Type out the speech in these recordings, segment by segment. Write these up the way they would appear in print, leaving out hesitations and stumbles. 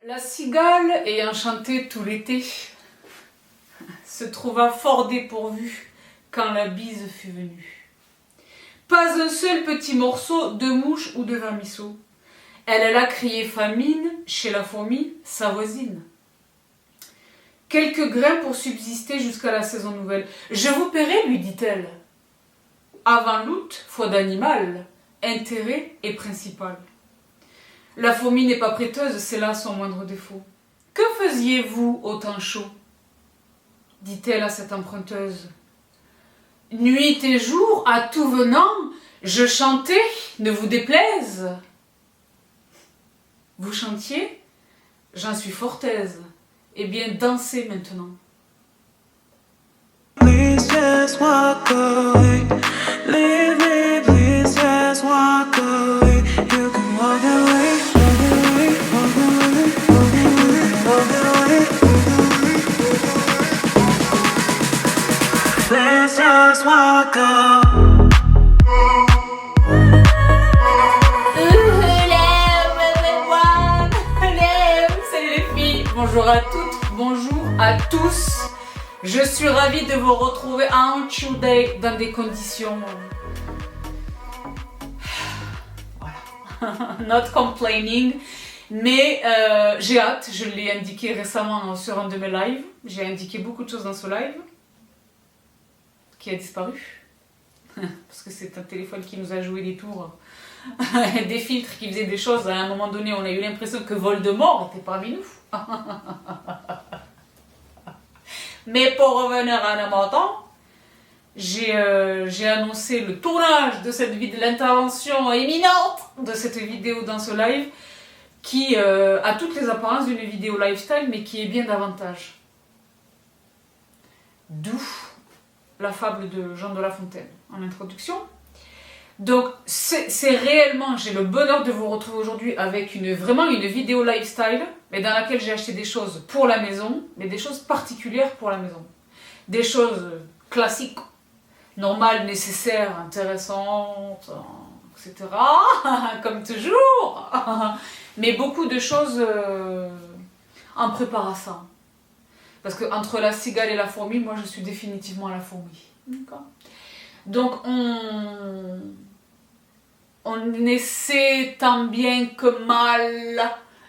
La cigale, ayant chanté tout l'été, se trouva fort dépourvue quand la bise fut venue. Pas un seul petit morceau de mouche ou de vermisseau. Elle alla crier famine chez la fourmi, sa voisine. Quelques grains pour subsister jusqu'à la saison nouvelle. Je vous paierai, lui dit-elle. Avant l'août, foi d'animal, intérêt est principal. La fourmi n'est pas prêteuse, c'est là son moindre défaut. Que faisiez-vous au temps chaud? Dit-elle à cette emprunteuse. Nuit et jour, à tout venant, je chantais, ne vous déplaise. Vous chantiez? J'en suis fort aise. Eh bien, dansez maintenant. Please just walk away. Leave me, please just walk away. You can walk away, walk away, walk away, walk away, please just walk away. Salut les filles, bonjour à toutes, bonjour à tous. Je suis ravie de vous retrouver un Tuesday dans des conditions... Voilà. Not complaining. Mais j'ai hâte, je l'ai indiqué récemment sur un de mes lives. J'ai indiqué beaucoup de choses dans ce live. Qui a disparu. Parce que c'est un téléphone qui nous a joué des tours. Des filtres qui faisaient des choses. À un moment donné, on a eu l'impression que Voldemort était parmi nous. Mais pour revenir à un montant, j'ai annoncé le tournage de cette vidéo, l'intervention imminente de cette vidéo dans ce live qui a toutes les apparences d'une vidéo lifestyle mais qui est bien davantage. D'où la fable de Jean de La Fontaine en introduction. Donc c'est réellement, j'ai le bonheur de vous retrouver aujourd'hui avec vraiment une vidéo lifestyle, mais dans laquelle j'ai acheté des choses pour la maison, mais des choses particulières pour la maison. Des choses classiques, normales, nécessaires, intéressantes, etc. Comme toujours. Mais beaucoup de choses en préparation. Parce que entre la cigale et la fourmi, moi je suis définitivement la fourmi. D'accord ? Donc on essaie tant bien que mal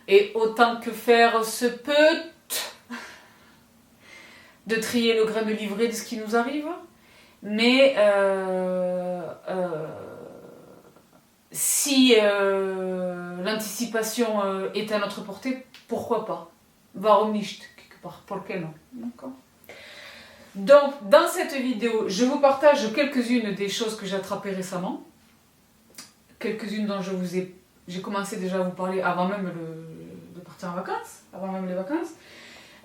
et autant que faire se peut de trier le grain de livret de ce qui nous arrive. Mais si l'anticipation est à notre portée, pourquoi pas? Warum nicht, quelque part, pourquoi non? D'accord. Donc, dans cette vidéo, je vous partage quelques-unes des choses que j'ai attrapées récemment. Quelques-unes dont j'ai commencé déjà à vous parler avant même de partir en vacances, avant même les vacances.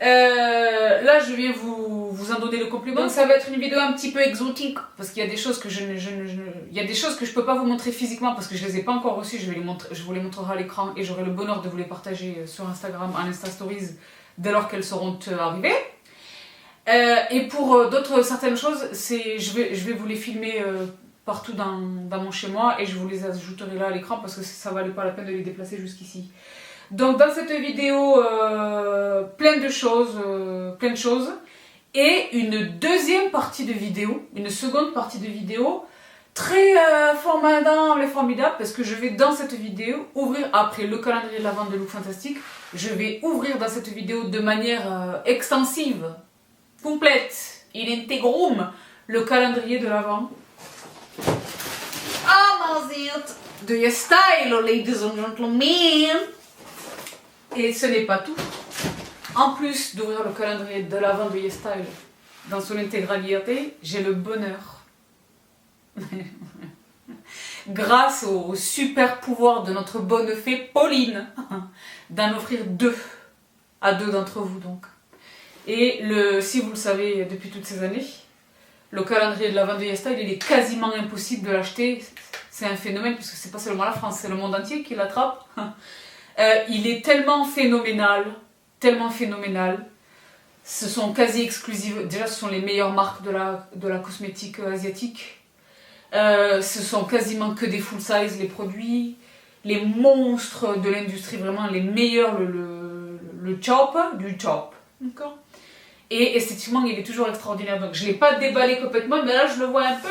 Là, je viens vous en donner le complément. Donc, ça va être une vidéo un petit peu exotique, parce qu'il y a des choses que il y a des choses que je peux pas vous montrer physiquement, parce que je les ai pas encore reçues. Je vous les montrerai à l'écran, et j'aurai le bonheur de vous les partager sur Instagram, en Insta Stories, dès lors qu'elles seront arrivées. Et pour certaines choses, je vais vous les filmer partout dans mon chez moi et je vous les ajouterai là à l'écran parce que ça valait pas la peine de les déplacer jusqu'ici. Donc dans cette vidéo, plein de choses et une deuxième partie de vidéo, une seconde partie de vidéo très formidable et formidable parce que je vais dans cette vidéo ouvrir, après le calendrier de l'Avent de Look Fantastique, je vais ouvrir dans cette vidéo de manière extensive, complète, in integrum, le calendrier de l'Avent. De YesStyle, ladies and gentlemen. Et ce n'est pas tout. En plus d'ouvrir le calendrier de l'Avent de YesStyle dans son intégralité, j'ai le bonheur, grâce au super pouvoir de notre bonne fée Pauline, d'en offrir deux à deux d'entre vous donc. Et si vous le savez depuis toutes ces années, le calendrier de l'Avent de YesStyle, il est quasiment impossible de l'acheter. C'est un phénomène, puisque c'est pas seulement la France, c'est le monde entier qui l'attrape. Il est tellement phénoménal. Ce sont quasi exclusives. Déjà, ce sont les meilleures marques de la cosmétique asiatique. Ce sont quasiment que des full size, les produits. Les monstres de l'industrie, vraiment les meilleurs, le chop du chop. D'accord. Et esthétiquement, il est toujours extraordinaire. Donc, je ne l'ai pas déballé complètement, mais là, je le vois un peu,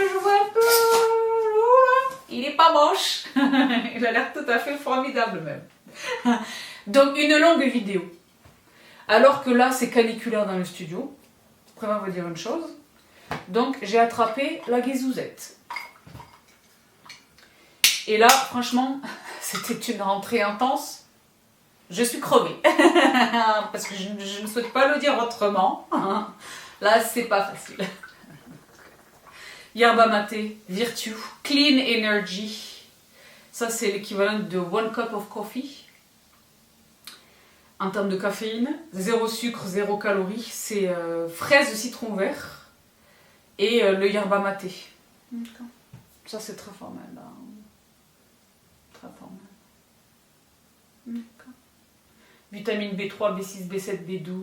il n'est pas moche. Il a l'air tout à fait formidable même. Donc, une longue vidéo. Alors que là, c'est caniculaire dans le studio. Je préfère vous dire une chose. Donc, j'ai attrapé la guézouzette. Et là, franchement, c'était une rentrée intense. Je suis crevée. Parce que je ne souhaite pas le dire autrement. Là, c'est pas facile. Yerba Mate, Virtue, Clean Energy. Ça, c'est l'équivalent de 1 cup of coffee. En termes de caféine, 0 sucre, 0 calories. C'est fraise, citron vert et le yerba mate. Ça, c'est très formel. Là. Très formel. Vitamine B3, B6, B7, B12,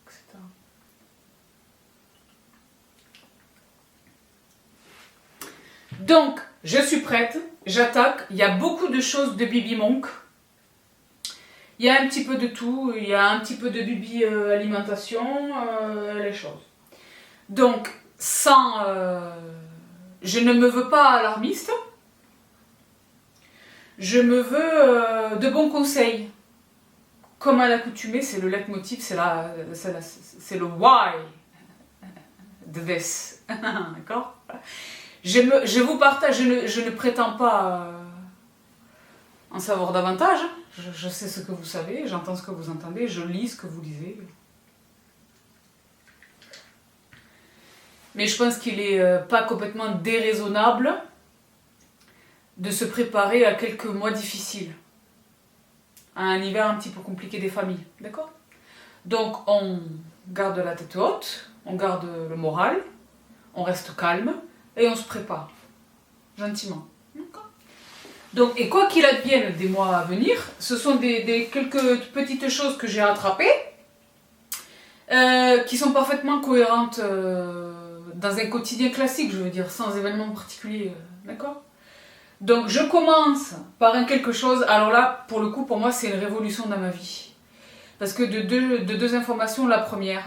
etc. Donc, je suis prête, j'attaque. Il y a beaucoup de choses de Bibi Monk. Il y a un petit peu de tout. Il y a un petit peu de Bibi alimentation, les choses. Donc, sans... je ne me veux pas alarmiste. Je me veux de bons conseils. Comme à l'accoutumée, c'est le leitmotiv, c'est le why de this. D'accord? Je vous partage, je ne prétends pas en savoir davantage. Je sais ce que vous savez, j'entends ce que vous entendez, je lis ce que vous lisez. Mais je pense qu'il n'est pas complètement déraisonnable de se préparer à quelques mois difficiles. À un hiver un petit peu compliqué des familles, d'accord? Donc on garde la tête haute, on garde le moral, on reste calme et on se prépare, gentiment. D'accord? Donc, et quoi qu'il advienne des mois à venir, ce sont quelques petites choses que j'ai rattrapées, qui sont parfaitement cohérentes dans un quotidien classique, je veux dire, sans événement particulier, d'accord? Donc je commence par un quelque chose, alors là, pour le coup, pour moi, c'est une révolution dans ma vie. Parce que de deux informations, la première,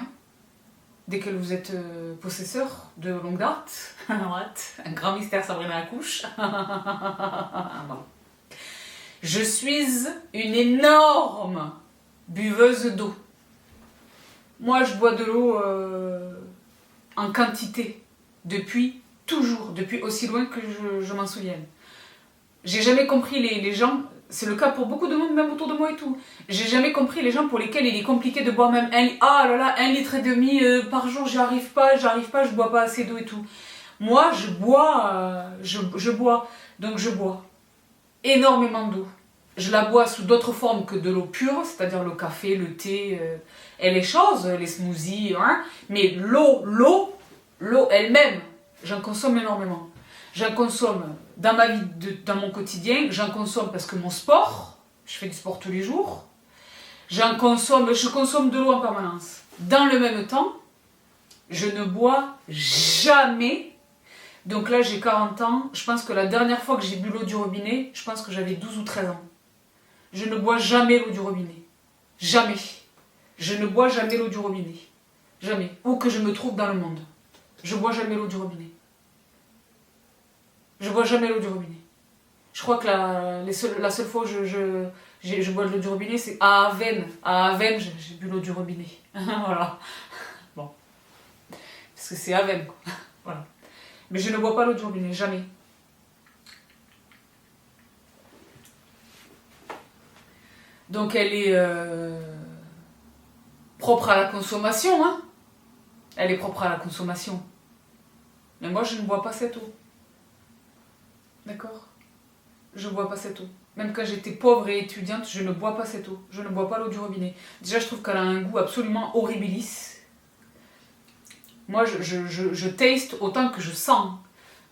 desquelles vous êtes possesseur de longue date, un grand mystère, Sabrina accouche. Je suis une énorme buveuse d'eau. Moi, je bois de l'eau en quantité, depuis aussi loin que je m'en souvienne. J'ai jamais compris les gens, c'est le cas pour beaucoup de monde, même autour de moi et tout. J'ai jamais compris les gens pour lesquels il est compliqué de boire même 1,5 litre par jour, j'arrive pas, je bois pas assez d'eau et tout. Moi, je bois, donc je bois énormément d'eau. Je la bois sous d'autres formes que de l'eau pure, c'est-à-dire le café, le thé et les choses, les smoothies, hein. Mais l'eau elle-même, j'en consomme énormément. J'en consomme dans ma vie, dans mon quotidien, j'en consomme parce que mon sport, je fais du sport tous les jours, je consomme de l'eau en permanence. Dans le même temps, je ne bois jamais. Donc là, j'ai 40 ans, je pense que la dernière fois que j'ai bu l'eau du robinet, je pense que j'avais 12 ou 13 ans. Je ne bois jamais l'eau du robinet. Jamais. Je ne bois jamais l'eau du robinet. Jamais. Où que je me trouve dans le monde. Je bois jamais l'eau du robinet. Je bois jamais l'eau du robinet. Je crois que la seule fois où je bois de l'eau du robinet, c'est à Aven. À Aven, j'ai bu l'eau du robinet. Voilà. Bon. Parce que c'est Aven, quoi. Voilà. Mais je ne bois pas l'eau du robinet, jamais. Donc elle est propre à la consommation, hein. Elle est propre à la consommation. Mais moi, je ne bois pas cette eau. D'accord? Je ne bois pas cette eau. Même quand j'étais pauvre et étudiante, je ne bois pas cette eau. Je ne bois pas l'eau du robinet. Déjà, je trouve qu'elle a un goût absolument horribilis. Moi, je taste autant que je sens.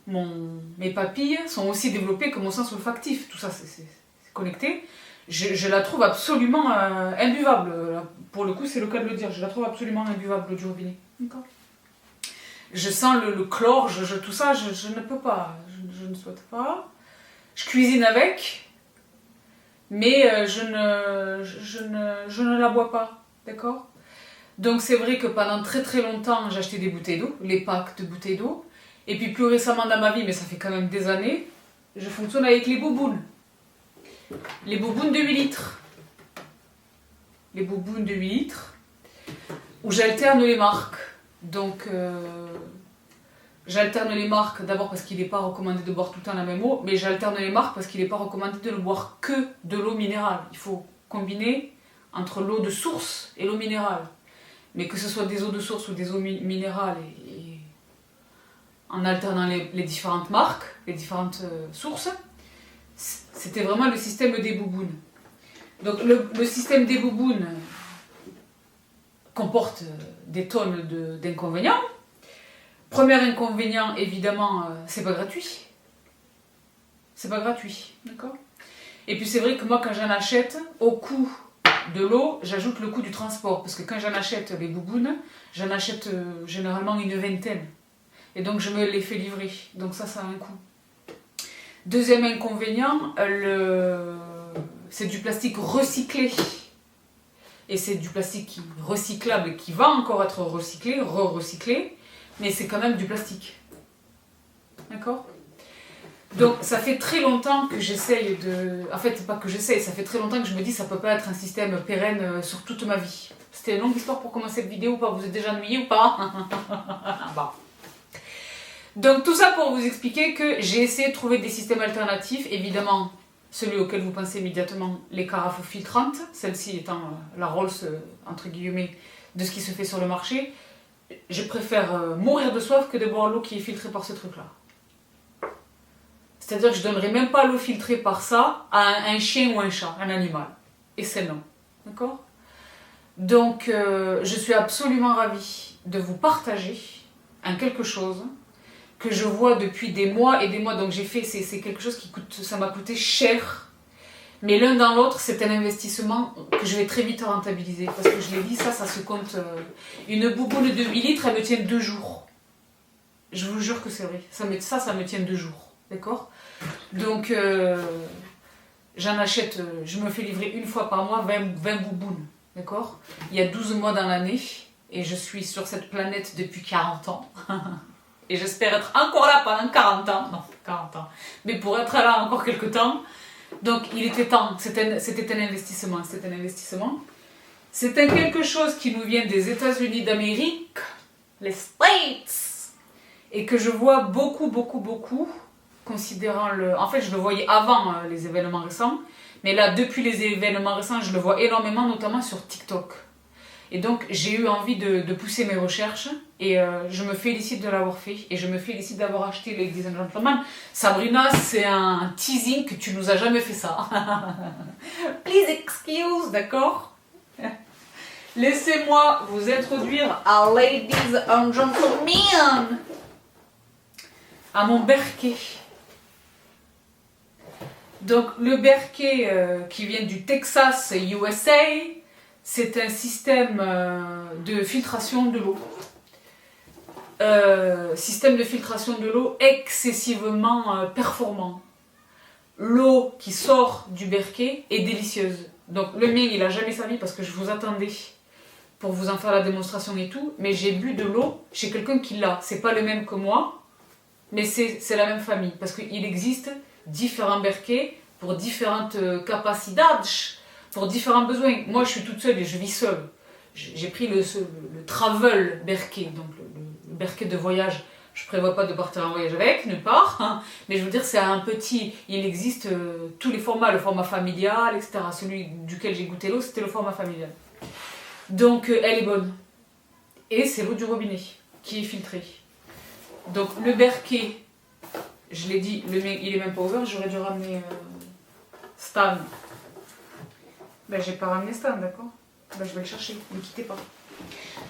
Mes papilles sont aussi développées que mon sens olfactif. Tout ça, c'est connecté. Je la trouve absolument imbuvable. Pour le coup, c'est le cas de le dire. Je la trouve absolument imbuvable, l'eau du robinet. D'accord. Je sens le chlore, tout ça, je ne peux pas. Je ne souhaite pas. Je cuisine avec. mais je ne la bois pas, d'accord? Donc c'est vrai que pendant très très longtemps, j'achetais des bouteilles d'eau, les packs de bouteilles d'eau. Et puis plus récemment dans ma vie, mais ça fait quand même des années, je fonctionne avec les boubounes. Les boubounes de 8 litres. Les boubounes de 8 litres, où j'alterne les marques. Donc j'alterne les marques d'abord parce qu'il n'est pas recommandé de boire tout le temps la même eau, mais j'alterne les marques parce qu'il n'est pas recommandé de ne boire que de l'eau minérale. Il faut combiner entre l'eau de source et l'eau minérale. Mais que ce soit des eaux de source ou des eaux minérales, et en alternant les différentes marques, les différentes sources, c'était vraiment le système des boubounes. Donc le système des boubounes comporte des tonnes d'inconvénients. Premier inconvénient, évidemment, c'est pas gratuit. C'est pas gratuit, d'accord? Et puis c'est vrai que moi, quand j'en achète, au coût de l'eau, j'ajoute le coût du transport. Parce que quand j'en achète les boubounes, j'en achète généralement une vingtaine. Et donc je me les fais livrer. Donc ça a un coût. Deuxième inconvénient, c'est du plastique recyclé. Et c'est du plastique recyclable qui va encore être recyclé, re-recyclé, mais c'est quand même du plastique. D'accord? Donc ça fait très longtemps que j'essaye de... En fait, pas que j'essaye, ça fait très longtemps que je me dis que ça peut pas être un système pérenne sur toute ma vie. C'était une longue histoire pour commencer cette vidéo ou pas? Vous êtes déjà ennuyé ou pas? Bon. Donc tout ça pour vous expliquer que j'ai essayé de trouver des systèmes alternatifs, évidemment celui auquel vous pensez immédiatement, les carafes filtrantes, celle-ci étant la Rolls entre guillemets de ce qui se fait sur le marché. Je préfère mourir de soif que de boire l'eau qui est filtrée par ce truc-là. C'est-à-dire que je ne donnerais même pas l'eau filtrée par ça à un chien ou un chat, un animal. Et c'est non. D'accord? Donc je suis absolument ravie de vous partager quelque chose que je vois depuis des mois et des mois. Donc j'ai fait, c'est quelque chose qui coûte, ça m'a coûté cher. Mais l'un dans l'autre, c'est un investissement que je vais très vite rentabiliser. Parce que je l'ai dit, ça se compte. Une bouboune de 8 litres, elle me tient 2 jours. Je vous jure que c'est vrai. Ça me tient 2 jours. D'accord? Donc, j'en achète, je me fais livrer une fois par mois 20 boubounes. D'accord? Il y a 12 mois dans l'année. Et je suis sur cette planète depuis 40 ans. Et j'espère être encore là pendant 40 ans. Non, 40 ans. Mais pour être là encore quelques temps. Donc il était temps, c'était un investissement. C'était quelque chose qui nous vient des États-Unis d'Amérique, les States, et que je vois beaucoup, considérant le... En fait, je le voyais avant les événements récents, mais là, depuis les événements récents, je le vois énormément, notamment sur TikTok. Et donc, j'ai eu envie de pousser mes recherches et je me félicite de l'avoir fait. Et je me félicite d'avoir acheté les Ladies and Gentlemen. Sabrina, c'est un teasing que tu nous as jamais fait ça. Please excuse, d'accord? Laissez-moi vous introduire à Ladies and Gentlemen. À mon Berkey. Donc, le Berkey qui vient du Texas, USA... C'est un système de filtration de l'eau. Système de filtration de l'eau excessivement performant. L'eau qui sort du Berkey est délicieuse. Donc le mien, il n'a jamais servi parce que je vous attendais pour vous en faire la démonstration et tout. Mais j'ai bu de l'eau chez quelqu'un qui l'a. C'est pas le même que moi, mais c'est la même famille. Parce qu'il existe différents Berkey pour différentes capacités, pour différents besoins. Moi, je suis toute seule et je vis seule. J'ai pris le travel Berkey, donc le Berkey de voyage. Je ne prévois pas de partir en voyage avec, nulle part. Hein. Mais je veux dire, c'est un petit... Il existe tous les formats, le format familial, etc. Celui duquel j'ai goûté l'eau, c'était le format familial. Donc, elle est bonne. Et c'est l'eau du robinet qui est filtrée. Donc, le Berkey, je l'ai dit, il est même pas ouvert. J'aurais dû ramener Stan. Ben, j'ai pas ramené Stan, d'accord? Ben, je vais le chercher, ne quittez pas.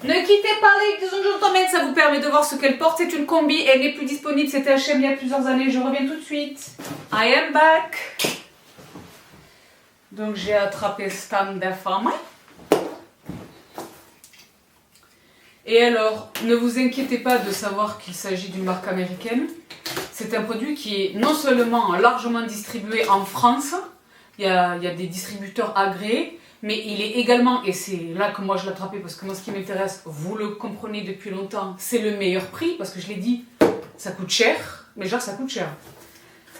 Ne quittez pas, Ladies and Gentlemen, ça vous permet de voir ce qu'elle porte. C'est une combi, elle n'est plus disponible, c'était H&M il y a plusieurs années. Je reviens tout de suite. I am back. Donc j'ai attrapé Stan des femmes. Et alors, ne vous inquiétez pas de savoir qu'il s'agit d'une marque américaine. C'est un produit qui est non seulement largement distribué en France, il y a des distributeurs agréés, mais il est également, et c'est là que moi je l'ai attrapé, parce que moi ce qui m'intéresse, vous le comprenez depuis longtemps, c'est le meilleur prix, parce que je l'ai dit, ça coûte cher, mais genre ça coûte cher.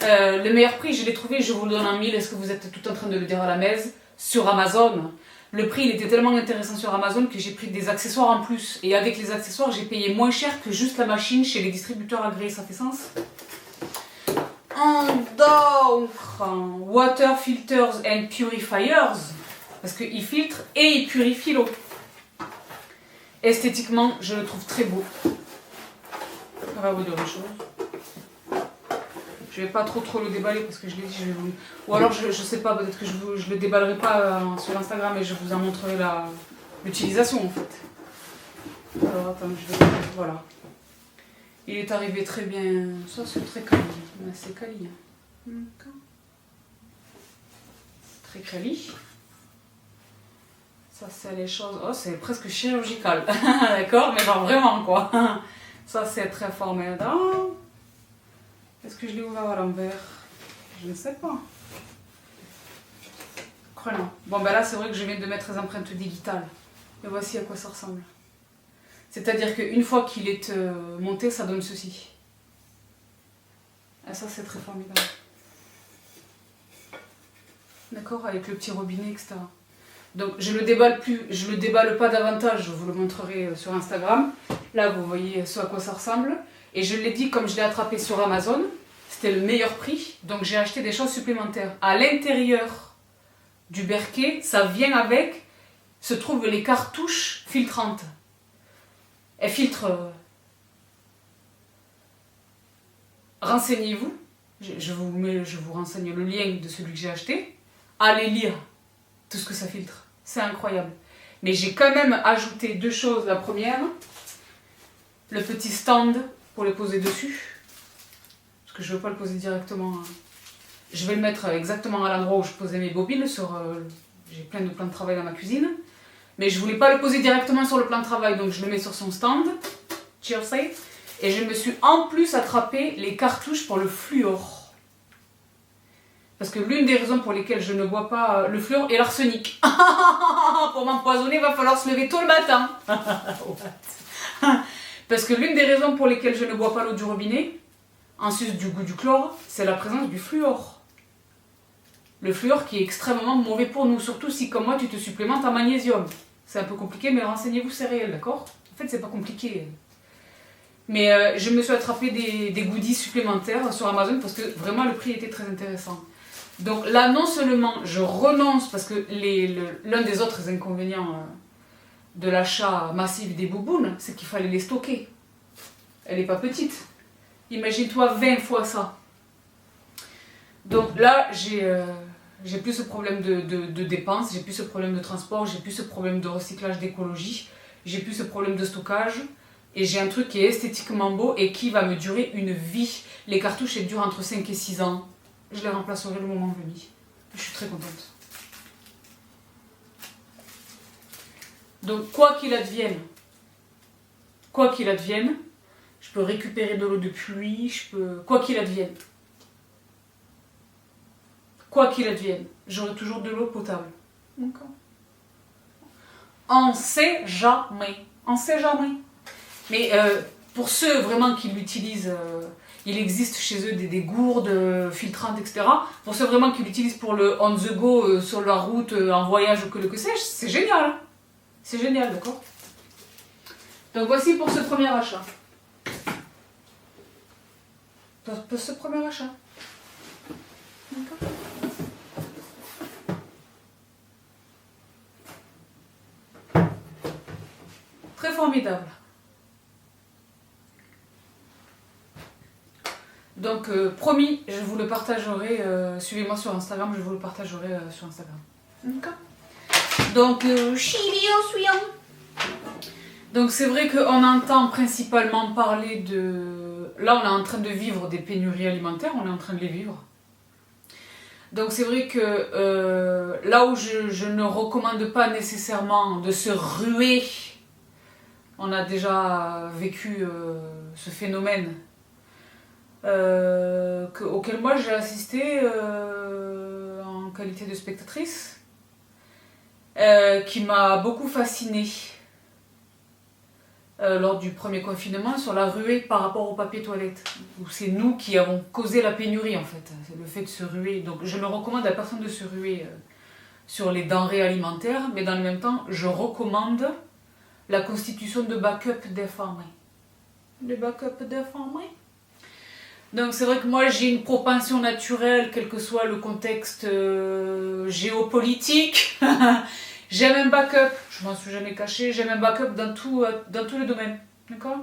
Le meilleur prix, je l'ai trouvé, je vous le donne en 1000, est-ce que vous êtes tout en train de le dire à la messe, sur Amazon. Le prix, il était tellement intéressant sur Amazon que j'ai pris des accessoires en plus. Et avec les accessoires, j'ai payé moins cher que juste la machine chez les distributeurs agréés. Ça fait sens? Donc, Water Filters and Purifiers. Parce qu'il filtre et il purifie l'eau. Esthétiquement, je le trouve très beau. On va vous dire une chose. Je vais pas trop le déballer parce que je l'ai dit, je vais vous... Ou alors je sais pas, peut-être que je le déballerai pas sur Instagram et je vous en montrerai l'utilisation en fait. Alors attends, je vais... Voilà. Il est arrivé très bien. Ça c'est très quali. C'est quali. Très quali. Ça c'est les choses... Oh, c'est presque chirurgical. D'accord? Mais genre vraiment quoi. Ça c'est très formidable. Est-ce que je l'ai ouvert à l'envers? Je ne sais pas. Prenons. Bon ben là c'est vrai que je viens de mettre les empreintes digitales. Et voici à quoi ça ressemble. C'est-à-dire qu'une fois qu'il est monté, ça donne ceci. Et ça c'est très formidable. D'accord? Avec le petit robinet, etc. Donc je le déballe pas davantage, je vous le montrerai sur Instagram. Là vous voyez ce à quoi ça ressemble. Et je l'ai dit, comme je l'ai attrapé sur Amazon, c'était le meilleur prix, donc j'ai acheté des choses supplémentaires. À l'intérieur du berquet, ça vient avec, se trouvent les cartouches filtrantes. Elles filtrent... Renseignez-vous, je vous renseigne le lien de celui que j'ai acheté. Allez lire tout ce que ça filtre, c'est incroyable. Mais j'ai quand même ajouté deux choses. La première, le petit stand pour le poser dessus, parce que je ne veux pas le poser directement. Je vais le mettre exactement à l'endroit où je posais mes bobines. J'ai plein de plans de travail dans ma cuisine, mais je ne voulais pas le poser directement sur le plan de travail, donc je le mets sur son stand. Cheers. Et je me suis en plus attrapé les cartouches pour le fluor. Parce que l'une des raisons pour lesquelles je ne bois pas le fluor est l'arsenic. Pour m'empoisonner, il va falloir se lever tôt le matin. Parce que l'une des raisons pour lesquelles je ne bois pas l'eau du robinet, en sus du goût du chlore, c'est la présence du fluor. Le fluor qui est extrêmement mauvais pour nous, surtout si comme moi tu te supplémentes en magnésium. C'est un peu compliqué, mais renseignez-vous, c'est réel, d'accord? En fait, c'est pas compliqué. Mais je me suis attrapé des goodies supplémentaires sur Amazon parce que vraiment le prix était très intéressant. Donc là, non seulement je renonce, parce que l'un des autres inconvénients de l'achat massif des boubounes, c'est qu'il fallait les stocker. Elle n'est pas petite. Imagine-toi 20 fois ça. Donc là, j'ai plus ce problème de dépenses, j'ai plus ce problème de transport, j'ai plus ce problème de recyclage, d'écologie, j'ai plus ce problème de stockage. Et j'ai un truc qui est esthétiquement beau et qui va me durer une vie. Les cartouches, elles durent entre 5 et 6 ans. Je les remplacerai le moment venu. Je suis très contente. Donc, quoi qu'il advienne, je peux récupérer de l'eau de pluie, quoi qu'il advienne, j'aurai toujours de l'eau potable. D'accord. On sait jamais. Mais pour ceux vraiment qui l'utilisent, il existe chez eux des gourdes filtrantes, etc. Pour ceux vraiment qui l'utilisent pour le on the go, sur la route, en voyage ou que sais-je, c'est génial. C'est génial, d'accord? Donc voici pour ce premier achat. Pour ce premier achat. D'accord? Très formidable. Donc promis, je vous le partagerai, suivez-moi sur Instagram, je vous le partagerai sur Instagram. D'accord. Donc, donc c'est vrai qu'on entend principalement parler de... Là on est en train de vivre des pénuries alimentaires, on est en train de les vivre. Donc c'est vrai que là où je ne recommande pas nécessairement de se ruer, on a déjà vécu ce phénomène auquel moi j'ai assisté en en qualité de spectatrice, qui m'a beaucoup fascinée lors du premier confinement sur la ruée par rapport au papier toilette. Où c'est nous qui avons causé la pénurie en fait, c'est le fait de se ruer. Donc je ne recommande à personne de se ruer sur les denrées alimentaires, mais dans le même temps, je recommande la constitution de backup des familles. Le backup des familles. Donc c'est vrai que moi j'ai une propension naturelle, quel que soit le contexte géopolitique. J'aime un backup, je m'en suis jamais caché, j'aime un backup dans tous les domaines. D'accord?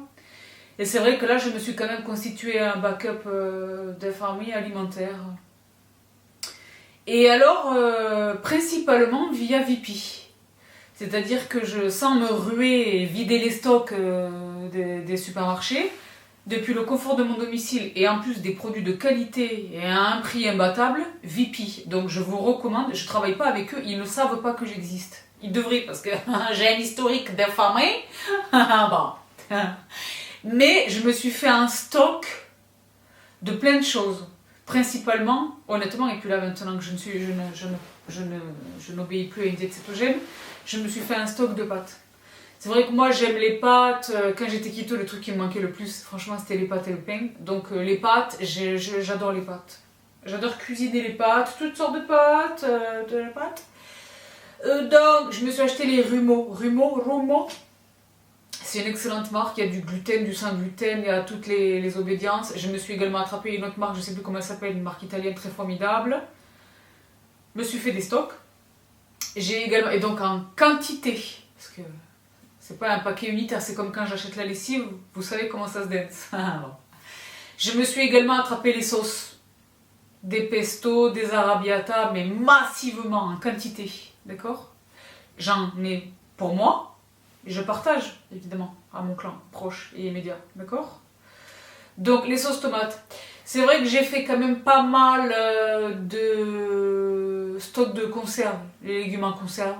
Et c'est vrai que là je me suis quand même constitué un backup de famille alimentaire. Et alors, principalement via Vipi. C'est-à-dire que sans me ruer et vider les stocks des supermarchés, depuis le confort de mon domicile et en plus des produits de qualité et à un prix imbattable, Vipi. Donc je vous recommande, je ne travaille pas avec eux, ils ne savent pas que j'existe. Ils devraient parce que j'ai un historique d'infamie. Bon. Mais je me suis fait un stock de plein de choses. Principalement, honnêtement, et puis là maintenant que je n'obéis plus à une diète cétogène, je me suis fait un stock de pâtes. C'est vrai que moi j'aime les pâtes, quand j'étais keto le truc qui me manquait le plus franchement c'était les pâtes et le pain. Donc les pâtes, j'adore les pâtes. J'adore cuisiner les pâtes, toutes sortes de pâtes, donc je me suis acheté les Rumo. C'est une excellente marque, il y a du gluten, du sans gluten, il y a toutes les obédiences. Je me suis également attrapé une autre marque, je ne sais plus comment elle s'appelle, une marque italienne très formidable. Je me suis fait des stocks. J'ai également, et donc en quantité, parce que c'est pas un paquet unitaire, c'est comme quand j'achète la lessive, vous savez comment ça se danse. Je me suis également attrapé les sauces, des pesto, des arrabbiata, mais massivement, en quantité, d'accord? J'en ai pour moi, et je partage, évidemment, à mon clan proche et immédiat, d'accord? Donc, les sauces tomates. C'est vrai que j'ai fait quand même pas mal de stocks de conserve, les légumes en conserve.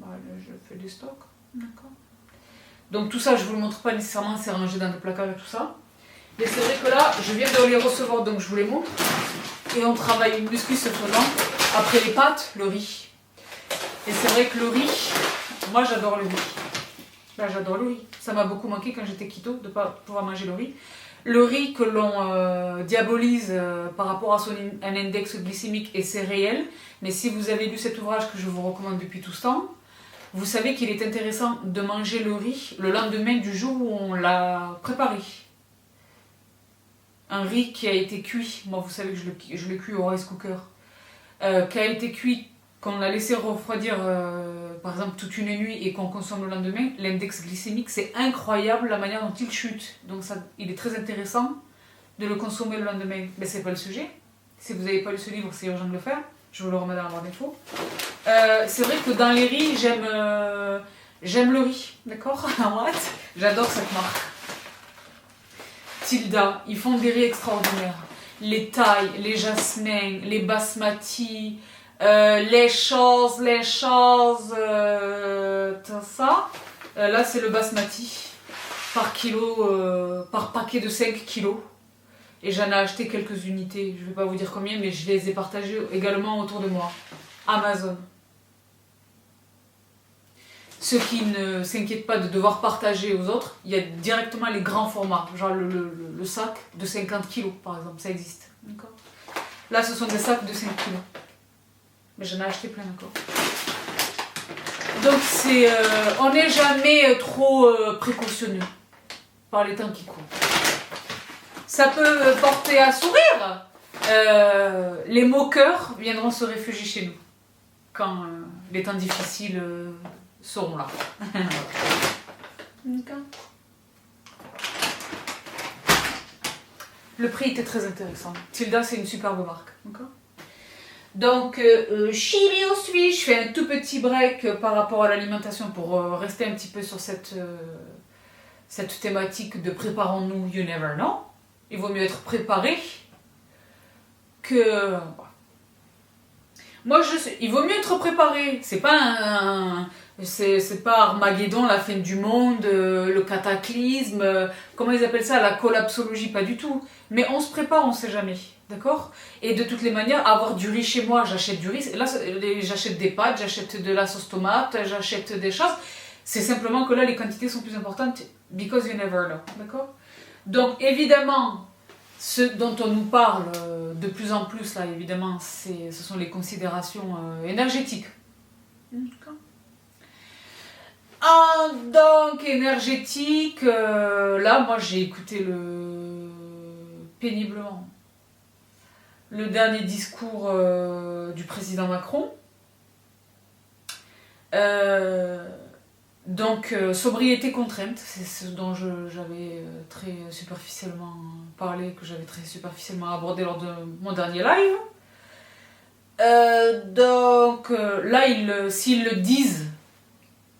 Je fais des stocks, d'accord? Donc tout ça, je ne vous le montre pas nécessairement, c'est rangé dans des placards et tout ça. Mais c'est vrai que là, je viens de les recevoir, donc je vous les montre. Et on travaille une muscu ce faisant. Après les pâtes, le riz. Et c'est vrai que le riz, moi j'adore le riz. Là, j'adore le riz. Ça m'a beaucoup manqué quand j'étais keto de ne pas pouvoir manger le riz. Le riz que l'on diabolise par rapport à un index glycémique, et c'est réel. Mais si vous avez lu cet ouvrage que je vous recommande depuis tout ce temps, vous savez qu'il est intéressant de manger le riz le lendemain du jour où on l'a préparé. Un riz qui a été cuit, moi vous savez que je le cuis au rice cooker, qui a été cuit, qu'on a laissé refroidir par exemple toute une nuit et qu'on consomme le lendemain, l'index glycémique, c'est incroyable la manière dont il chute. Donc il est très intéressant de le consommer le lendemain. Mais c'est pas le sujet. Si vous n'avez pas lu ce livre, c'est urgent de le faire. Je vous le remets dans la barre d'infos. C'est vrai que dans les riz, j'aime le riz, d'accord? J'adore cette marque. Tilda, ils font des riz extraordinaires. Les thaïs, les jasmins, les basmati, les choses, tout ça. Là, c'est le basmati par kilo, par paquet de 5 kilos. Et j'en ai acheté quelques unités, je ne vais pas vous dire combien, mais je les ai partagées également autour de moi. Amazon. Ceux qui ne s'inquiètent pas de devoir partager aux autres, il y a directement les grands formats, genre le sac de 50 kilos par exemple, ça existe. Là, ce sont des sacs de 5 kilos. Mais j'en ai acheté plein encore. Donc, on n'est jamais trop précautionneux par les temps qui courent. Ça peut porter à sourire. Les moqueurs viendront se réfugier chez nous quand les temps difficiles seront là. Le prix était très intéressant. Tilda, c'est une superbe marque. Donc, Chili aussi, je fais un tout petit break par rapport à l'alimentation pour rester un petit peu sur cette thématique de préparons-nous, you never know. Il vaut mieux être préparé que... Moi, il vaut mieux être préparé. C'est pas c'est pas Armageddon, la fin du monde, le cataclysme, comment ils appellent ça, la collapsologie, pas du tout. Mais on se prépare, on sait jamais. D'accord? Et de toutes les manières, avoir du riz chez moi, j'achète du riz. Là, j'achète des pâtes, j'achète de la sauce tomate, j'achète des choses. C'est simplement que là, les quantités sont plus importantes, because you never know. D'accord? Donc, évidemment, ce dont on nous parle de plus en plus, là, évidemment, ce sont les considérations énergétiques. D'accord? Donc, énergétique, là, moi, j'ai écouté péniblement le dernier discours du président Macron. Donc, sobriété contrainte, c'est ce dont j'avais très superficiellement parlé, que j'avais très superficiellement abordé lors de mon dernier live. Donc, là, s'ils le disent,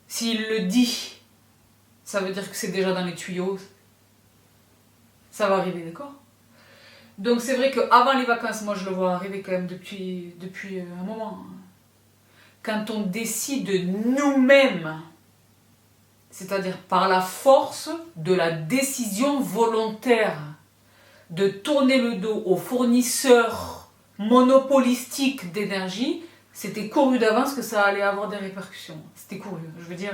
s'il le dit, ça veut dire que c'est déjà dans les tuyaux. Ça va arriver, d'accord? Donc c'est vrai qu'avant les vacances, moi je le vois arriver quand même depuis un moment. Quand on décide nous-mêmes, c'est-à-dire par la force de la décision volontaire de tourner le dos aux fournisseurs monopolistiques d'énergie, c'était couru d'avance que ça allait avoir des répercussions. C'était couru. Je veux dire,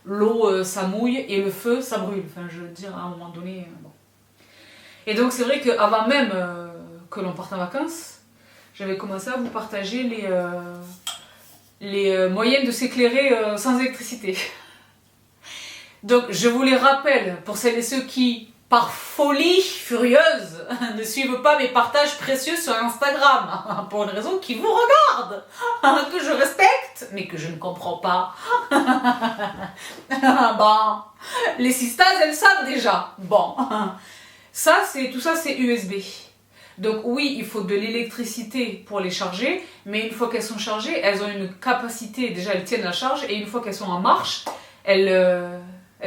l'eau ça mouille et le feu ça brûle. Enfin, je veux dire, à un moment donné. Bon. Et donc c'est vrai qu'avant même que l'on parte en vacances, j'avais commencé à vous partager les moyens de s'éclairer sans électricité. Donc je vous les rappelle, pour celles et ceux qui, par folie furieuse, ne suivent pas mes partages précieux sur Instagram, pour une raison qui vous regarde, que je respecte, mais que je ne comprends pas. Bon, les sistas, elles savent déjà. Bon. Tout ça c'est USB. Donc oui, il faut de l'électricité pour les charger, mais une fois qu'elles sont chargées, elles ont une capacité, déjà elles tiennent la charge, et une fois qu'elles sont en marche, elles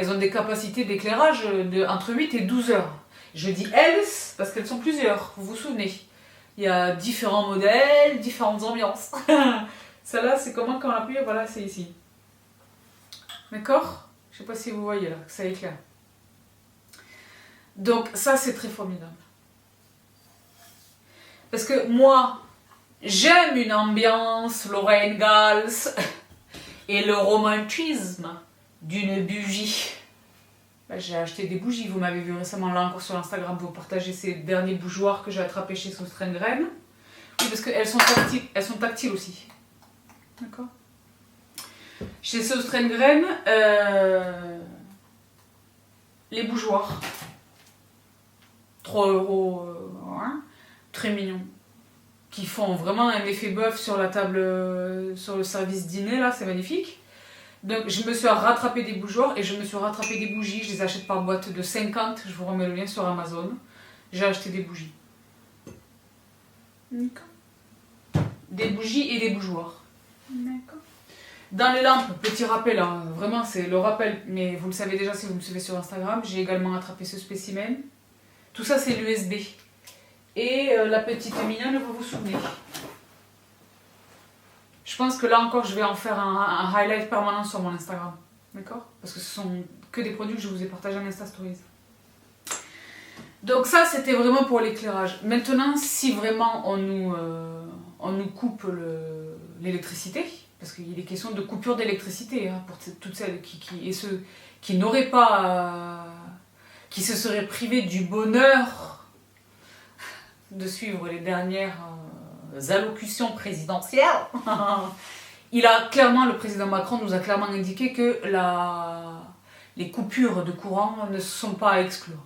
ont des capacités d'éclairage entre 8 et 12 heures. Je dis elles parce qu'elles sont plusieurs, vous vous souvenez. Il y a différents modèles, différentes ambiances. Celle-là, c'est comment quand on appuie? Voilà, c'est ici. D'accord? Je ne sais pas si vous voyez là, que ça éclaire. Donc ça c'est très formidable. Parce que moi, j'aime une ambiance Lorraine Gals et le romantisme d'une bougie. Là, j'ai acheté des bougies, vous m'avez vu récemment là encore sur Instagram, vous partagez ces derniers bougeoirs que j'ai attrapés chez Sostrengren. Oui, parce qu'elles sont tactiles aussi. D'accord? Chez Sostrengren, les bougeoirs. 3 €, très mignons, qui font vraiment un effet bœuf sur la table, sur le service dîner, là, c'est magnifique. Donc je me suis rattrapé des bougeoirs et je me suis rattrapé des bougies, je les achète par boîte de 50, je vous remets le lien sur Amazon. J'ai acheté des bougies. D'accord. Des bougies et des bougeoirs. D'accord. Dans les lampes, petit rappel, hein, vraiment c'est le rappel, mais vous le savez déjà si vous me suivez sur Instagram, j'ai également attrapé ce spécimen. Tout ça, c'est l'USB. Et la petite mignonne, vous vous souvenez. Je pense que là encore, je vais en faire un highlight permanent sur mon Instagram. D'accord? Parce que ce sont que des produits que je vous ai partagés en Insta Stories. Donc ça, c'était vraiment pour l'éclairage. Maintenant, si vraiment on nous coupe l'électricité, parce qu'il est question de coupure d'électricité, hein, pour toutes celles et ceux qui n'auraient pas... qui se seraient privés du bonheur de suivre les dernières allocutions présidentielles. Le président Macron nous a clairement indiqué que les coupures de courant ne sont pas à exclure.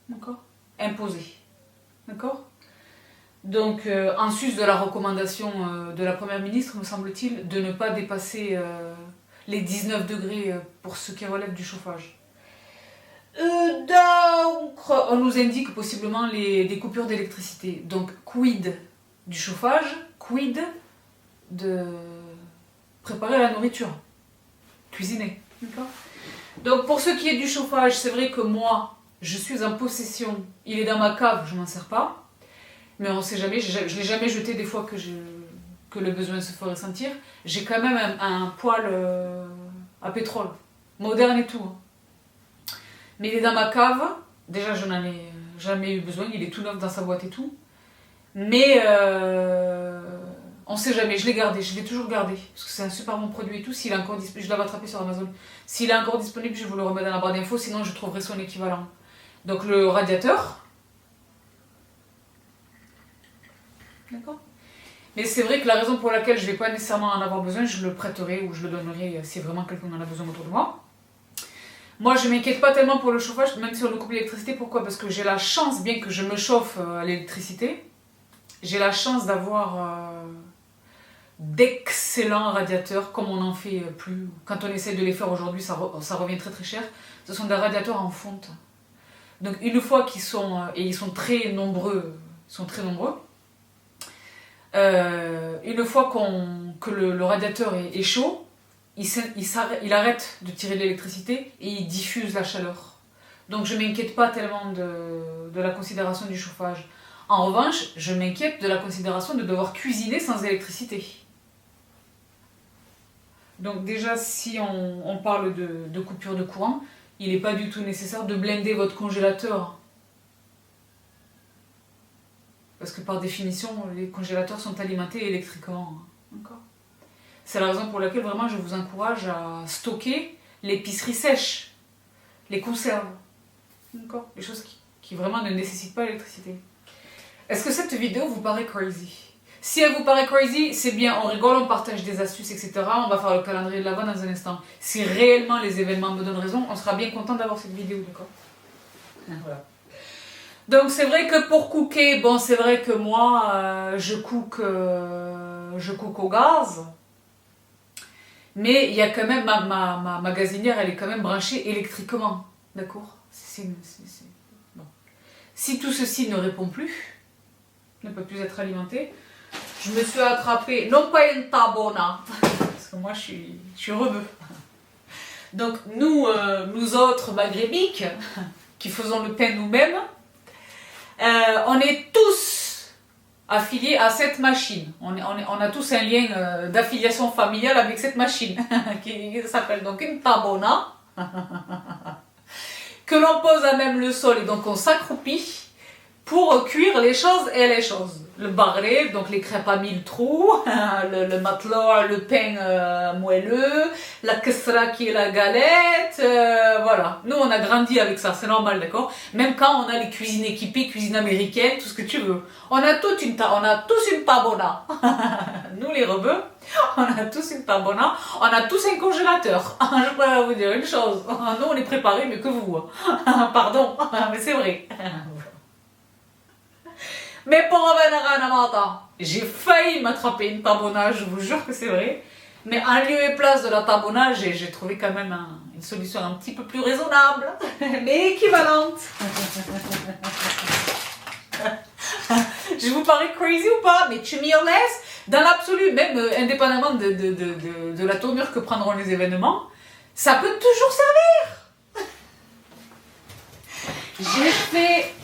D'accord? Imposées. D'accord? Donc, en sus de la recommandation de la Première ministre, me semble-t-il, de ne pas dépasser les 19 degrés pour ce qui relève du chauffage. Donc, on nous indique possiblement des coupures d'électricité. Donc, quid du chauffage, quid de préparer la nourriture, cuisiner. D'accord? Donc, pour ce qui est du chauffage, c'est vrai que moi, je suis en possession. Il est dans ma cave, je m'en sers pas. Mais on ne sait jamais, je ne l'ai jamais jeté des fois que le besoin se ferait sentir. J'ai quand même un poêle à pétrole, moderne et tout. Mais il est dans ma cave, déjà je jamais eu besoin, il est tout neuf dans sa boîte et tout. Mais on sait jamais, je l'ai gardé, je l'ai toujours gardé. Parce que c'est un super bon produit et tout, s'il est encore disponible, je l'avais attrapé sur Amazon. S'il est encore disponible, je vous le remets dans la barre d'infos, sinon je trouverai son équivalent. Donc le radiateur. D'accord. Mais c'est vrai que la raison pour laquelle je ne vais pas nécessairement en avoir besoin, je le prêterai ou je le donnerai si vraiment quelqu'un en a besoin autour de moi. Moi, je ne m'inquiète pas tellement pour le chauffage, même si on nous coupe l'électricité. Pourquoi? Parce que j'ai la chance, bien que je me chauffe à l'électricité, j'ai la chance d'avoir d'excellents radiateurs, comme on n'en fait plus. Quand on essaie de les faire aujourd'hui, ça revient très très cher. Ce sont des radiateurs en fonte. Donc une fois qu'ils sont, et ils sont très nombreux, une fois que le radiateur est chaud, il arrête de tirer de l'électricité et il diffuse la chaleur. Donc je ne m'inquiète pas tellement de la considération du chauffage. En revanche, je m'inquiète de la considération de devoir cuisiner sans électricité. Donc déjà, si on parle de coupure de courant, il n'est pas du tout nécessaire de blinder votre congélateur. Parce que par définition, les congélateurs sont alimentés électriquement. D'accord. C'est la raison pour laquelle vraiment je vous encourage à stocker l'épicerie sèche, les conserves. D'accord. Les choses qui vraiment ne nécessitent pas l'électricité. Est-ce que cette vidéo vous paraît crazy? Si elle vous paraît crazy, c'est bien, on rigole, on partage des astuces, etc. On va faire le calendrier de l'Avent dans un instant. Si réellement les événements me donnent raison, on sera bien content d'avoir cette vidéo, d'accord? Voilà. Donc c'est vrai que pour cooker, bon c'est vrai que moi je cook au gaz. Mais il y a quand même, ma gazinière, elle est quand même branchée électriquement, d'accord? Bon. Si tout ceci ne répond plus, ne peut plus être alimenté, je me suis attrapée, non pas une tabona, parce que moi je suis rebeu. Donc nous autres maghrébins, qui faisons le pain nous-mêmes, on est tous affiliés à cette machine. On a tous un lien d'affiliation familiale avec cette machine, qui s'appelle donc une tabona, que l'on pose à même le sol et donc on s'accroupit pour cuire les choses et les choses. Le barré, donc les crêpes à 1000 trous, le matloa, le pain moelleux, la kesra qui est la galette, voilà. Nous on a grandi avec ça, c'est normal, d'accord? Même quand on a les cuisines équipées, cuisine américaine, tout ce que tu veux. On a tous une tabona. Nous les rebeux, on a tous une tabona, on a tous un congélateur. Je peux vous dire une chose, nous on est préparés mieux que vous. Pardon, mais c'est vrai. Mais pour revenir à Namata, j'ai failli m'attraper une tabona, je vous jure que c'est vrai. Mais en lieu et place de la tabona, j'ai trouvé quand même une solution un petit peu plus raisonnable, mais équivalente. Je vous parais crazy ou pas? Mais tu m'y laisses? Dans l'absolu, même indépendamment de la tournure que prendront les événements, ça peut toujours servir. J'ai fait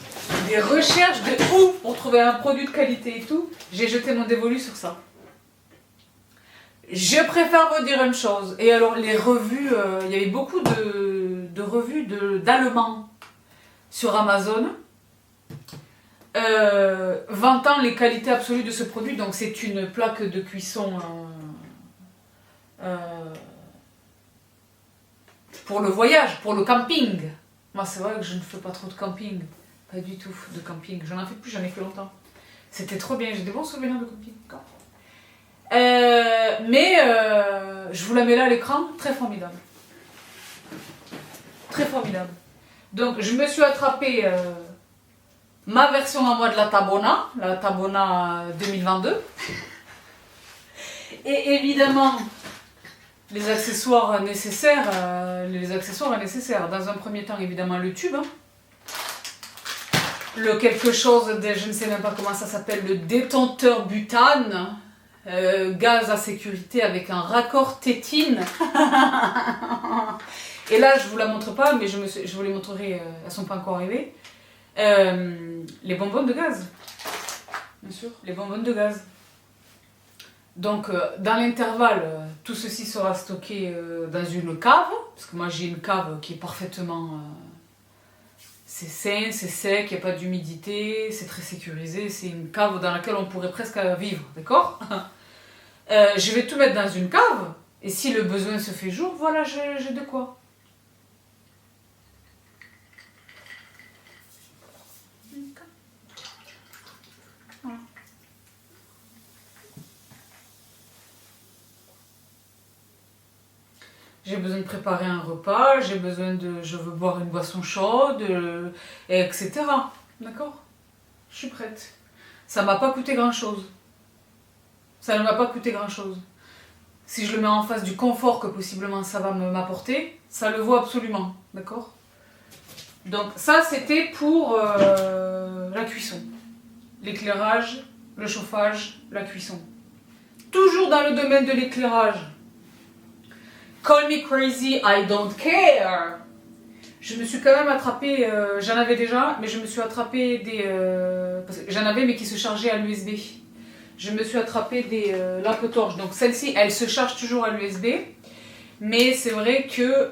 des recherches de ouf pour trouver un produit de qualité et tout. J'ai jeté mon dévolu sur ça. Je préfère vous dire une chose. Et alors les revues, il y avait beaucoup de revues d'Allemands sur Amazon vantant les qualités absolues de ce produit. Donc c'est une plaque de cuisson pour le voyage, pour le camping. Moi c'est vrai que je ne fais pas trop de camping. Pas du tout de camping. J'en ai fait plus, j'en ai fait longtemps. C'était trop bien, j'ai des bons souvenirs de camping. Je vous la mets là à l'écran, très formidable. Très formidable. Donc je me suis attrapé ma version à moi de la Tabona 2022. Et évidemment, les accessoires nécessaires. Dans un premier temps, évidemment, le tube. Le quelque chose de, je ne sais même pas comment ça s'appelle, le détenteur butane, gaz à sécurité avec un raccord tétine. Et là, je ne vous la montre pas, mais je vous les montrerai, elles ne sont pas encore arrivées. Les bonbonnes de gaz, bien sûr, les bonbonnes de gaz. Donc, dans l'intervalle, tout ceci sera stocké dans une cave, parce que moi j'ai une cave qui est parfaitement c'est sain, c'est sec, il n'y a pas d'humidité, c'est très sécurisé, c'est une cave dans laquelle on pourrait presque vivre, d'accord? Je vais tout mettre dans une cave, et si le besoin se fait jour, voilà, j'ai de quoi. Voilà. J'ai besoin de préparer un repas, j'ai besoin de... Je veux boire une boisson chaude, etc. D'accord? Je suis prête. Ça m'a pas coûté grand-chose. Ça ne m'a pas coûté grand-chose. Si je le mets en face du confort que possiblement ça va m'apporter, ça le vaut absolument. D'accord? Donc ça, c'était pour la cuisson. L'éclairage, le chauffage, la cuisson. Toujours dans le domaine de l'éclairage. Call me crazy, I don't care. Je me suis quand même attrapé, j'en avais déjà, mais je me suis attrapé des... parce que j'en avais mais qui se chargeaient à l'USB. Je me suis attrapé des lampes torches. Donc celle-ci, elle se charge toujours à l'USB. Mais c'est vrai que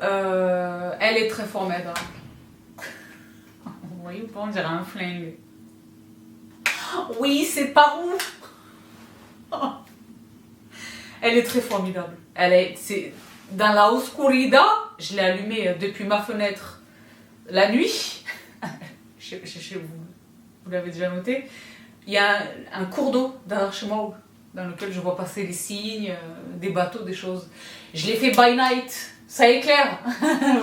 elle est très formidable. Vous voyez ou pas, on dirait un flingue. Oui, c'est pas ouf. Elle est très formidable. C'est dans la oscuridad, je l'ai allumée depuis ma fenêtre la nuit. Chez vous, vous l'avez déjà noté. Il y a un cours d'eau derrière chez moi dans lequel je vois passer des signes, des bateaux, des choses. Je l'ai fait by night, ça éclaire.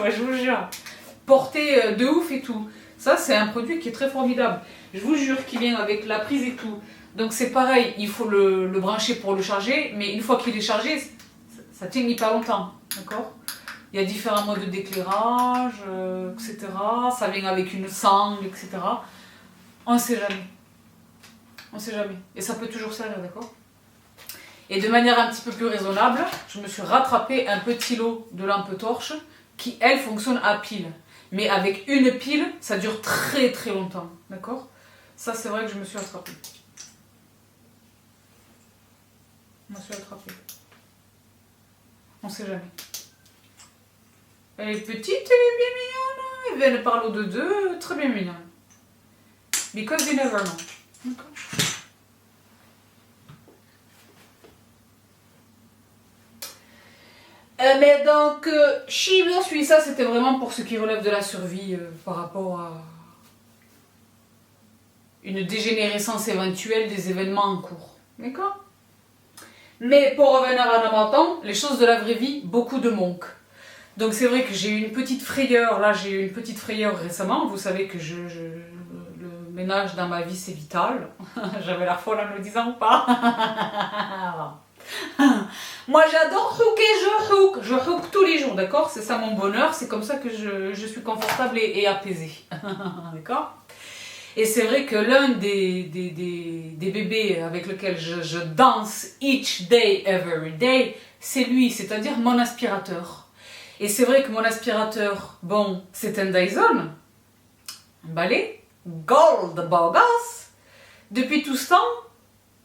Ouais, je vous jure. Porté de ouf et tout. Ça, c'est un produit qui est très formidable. Je vous jure qu'il vient avec la prise et tout. Donc c'est pareil, il faut le brancher pour le charger, mais une fois qu'il est chargé, ça tient pas longtemps, d'accord? Il y a différents modes d'éclairage, etc. Ça vient avec une sangle, etc. On ne sait jamais. On ne sait jamais. Et ça peut toujours servir, d'accord? Et de manière un petit peu plus raisonnable, je me suis rattrapé un petit lot de lampes torches qui, elles, fonctionnent à pile. Mais avec une pile, ça dure très très longtemps, d'accord? Ça, c'est vrai que je me suis attrapée. Je me suis attrapée. On ne sait jamais. Elle est petite, elle est bien mignonne. Elle vient par l'eau de deux, très bien mignonne. Because you never know. D'accord. Mais donc, je suis ça, c'était vraiment pour ce qui relève de la survie par rapport à une dégénérescence éventuelle des événements en cours. D'accord? Mais pour revenir à Ramadan, les choses de la vraie vie, beaucoup de manque. Donc c'est vrai que j'ai eu une petite frayeur, là j'ai eu une petite frayeur récemment. Vous savez que le ménage dans ma vie c'est vital. J'avais l'air folle en le disant ou pas? Moi j'adore hooker, je hook tous les jours, d'accord? C'est ça mon bonheur, c'est comme ça que je suis confortable et apaisée. D'accord? Et c'est vrai que l'un des bébés avec lequel je danse each day, every day, c'est lui, c'est-à-dire mon aspirateur. Et c'est vrai que mon aspirateur, bon, c'est un Dyson, un balai, gold bogus. Depuis tout ce temps,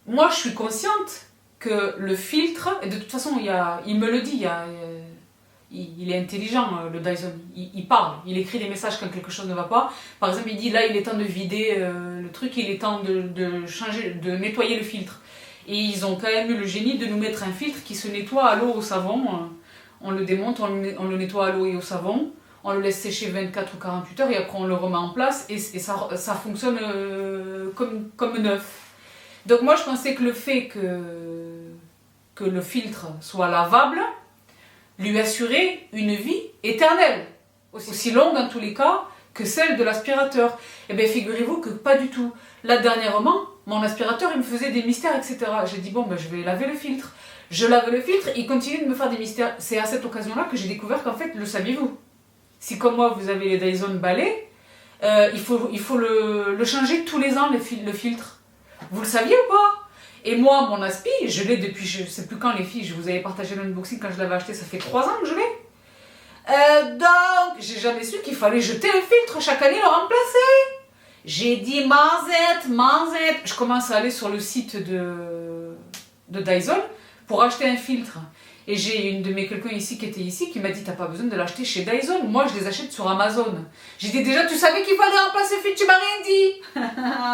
moi je suis consciente que le filtre, et de toute façon il me le dit, il est intelligent le Dyson, il parle, il écrit des messages quand quelque chose ne va pas. Par exemple il dit là il est temps de vider le truc, il est temps de changer, de nettoyer le filtre. Et ils ont quand même eu le génie de nous mettre un filtre qui se nettoie à l'eau au savon. On le démonte, on le nettoie à l'eau et au savon, on le laisse sécher 24 ou 48 heures et après on le remet en place et ça fonctionne comme neuf. Donc moi je pensais que le fait que le filtre soit lavable lui assurait une vie éternelle, aussi longue en tous les cas que celle de l'aspirateur. Et bien figurez-vous que pas du tout. Là dernièrement, mon aspirateur il me faisait des mystères, etc. J'ai dit bon ben je vais laver le filtre. Je lave le filtre, il continue de me faire des mystères. C'est à cette occasion-là que j'ai découvert qu'en fait, le saviez-vous? Si comme moi vous avez les Dyson balais, il faut le changer tous les ans le filtre. Vous le saviez ou pas? Et moi, mon aspi, je l'ai depuis, je ne sais plus quand les filles, je vous avais partagé l'unboxing quand je l'avais acheté, ça fait 3 ans que je l'ai. Donc, j'ai jamais su qu'il fallait jeter un filtre chaque année, le remplacer. J'ai dit, manzette. Je commence à aller sur le site de Dyson pour acheter un filtre. Et j'ai une de mes quelqu'un ici qui était ici qui m'a dit t'as pas besoin de l'acheter chez Dyson, moi je les achète sur Amazon. J'ai dit déjà tu savais qu'il fallait remplacer Fit, tu m'as rien dit.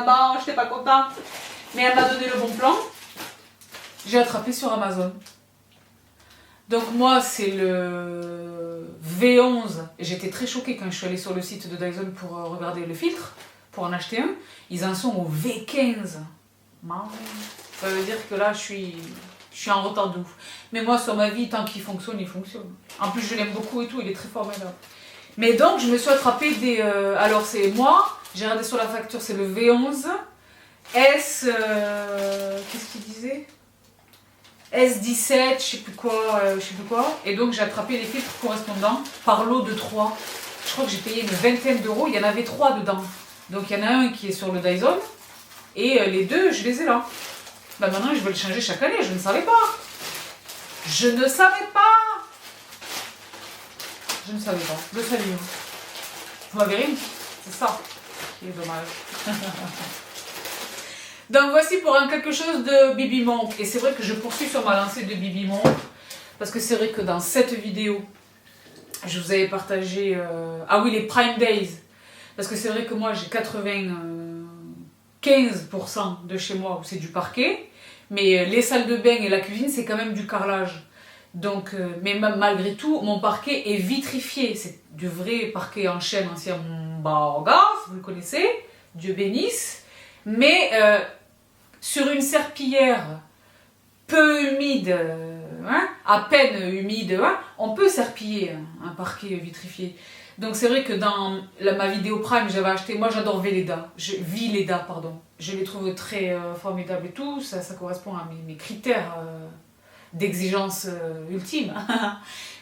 Bon, je n'étais pas content. Mais elle m'a donné le bon plan. J'ai attrapé sur Amazon. Donc moi c'est le V11. J'étais très choquée quand je suis allée sur le site de Dyson pour regarder le filtre, pour en acheter un. Ils en sont au V15. Ça veut dire que là je suis en retard de ouf. Mais moi sur ma vie, tant qu'il fonctionne, il fonctionne. En plus je l'aime beaucoup et tout, il est très formidable. Mais donc je me suis attrapé des... alors c'est moi, j'ai regardé sur la facture, c'est le V11. S... qu'est-ce qu'il disait? S17, je sais plus quoi. Et donc j'ai attrapé les filtres correspondants par lot de 3. Je crois que j'ai payé une vingtaine d'euros, il y en avait 3 dedans. Donc il y en a un qui est sur le Dyson. Et les deux, je les ai là. Bah maintenant, je vais le changer chaque année. Je ne savais pas. Je ne savais pas. Je ne savais pas. Le salut. Vous m'avez ri? C'est ça qui est dommage. Donc voici pour un quelque chose de Bibi Monk. Et c'est vrai que je poursuis sur ma lancée de Bibi Monk. Parce que c'est vrai que dans cette vidéo, je vous avais partagé... ah oui, les Prime Days. Parce que c'est vrai que moi, j'ai 95% de chez moi où c'est du parquet. Mais les salles de bain et la cuisine, c'est quand même du carrelage. Donc, mais malgré tout, mon parquet est vitrifié. C'est du vrai parquet en chêne ancien Bargas, vous le connaissez. Dieu bénisse. Mais sur une serpillière peu humide, à peine humide, on peut serpiller un parquet vitrifié. Donc c'est vrai que dans ma vidéo Prime, j'avais acheté, moi j'adore Velleda, pardon. Je les trouve très formidables et tout, ça correspond à mes critères d'exigence ultime.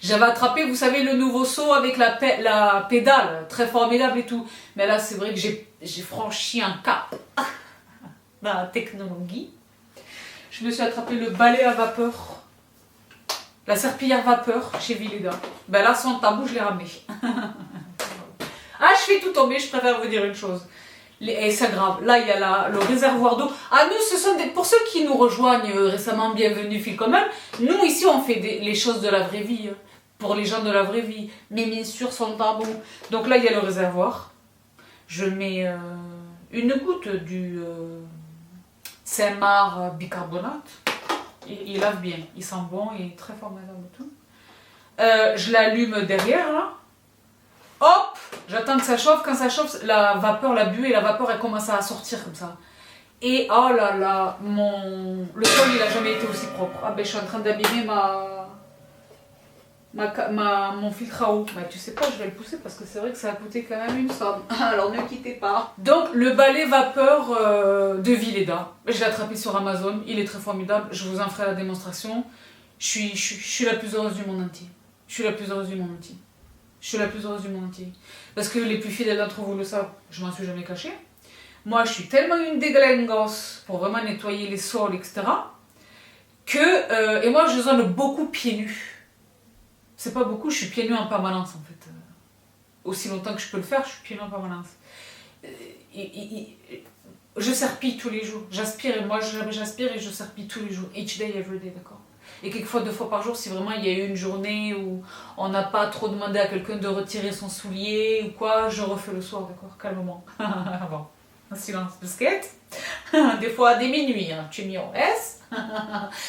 J'avais attrapé, vous savez, le nouveau seau avec la pédale, très formidable et tout. Mais là c'est vrai que j'ai franchi un cap dans la technologie. Je me suis attrapé le balai à vapeur, la serpillière vapeur chez Velleda. Ben là, sans tabou, je l'ai ramené. Ah, je fais tout tomber, je préfère vous dire une chose. Et c'est grave. Là, il y a le réservoir d'eau. Ah, nous, ce sont pour ceux qui nous rejoignent récemment, bienvenue, fil quand même. Nous, ici, on fait les choses de la vraie vie. Pour les gens de la vraie vie. Mais bien sûr, sans tabou. Donc là, il y a le réservoir. Je mets une goutte du Saint-Marc bicarbonate. Il lave bien. Il sent bon et très formidable et tout. Je l'allume derrière, là. Hop, j'attends que ça chauffe. Quand ça chauffe, la vapeur, la buée et la vapeur, elle commence à sortir comme ça. Et oh là là, le sol, il n'a jamais été aussi propre. Ah ben, je suis en train d'abîmer mon filtre à eau. Bah, tu sais pas, je vais le pousser parce que c'est vrai que ça a coûté quand même une somme. Alors ne quittez pas. Donc, le balai vapeur de Velleda. Je l'ai attrapé sur Amazon. Il est très formidable. Je vous en ferai la démonstration. Je suis la plus heureuse du monde entier. Je suis la plus heureuse du monde entier. Je suis la plus heureuse du monde entier. Parce que les plus fidèles d'entre vous le savent, je m'en suis jamais cachée. Moi, je suis tellement une déglingosse pour vraiment nettoyer les sols, etc. Et moi, je zone beaucoup pieds nus. C'est pas beaucoup, je suis pieds nus en permanence, en fait. Aussi longtemps que je peux le faire, je suis pieds nus en permanence. Je serpille tous les jours. J'aspire et je serpille tous les jours. Each day, every day, d'accord? Et quelquefois 2 fois par jour, si vraiment il y a eu une journée où on n'a pas trop demandé à quelqu'un de retirer son soulier ou quoi, je refais le soir, d'accord? Calmement. Bon, un silence de skate. Des fois, des minuit, hein. Tu m'y restes.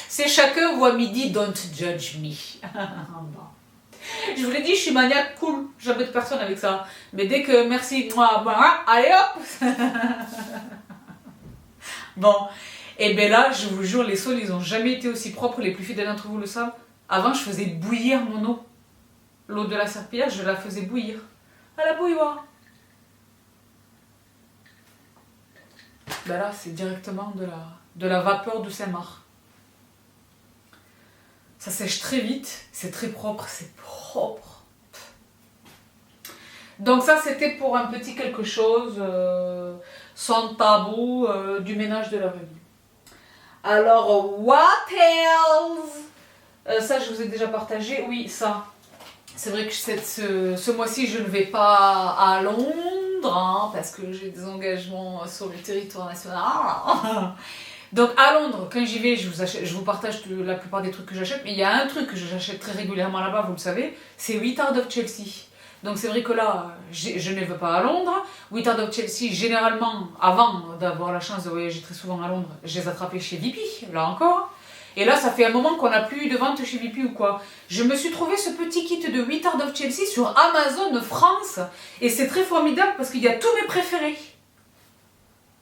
C'est chacun voit midi, don't judge me. Je vous l'ai dit, je suis maniaque cool. J'embête personne avec ça. Mais dès que merci, moi, allez hop. Bon. Et bien là, je vous jure, les sols, ils n'ont jamais été aussi propres, les plus fidèles d'entre vous le savent. Avant, je faisais bouillir mon eau. L'eau de la serpillière, je la faisais bouillir. À la bouilloire. Ben là, c'est directement de la vapeur de Saint-Marc. Ça sèche très vite, c'est très propre, c'est propre. Donc ça, c'était pour un petit quelque chose, sans tabou, du ménage de la vraie vie. Alors, what else? Ça, je vous ai déjà partagé. Oui, ça. C'est vrai que ce mois-ci, je ne vais pas à Londres, hein, parce que j'ai des engagements sur le territoire national. Donc à Londres, quand j'y vais, je vous partage la plupart des trucs que j'achète, mais il y a un truc que j'achète très régulièrement là-bas, vous le savez, c'est Whittard of Chelsea. Donc c'est vrai que là, je ne vais pas à Londres. Whittard of Chelsea, généralement, avant d'avoir la chance de voyager très souvent à Londres, je les attrapais chez Vipi, là encore. Et là, ça fait un moment qu'on n'a plus eu de vente chez Vipi ou quoi. Je me suis trouvé ce petit kit de Whittard of Chelsea sur Amazon France. Et c'est très formidable parce qu'il y a tous mes préférés.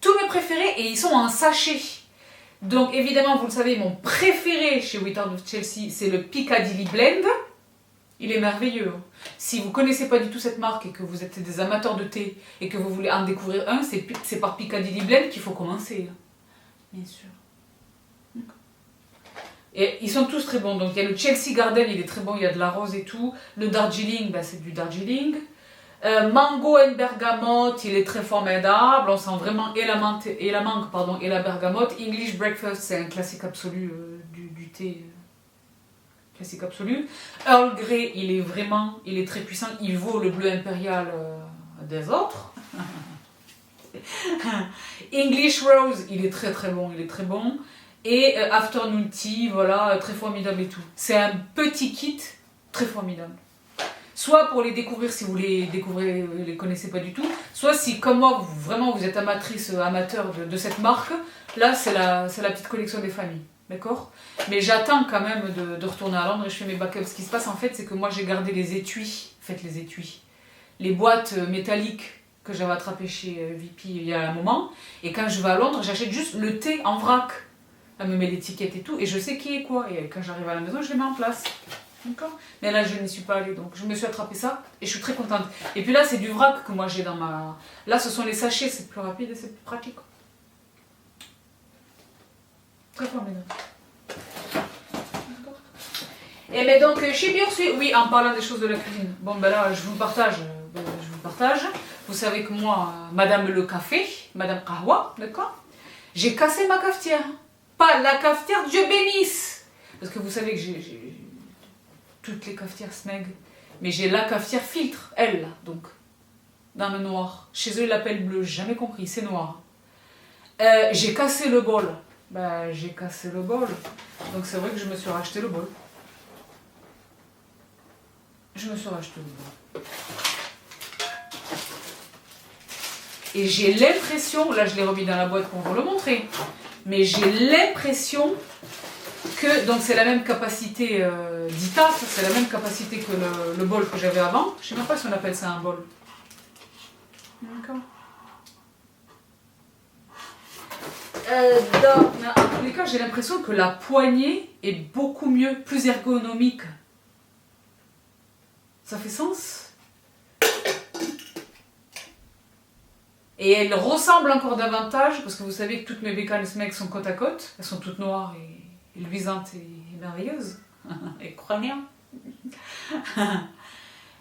Tous mes préférés et ils sont en sachet. Donc évidemment, vous le savez, mon préféré chez Whittard of Chelsea, c'est le Piccadilly Blend. Il est merveilleux. Si vous ne connaissez pas du tout cette marque et que vous êtes des amateurs de thé et que vous voulez en découvrir un, c'est par Piccadilly Blend qu'il faut commencer. Bien sûr. Et ils sont tous très bons. Donc il y a le Chelsea Garden, il est très bon, il y a de la rose et tout. Le Darjeeling, bah, c'est du Darjeeling. Mango and bergamote, il est très formidable. On sent vraiment et la menthe et la mangue, pardon, et la bergamote. English Breakfast, c'est un classique absolu du thé. Classique absolu. Earl Grey, il est très puissant. Il vaut le bleu impérial des autres. English Rose, il est très très bon, il est très bon. Et Afternoon Tea, voilà, très formidable et tout. C'est un petit kit très formidable. Soit pour les découvrir si vous les découvrez, les connaissez pas du tout, soit si comme moi, vous êtes amateur de cette marque, là c'est la petite collection des familles, d'accord? Mais j'attends quand même de retourner à Londres et je fais mes backups. Ce qui se passe en fait, c'est que moi j'ai gardé les étuis, les boîtes métalliques que j'avais attrapées chez Vipi il y a un moment, et quand je vais à Londres, j'achète juste le thé en vrac. Elle me met l'étiquette et tout, et je sais qui est quoi, et quand j'arrive à la maison, je les mets en place. D'accord. Mais là, je n'y suis pas allée, donc je me suis attrapé ça et je suis très contente. Et puis là, c'est du vrac que moi j'ai dans ma... Là, ce sont les sachets, c'est plus rapide et c'est plus pratique. Très formidable. Et mais donc, chez Biorsui, oui, en parlant des choses de la cuisine. Bon, ben là, je vous partage. Vous savez que moi, Madame le café, Madame Kahwa, d'accord, j'ai cassé ma cafetière. Pas la cafetière, Dieu bénisse. Parce que vous savez que j'ai toutes les cafetières Smeg, mais j'ai la cafetière filtre, elle, là, donc, dans le noir. Chez eux, ils l'appellent bleu, j'ai jamais compris, c'est noir. J'ai cassé le bol. Ben, j'ai cassé le bol. Donc c'est vrai que je me suis racheté le bol. Je me suis racheté le bol. Et j'ai l'impression, là je l'ai remis dans la boîte pour vous le montrer, mais j'ai l'impression que, donc c'est la même capacité d'ITA, c'est la même capacité que le bol que j'avais avant. Je ne sais même pas si on appelle ça un bol. D'accord. En tous les cas, j'ai l'impression que la poignée est beaucoup mieux, plus ergonomique. Ça fait sens? Et elle ressemble encore davantage, parce que vous savez que toutes mes bécanes Smeg sont côte à côte. Elles sont toutes noires et luisantes et merveilleuses. Et croyant.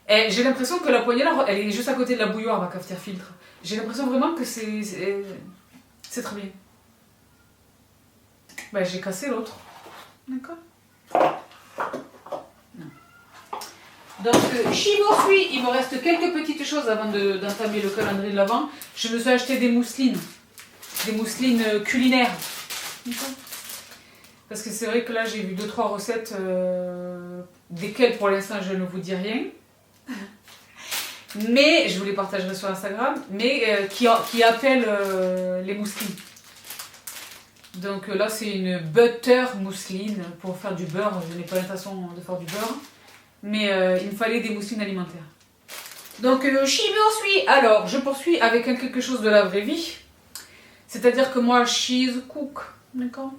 Et j'ai l'impression que la poignée là, elle est juste à côté de la bouilloire, ma cafetière filtre. J'ai l'impression vraiment que c'est très bien. Ben, j'ai cassé l'autre. D'accord. Donc, chez Biorsui, il me reste quelques petites choses avant d'entamer le calendrier de l'Avent. Je me suis acheté des mousselines culinaires. Parce que c'est vrai que là, j'ai vu 2-3 recettes, desquelles pour l'instant je ne vous dis rien. Mais, je vous les partagerai sur Instagram, mais qui appellent les mousselines. Donc là, c'est une butter mousseline pour faire du beurre. Je n'ai pas l'intention de faire du beurre. Mais il me fallait des mousselines alimentaires. Donc, chez Biorsui, alors, je poursuis avec quelque chose de la vraie vie. C'est-à-dire que moi, she's cook, d'accord.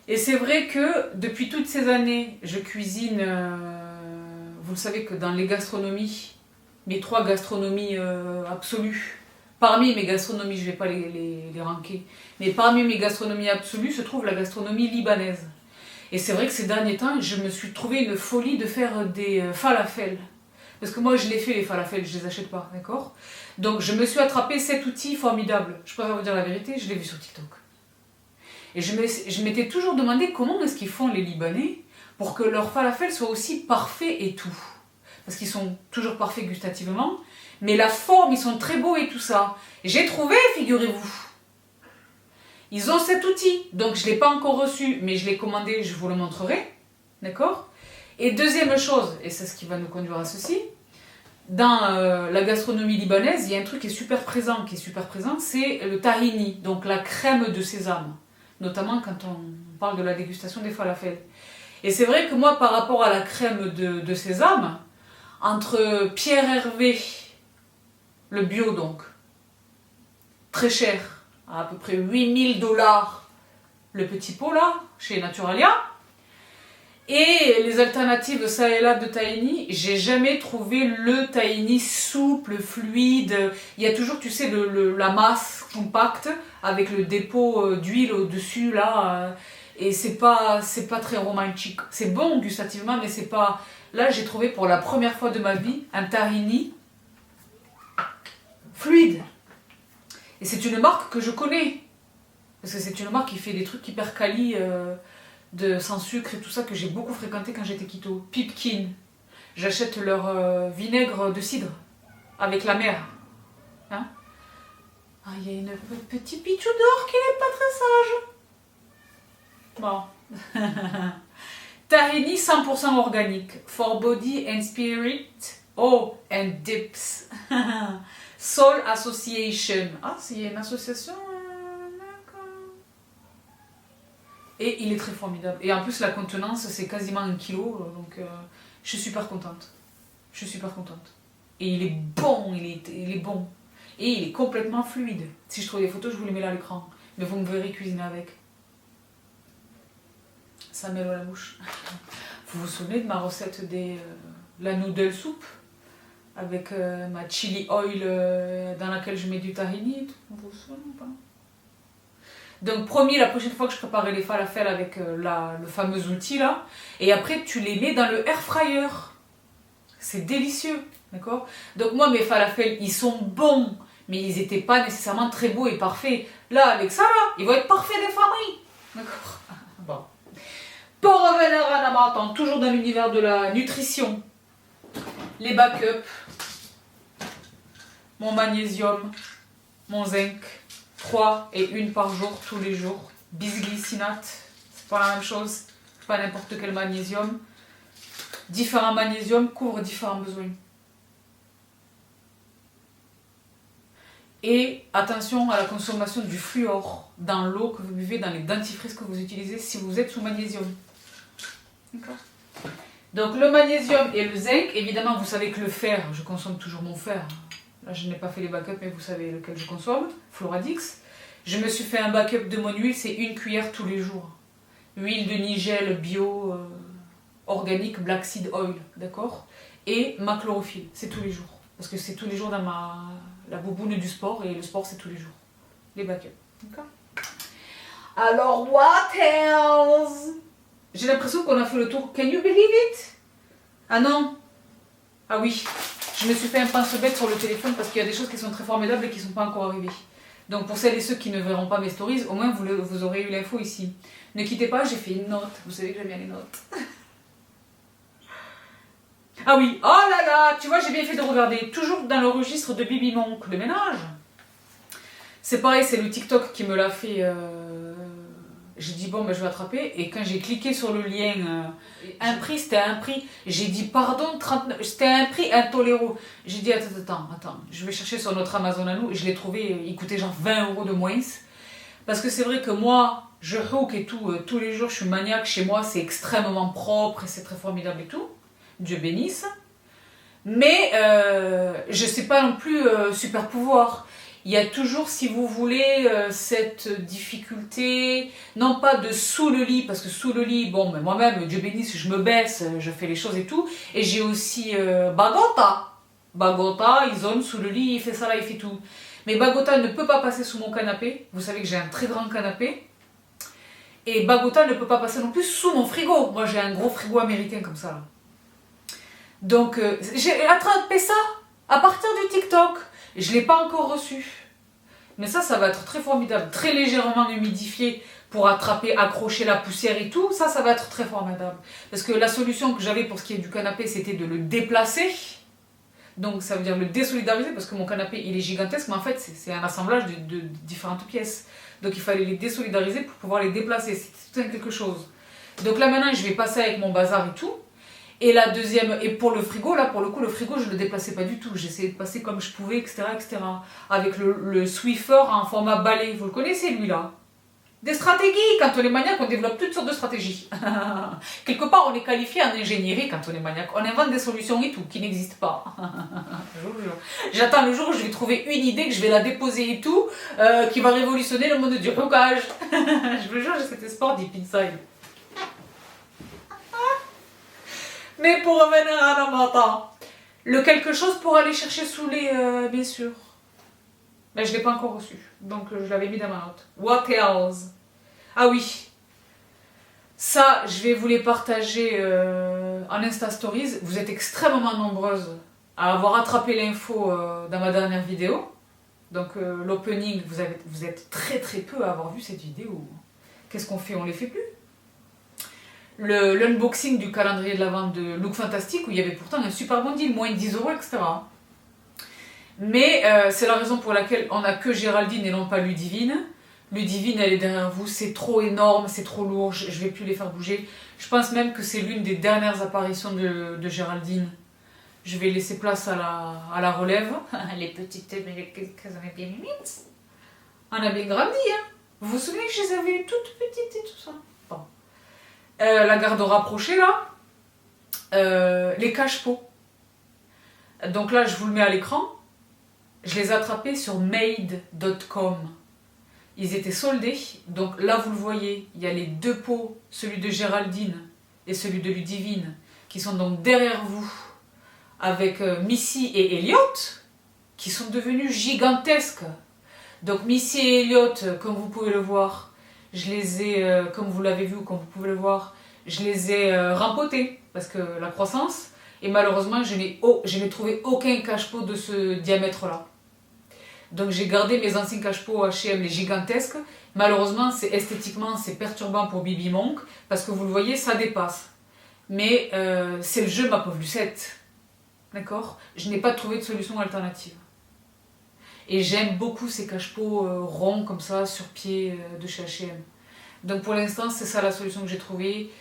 Et c'est vrai que, depuis toutes ces années, je cuisine, vous le savez que dans les gastronomies, mes 3 gastronomies absolues, parmi mes gastronomies, je ne vais pas les ranker, mais parmi mes gastronomies absolues se trouve la gastronomie libanaise. Et c'est vrai que ces derniers temps, je me suis trouvé une folie de faire des falafels. Parce que moi, je les fais, les falafels, je les achète pas, d'accord? Donc, je me suis attrapé cet outil formidable. Je préfère vous dire la vérité, je l'ai vu sur TikTok. Et je m'étais toujours demandé comment est-ce qu'ils font les Libanais pour que leurs falafels soient aussi parfaits et tout. Parce qu'ils sont toujours parfaits gustativement, mais la forme, ils sont très beaux et tout ça. J'ai trouvé, figurez-vous. Ils ont cet outil, donc je ne l'ai pas encore reçu, mais je l'ai commandé, je vous le montrerai. D'accord? Et deuxième chose, et c'est ce qui va nous conduire à ceci, dans la gastronomie libanaise, il y a un truc qui est super présent, c'est le tahini, donc la crème de sésame, notamment quand on parle de la dégustation des falafels. Et c'est vrai que moi, par rapport à la crème de sésame, entre Pierre Hervé, le bio donc, très cher, à peu près 8000 $, le petit pot là, chez Naturalia, et les alternatives ça et là de tahini, j'ai jamais trouvé le tahini souple, fluide. Il y a toujours, tu sais, la masse compacte avec le dépôt d'huile au-dessus là. Et c'est pas très romantique. C'est bon gustativement, mais c'est pas... Là, j'ai trouvé pour la première fois de ma vie un tahini fluide. Et c'est une marque que je connais. Parce que c'est une marque qui fait des trucs hyper quali, sans sucre et tout ça, que j'ai beaucoup fréquenté quand j'étais keto. Pipkin. J'achète leur vinaigre de cidre avec la mer. Hein? Ah, il y a une petit pichou dehors qui n'est pas très sage. Bon. Tahini 100% organique. For body and spirit. Oh, and dips. Soul Association. Ah, c'est une association. D'accord. Et il est très formidable. Et en plus, la contenance, c'est quasiment 1 kilo. Donc, je suis super contente. Je suis super contente. Et il est bon, il est bon. Et il est complètement fluide. Si je trouve des photos, je vous les mets là à l'écran. Mais vous me verrez cuisiner avec. Ça met l'eau à la bouche. Vous vous souvenez de ma recette de la noodle soup avec ma chili oil dans laquelle je mets du tahini. Vous vous souvenez ou pas? Donc promis, la prochaine fois que je préparerai les falafels avec le fameux outil là, et après tu les mets dans le air fryer. C'est délicieux, d'accord? Donc moi mes falafels, ils sont bons, mais ils n'étaient pas nécessairement très beaux et parfaits. Là, avec ça là, ils vont être parfaits des familles. D'accord? Bon. Pour revenir à Namatan, toujours dans l'univers de la nutrition, les backups, mon magnésium, mon zinc, 3 et 1 par jour, tous les jours. Bisglycinate, c'est pas la même chose, pas n'importe quel magnésium. Différents magnésiums couvrent différents besoins. Et attention à la consommation du fluor dans l'eau que vous buvez, dans les dentifrices que vous utilisez si vous êtes sous magnésium. D'accord. Donc le magnésium et le zinc, évidemment vous savez que le fer, je consomme toujours mon fer. Là je n'ai pas fait les backups mais vous savez lequel je consomme, Floradix. Je me suis fait un backup de mon huile, c'est 1 cuillère tous les jours. Huile de Nigel bio organique Black Seed Oil, d'accord. Et ma chlorophylle, c'est tous les jours. Parce que c'est tous les jours dans la bouboune du sport et le sport c'est tous les jours. Les backups, d'accord. Alors what else? J'ai l'impression qu'on a fait le tour. Can you believe it? Ah non? Ah oui. Je me suis fait un pince-bête sur le téléphone parce qu'il y a des choses qui sont très formidables et qui ne sont pas encore arrivées. Donc pour celles et ceux qui ne verront pas mes stories, au moins vous aurez eu l'info ici. Ne quittez pas, j'ai fait une note. Vous savez que j'aime bien les notes. Ah oui, oh là là, tu vois, j'ai bien fait de regarder. Toujours dans le registre de Bibi Monk, le ménage. C'est pareil, c'est le TikTok qui me l'a fait... J'ai dit bon ben je vais attraper et quand j'ai cliqué sur le lien un prix, c'était un prix, j'ai dit pardon 39, c'était un prix intolérable. J'ai dit attends, je vais chercher sur notre Amazon à nous et je l'ai trouvé, il coûtait genre 20 € de moins. Parce que c'est vrai que moi je hook et tout, tous les jours je suis maniaque, chez moi c'est extrêmement propre et c'est très formidable et tout, Dieu bénisse. Mais je sais pas non plus super pouvoir. Il y a toujours, si vous voulez, cette difficulté, non pas de sous le lit, parce que sous le lit, bon, mais moi-même, Dieu bénisse, je me baisse, je fais les choses et tout. Et j'ai aussi Bagota. Bagota, il zone sous le lit, il fait ça là, il fait tout. Mais Bagota ne peut pas passer sous mon canapé. Vous savez que j'ai un très grand canapé. Et Bagota ne peut pas passer non plus sous mon frigo. Moi, j'ai un gros frigo américain comme ça, là. Donc, j'ai attrapé ça à partir du TikTok. Je ne l'ai pas encore reçu. Mais ça va être très formidable. Très légèrement humidifié pour attraper, accrocher la poussière et tout. Ça va être très formidable. Parce que la solution que j'avais pour ce qui est du canapé, c'était de le déplacer. Donc ça veut dire le désolidariser parce que mon canapé il est gigantesque, mais en fait c'est un assemblage de différentes pièces. Donc il fallait les désolidariser pour pouvoir les déplacer, c'était tout un quelque chose. Donc là maintenant je vais passer avec mon bazar et tout. Et la deuxième, et pour le frigo, là pour le coup le frigo je ne le déplaçais pas du tout, j'essayais de passer comme je pouvais, etc. Avec le Swiffer en format balai, vous le connaissez lui là? Des stratégies, quand on est maniaque, on développe toutes sortes de stratégies. Quelque part, on est qualifié en ingénierie quand on est maniaque. On invente des solutions et tout, qui n'existent pas. Je vous jure. J'attends le jour où je vais trouver une idée, que je vais la déposer et tout, qui va révolutionner le monde du rugage. Je vous jure, j'ai cet espoir deep inside. Mais pour revenir à la matin, le quelque chose pour aller chercher sous les, bien sûr. Mais je ne l'ai pas encore reçu, donc je l'avais mis dans ma note. What else? Ah oui, ça, je vais vous les partager en Insta Stories. Vous êtes extrêmement nombreuses à avoir attrapé l'info dans ma dernière vidéo. Donc l'opening, vous êtes très très peu à avoir vu cette vidéo. Qu'est-ce qu'on fait? On les fait plus. L'unboxing du calendrier de la vente de Look Fantastique, où il y avait pourtant un super bon deal, moins de 10 €, etc. Mais c'est la raison pour laquelle on n'a que Géraldine et non pas Ludivine. Ludivine, elle est derrière vous, c'est trop énorme, c'est trop lourd, je ne vais plus les faire bouger. Je pense même que c'est l'une des dernières apparitions de Géraldine. Je vais laisser place à la relève. Les petites, mais qu'elles en ont bien limites. On a bien grandi, hein. Vous vous souvenez que je les avais toutes petites et tout ça? Bon. La garde rapprochée, là. Les cache-pots. Donc là, je vous le mets à l'écran. Je les ai attrapés sur made.com. Ils étaient soldés. Donc là, vous le voyez, il y a les deux pots, celui de Géraldine et celui de Ludivine, qui sont donc derrière vous, avec Missy et Elliot, qui sont devenus gigantesques. Donc Missy et Elliot, comme vous pouvez le voir, je les ai, comme vous l'avez vu ou comme vous pouvez le voir, je les ai rempotés, parce que la croissance, et malheureusement, je n'ai trouvé aucun cache-pot de ce diamètre-là. Donc j'ai gardé mes anciens cache-pots H&M, les gigantesques. Malheureusement, esthétiquement, c'est perturbant pour Bibi Monk, parce que vous le voyez, ça dépasse. Mais c'est le jeu, ma pauvre Lucette. D'accord? Je n'ai pas trouvé de solution alternative. Et j'aime beaucoup ces cache-pots ronds, comme ça, sur pied, de chez H&M. Donc pour l'instant, c'est ça la solution que j'ai trouvée.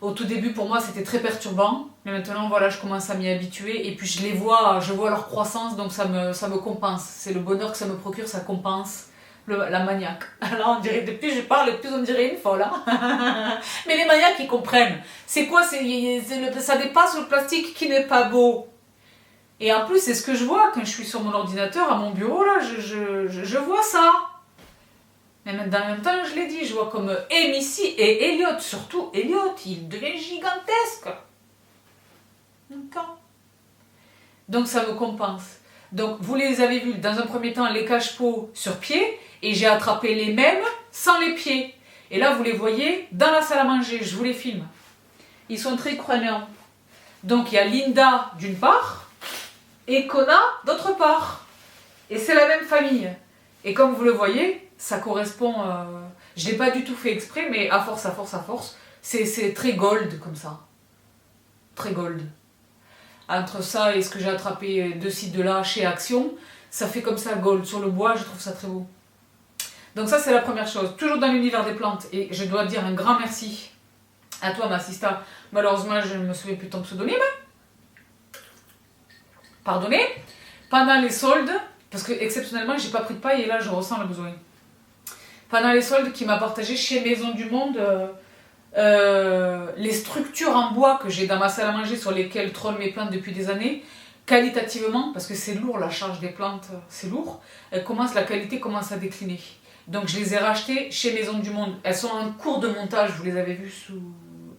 Au tout début, pour moi, c'était très perturbant. Mais maintenant, voilà, je commence à m'y habituer. Et puis, je vois leur croissance, donc ça me compense. C'est le bonheur que ça me procure, ça compense la maniaque. Alors, on dirait, depuis que je parle, plus on dirait une folle. Hein. Mais les maniaques, ils comprennent. C'est quoi? Ça dépasse le plastique qui n'est pas beau. Et en plus, c'est ce que je vois quand je suis sur mon ordinateur, à mon bureau, là, je vois ça. Mais en même temps, je l'ai dit, je vois comme Missy et Elliot, surtout Elliot, il devient gigantesque. D'accord. Donc ça me compense. Donc vous les avez vus, dans un premier temps, les cache-pots sur pied, et j'ai attrapé les mêmes sans les pieds. Et là, vous les voyez dans la salle à manger, je vous les filme. Ils sont très croyants. Donc il y a Linda d'une part, et Kona d'autre part. Et c'est la même famille. Et comme vous le voyez, ça correspond, je ne l'ai pas du tout fait exprès, mais à force, c'est très gold comme ça. Très gold. Entre ça et ce que j'ai attrapé de ci, de là, chez Action, ça fait comme ça gold. Sur le bois, je trouve ça très beau. Donc ça, c'est la première chose. Toujours dans l'univers des plantes. Et je dois dire un grand merci à toi, ma sista. Malheureusement, je ne me souviens plus de ton pseudonyme. Pardonnez. Pendant les soldes, parce que exceptionnellement, j'ai pas pris de paille et là, je ressens le besoin. Pendant les soldes, qui m'a partagé chez Maison du Monde les structures en bois que j'ai dans ma salle à manger sur lesquelles trônent mes plantes depuis des années, qualitativement, parce que c'est lourd la charge des plantes, c'est lourd, la qualité commence à décliner. Donc je les ai rachetées chez Maison du Monde. Elles sont en cours de montage, vous les avez vues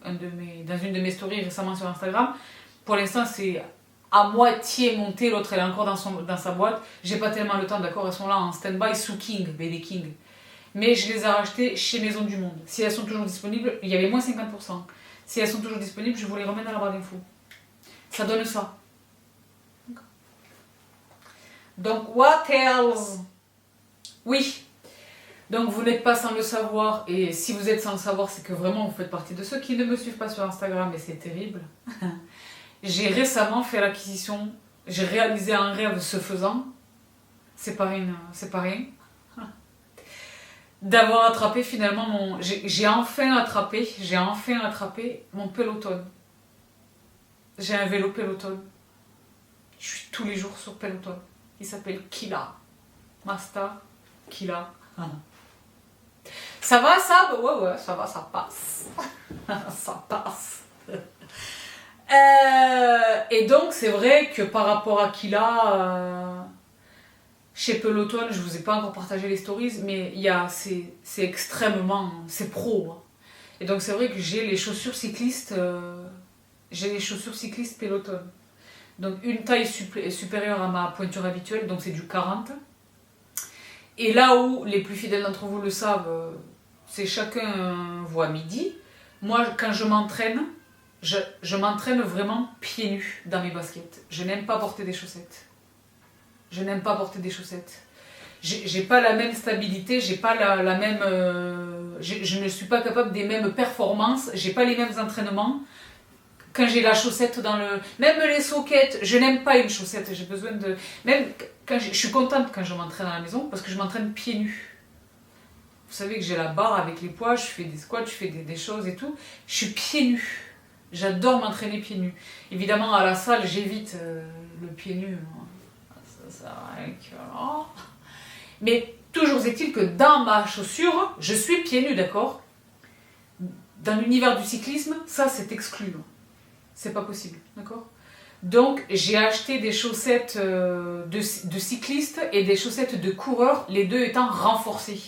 dans une de mes stories récemment sur Instagram. Pour l'instant, c'est à moitié monté, l'autre elle est encore dans sa boîte. J'ai pas tellement le temps, d'accord, elles sont là en stand-by sous King, BD King. Mais je les ai rachetées chez Maison du Monde. Si elles sont toujours disponibles, il y avait moins 50%. Si elles sont toujours disponibles, je vous les remets dans la barre d'infos. Ça donne ça. Donc, what else? Oui. Donc, vous n'êtes pas sans le savoir. Et si vous êtes sans le savoir, c'est que vraiment, vous faites partie de ceux qui ne me suivent pas sur Instagram. Et c'est terrible. J'ai récemment fait l'acquisition J'ai réalisé un rêve ce faisant. C'est pas rien. D'avoir attrapé finalement mon... J'ai enfin attrapé mon Peloton. J'ai un vélo Peloton. Je suis tous les jours sur Peloton. Il s'appelle Kila. Masta Kila. Ça va ça? Ouais, ça va, ça passe. Ça passe. Et donc c'est vrai que par rapport à Kila, chez Peloton, je vous ai pas encore partagé les stories, mais c'est extrêmement, c'est pro. Hein. Et donc c'est vrai que j'ai les chaussures cyclistes Peloton. Donc une taille supérieure à ma pointure habituelle, donc c'est du 40. Et là où les plus fidèles d'entre vous le savent, c'est chacun voit midi. Moi, quand je m'entraîne, je m'entraîne vraiment pieds nus dans mes baskets. Je n'aime pas porter des chaussettes. J'ai pas la même stabilité, j'ai pas la même... je ne suis pas capable des mêmes performances, j'ai pas les mêmes entraînements. Quand j'ai la chaussette dans le... Même les sockets, je n'aime pas une chaussette, j'ai besoin de... Même quand je suis contente quand je m'entraîne à la maison, parce que je m'entraîne pieds nus. Vous savez que j'ai la barre avec les poids, je fais des squats, je fais des choses et tout. Je suis pieds nus. J'adore m'entraîner pieds nus. Évidemment, à la salle, j'évite le pied nu. Ça sert à rien que... Oh. Mais toujours est-il que dans ma chaussure, je suis pieds nus, d'accord? Dans l'univers du cyclisme, ça c'est exclu. C'est pas possible, d'accord? Donc j'ai acheté des chaussettes de cyclistes et des chaussettes de coureurs, les deux étant renforcées.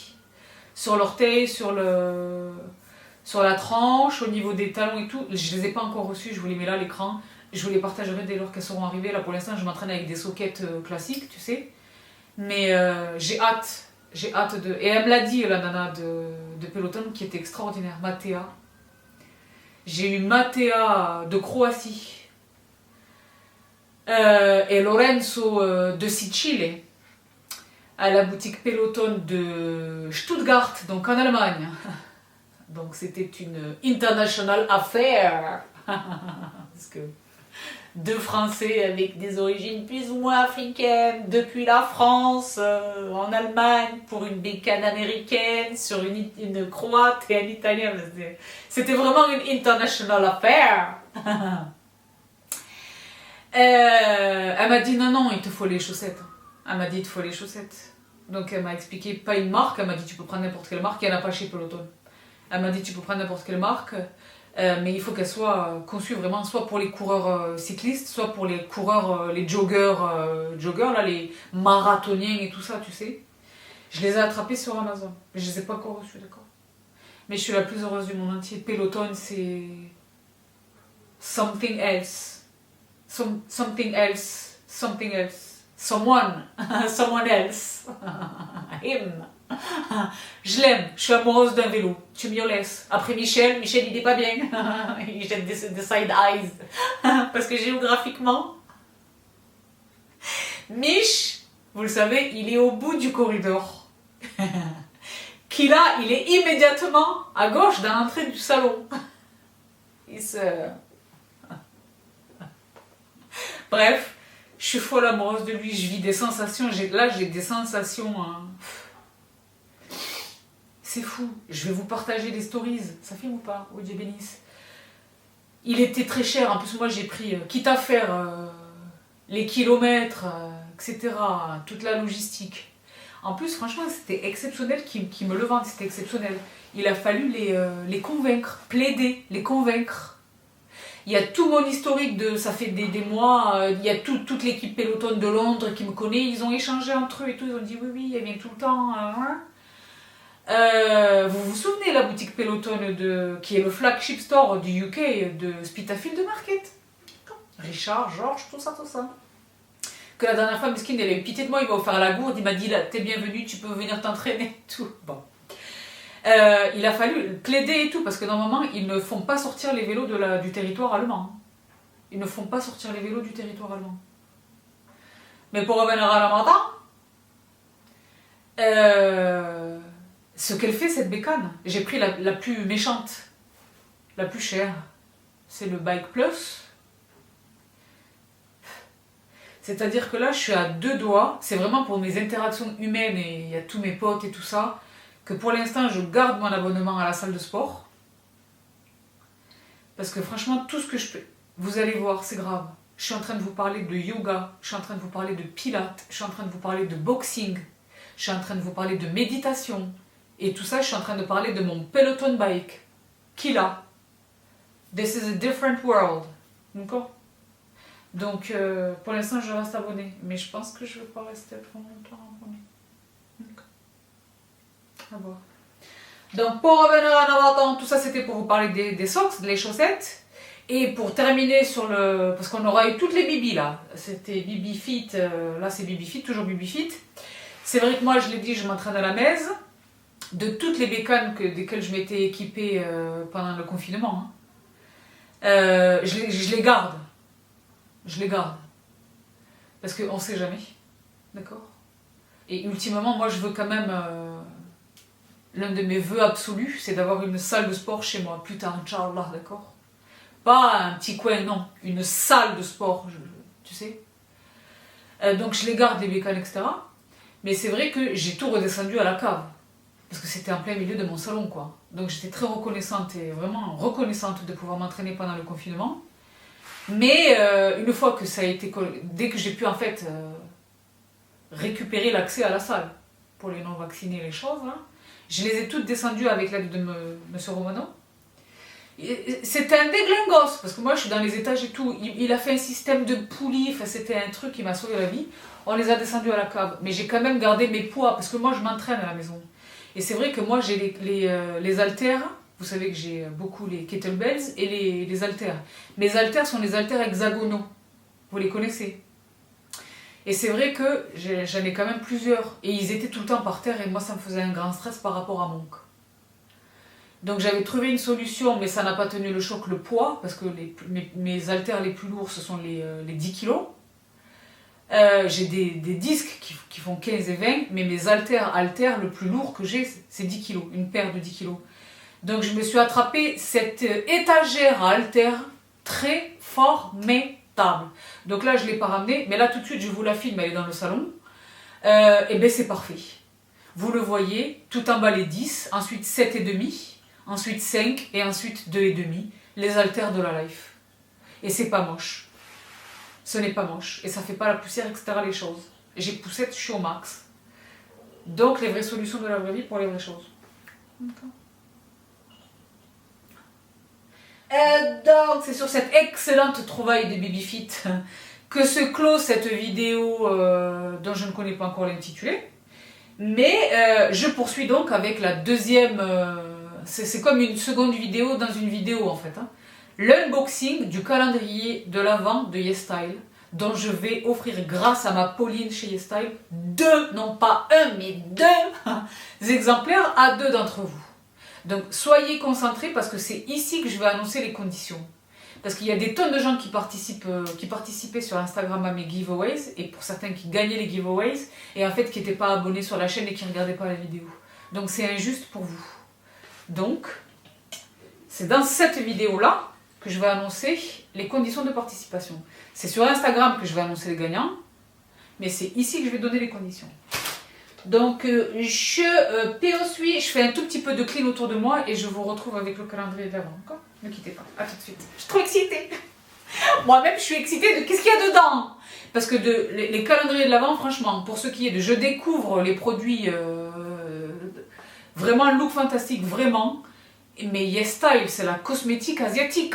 Sur l'orteil, sur la tranche, au niveau des talons et tout. Je les ai pas encore reçues, je vous les mets là à l'écran. Je vous les partagerai dès lors qu'elles seront arrivées. Là pour l'instant je m'entraîne avec des sockets classiques, tu sais. Mais j'ai hâte de... Et elle me l'a dit, la nana de Peloton, qui était extraordinaire, Mathéa. J'ai eu Mathéa de Croatie et Lorenzo de Sicile à la boutique Peloton de Stuttgart, donc en Allemagne. Donc c'était une international affair. Parce que deux Français avec des origines plus ou moins africaines, depuis la France, en Allemagne, pour une bécane américaine, sur une Croate et un Italien. C'était vraiment une international affair. Elle m'a dit non, il te faut les chaussettes. Elle m'a dit il te faut les chaussettes. Donc elle m'a expliqué, pas une marque, elle m'a dit tu peux prendre n'importe quelle marque, il n'y en a pas chez Peloton. Elle m'a dit tu peux prendre n'importe quelle marque. Mais il faut qu'elle soit conçue vraiment soit pour les coureurs cyclistes, soit pour les coureurs, les joggers, là, les marathoniens et tout ça, tu sais. Je les ai attrapés sur Amazon, mais je les ai pas encore reçus, d'accord. Mais je suis la plus heureuse du monde entier. Peloton, c'est something else. Something else. Someone else. Him. Je l'aime, je suis amoureuse d'un vélo. Tu me le laisses. Après Michel il est pas bien. Il jette des side eyes. Parce que géographiquement, Mich, vous le savez, il est au bout du corridor. Kila, il est immédiatement à gauche dans l'entrée du salon. Bref, je suis folle amoureuse de lui. Je vis des sensations. J'ai des sensations... C'est fou. Je vais vous partager des stories. Ça filme ou pas? Oh Dieu bénisse. Il était très cher. En plus, moi, j'ai pris, quitte à faire les kilomètres, etc., toute la logistique. En plus, franchement, c'était exceptionnel qu'ils me le vendent. C'était exceptionnel. Il a fallu les convaincre, plaider, les convaincre. Il y a tout mon historique de... Ça fait des mois. Il y a toute l'équipe Peloton de Londres qui me connaît. Ils ont échangé entre eux et tout. Ils ont dit oui, elle vient tout le temps. Vous vous souvenez la boutique Peloton qui est le flagship store du UK de Spitalfields Market? Richard, Georges, tout ça. Que la dernière fois, Miskin, elle a eu pitié de moi, il m'a offert la gourde, il m'a dit là, t'es bienvenue, tu peux venir t'entraîner, tout. Bon. Il a fallu plaider et tout, parce que normalement, ils ne font pas sortir les vélos du territoire allemand. Ils ne font pas sortir les vélos du territoire allemand. Mais pour revenir à la ce qu'elle fait, cette bécane, j'ai pris la plus méchante, la plus chère. C'est le Bike Plus. C'est-à-dire que là, je suis à 2 doigts. C'est vraiment pour mes interactions humaines et il y a tous mes potes et tout ça, que pour l'instant, je garde mon abonnement à la salle de sport. Parce que franchement, tout ce que je peux... Vous allez voir, c'est grave. Je suis en train de vous parler de yoga, je suis en train de vous parler de pilates, je suis en train de vous parler de boxing, je suis en train de vous parler de méditation. Et tout ça, je suis en train de parler de mon Peloton bike. Kila. This is a different world. D'accord? Donc, pour l'instant, je reste abonnée. Mais je pense que je ne vais pas rester trop longtemps abonnée. À voir. Donc, pour revenir en avant, tout ça, c'était pour vous parler des socks, des chaussettes. Et pour terminer sur le... Parce qu'on aura eu toutes les bibis, là. C'était Bibi Fit. Là, c'est Bibi Fit, toujours Bibi Fit. C'est vrai que moi, je l'ai dit, je m'entraîne à la maison. De toutes les bécanes desquelles je m'étais équipée pendant le confinement. Hein. Je les garde. Je les garde. Parce qu'on ne sait jamais. D'accord? Et ultimement, moi, je veux quand même... L'un de mes vœux absolus, c'est d'avoir une salle de sport chez moi. Putain, Inch'Allah, d'accord? Pas un petit coin, non. Une salle de sport, tu sais. Donc, je les garde, les bécanes, etc. Mais c'est vrai que j'ai tout redescendu à la cave. Parce que c'était en plein milieu de mon salon, quoi. Donc, j'étais très reconnaissante et vraiment reconnaissante de pouvoir m'entraîner pendant le confinement. Mais une fois que ça a été... Dès que j'ai pu, en fait, récupérer l'accès à la salle pour les non-vaccinés, les choses, là, je les ai toutes descendues avec l'aide de M. Romano. C'était un déglingos, parce que moi je suis dans les étages et tout. Il a fait un système de poulies, enfin, c'était un truc qui m'a sauvé la vie. On les a descendus à la cave. Mais j'ai quand même gardé mes poids, parce que moi je m'entraîne à la maison. Et c'est vrai que moi j'ai les haltères. Vous savez que j'ai beaucoup les kettlebells et les haltères. Mes haltères sont les haltères hexagonaux. Vous les connaissez? Et c'est vrai que j'en ai quand même plusieurs. Et ils étaient tout le temps par terre et moi ça me faisait un grand stress par rapport à Monk. Donc j'avais trouvé une solution, mais ça n'a pas tenu le choc, le poids, parce que mes haltères les plus lourds, ce sont les 10 kilos. J'ai des disques qui font 15 et 20, mais mes haltères, le plus lourd que j'ai, c'est 10 kilos, une paire de 10 kilos. Donc je me suis attrapé cette étagère à haltères très formidable. Donc là, je ne l'ai pas ramenée, mais là tout de suite, je vous la filme, elle est dans le salon. Et bien c'est parfait. Vous le voyez, tout en bas les 10, ensuite 7,5, ensuite 5 et ensuite 2,5. Les haltères de la Life. Et c'est pas moche. Ce n'est pas moche. Et ça fait pas la poussière, etc. les choses. J'ai poussette, je suis au max. Donc les vraies solutions de la vraie vie pour les vraies choses. D'accord. Donc c'est sur cette excellente trouvaille de Bibi Fit que se clôt cette vidéo dont je ne connais pas encore l'intitulé. Mais je poursuis donc avec la deuxième... c'est comme une seconde vidéo dans une vidéo en fait. Hein. L'unboxing du calendrier de l'Avent de YesStyle, dont je vais offrir grâce à ma Pauline chez YesStyle 2, non pas un, mais 2 exemplaires à 2 d'entre vous. Donc soyez concentrés parce que c'est ici que je vais annoncer les conditions. Parce qu'il y a des tonnes de gens qui participaient sur Instagram à mes giveaways, et pour certains qui gagnaient les giveaways, et en fait qui n'étaient pas abonnés sur la chaîne et qui ne regardaient pas la vidéo. Donc c'est injuste pour vous. Donc, c'est dans cette vidéo-là que je vais annoncer les conditions de participation. C'est sur Instagram que je vais annoncer les gagnants, mais c'est ici que je vais donner les conditions. Donc, je fais un tout petit peu de clean autour de moi et je vous retrouve avec le calendrier de l'Avent. D'accord ? Ne quittez pas. À tout de suite. Je suis trop excitée. Moi-même, je suis excitée de qu'est-ce qu'il y a dedans. Parce que les calendriers de l'Avent, franchement, pour ce qui est de... Je découvre les produits... vraiment un look fantastique, vraiment. Mais YesStyle, c'est la cosmétique asiatique.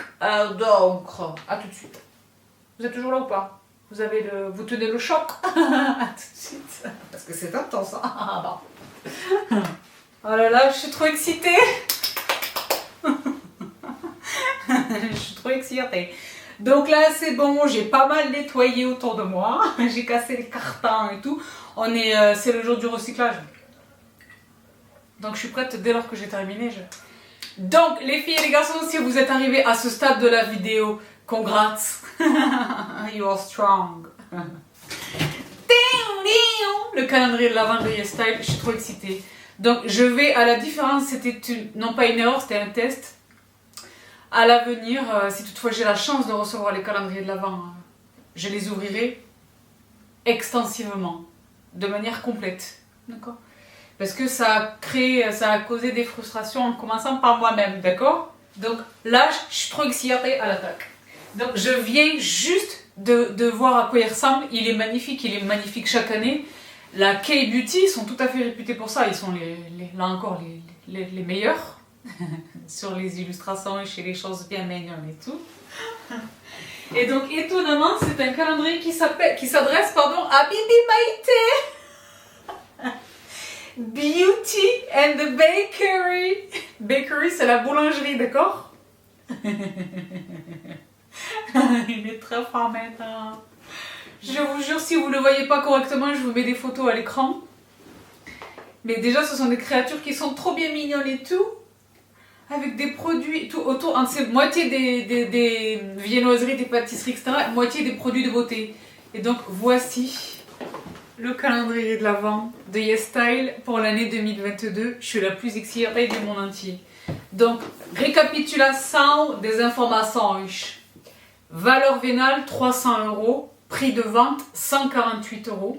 Donc, à tout de suite. Vous êtes toujours là ou pas ? Vous tenez le choc. À tout de suite. Parce que c'est intense. Ah, bon. Oh là là, je suis trop excitée. Je suis trop excitée. Donc là, c'est bon, j'ai pas mal nettoyé autour de moi. J'ai cassé les cartons et tout. C'est le jour du recyclage. Donc je suis prête dès lors que j'ai terminé. Donc les filles et les garçons, si vous êtes arrivés à ce stade de la vidéo, congrats. You are strong. Le calendrier de l'Avent de YesStyle, je suis trop excitée. Donc je vais à la différence, c'était non pas une erreur, c'était un test. À l'avenir, si toutefois j'ai la chance de recevoir les calendriers de l'Avent, je les ouvrirai extensivement, de manière complète. D'accord? Parce que ça a causé des frustrations en commençant par moi-même, d'accord? Donc là, je suis trop excitée à l'attaque. Donc je viens juste de voir à quoi il ressemble. Il est magnifique chaque année. La K-Beauty sont tout à fait réputés pour ça. Ils sont là encore les meilleurs sur les illustrations et chez les choses bien mignonnes et tout. Et donc étonnamment, c'est un calendrier qui s'adresse à Bibi Maïté. Beauty and the Bakery. Bakery, c'est la boulangerie, d'accord? Il est très fort maintenant. Je vous jure, si vous ne le voyez pas correctement, je vous mets des photos à l'écran. Mais déjà, ce sont des créatures qui sont trop bien mignonnes et tout. Avec des produits tout autour, c'est moitié des viennoiseries, des pâtisseries, etc. Moitié des produits de beauté. Et donc, voici le calendrier de l'Avent de YesStyle pour l'année 2022. Je suis la plus excitée du monde entier. Donc, récapitulation des informations. Valeur vénale 300 €, prix de vente 148 €.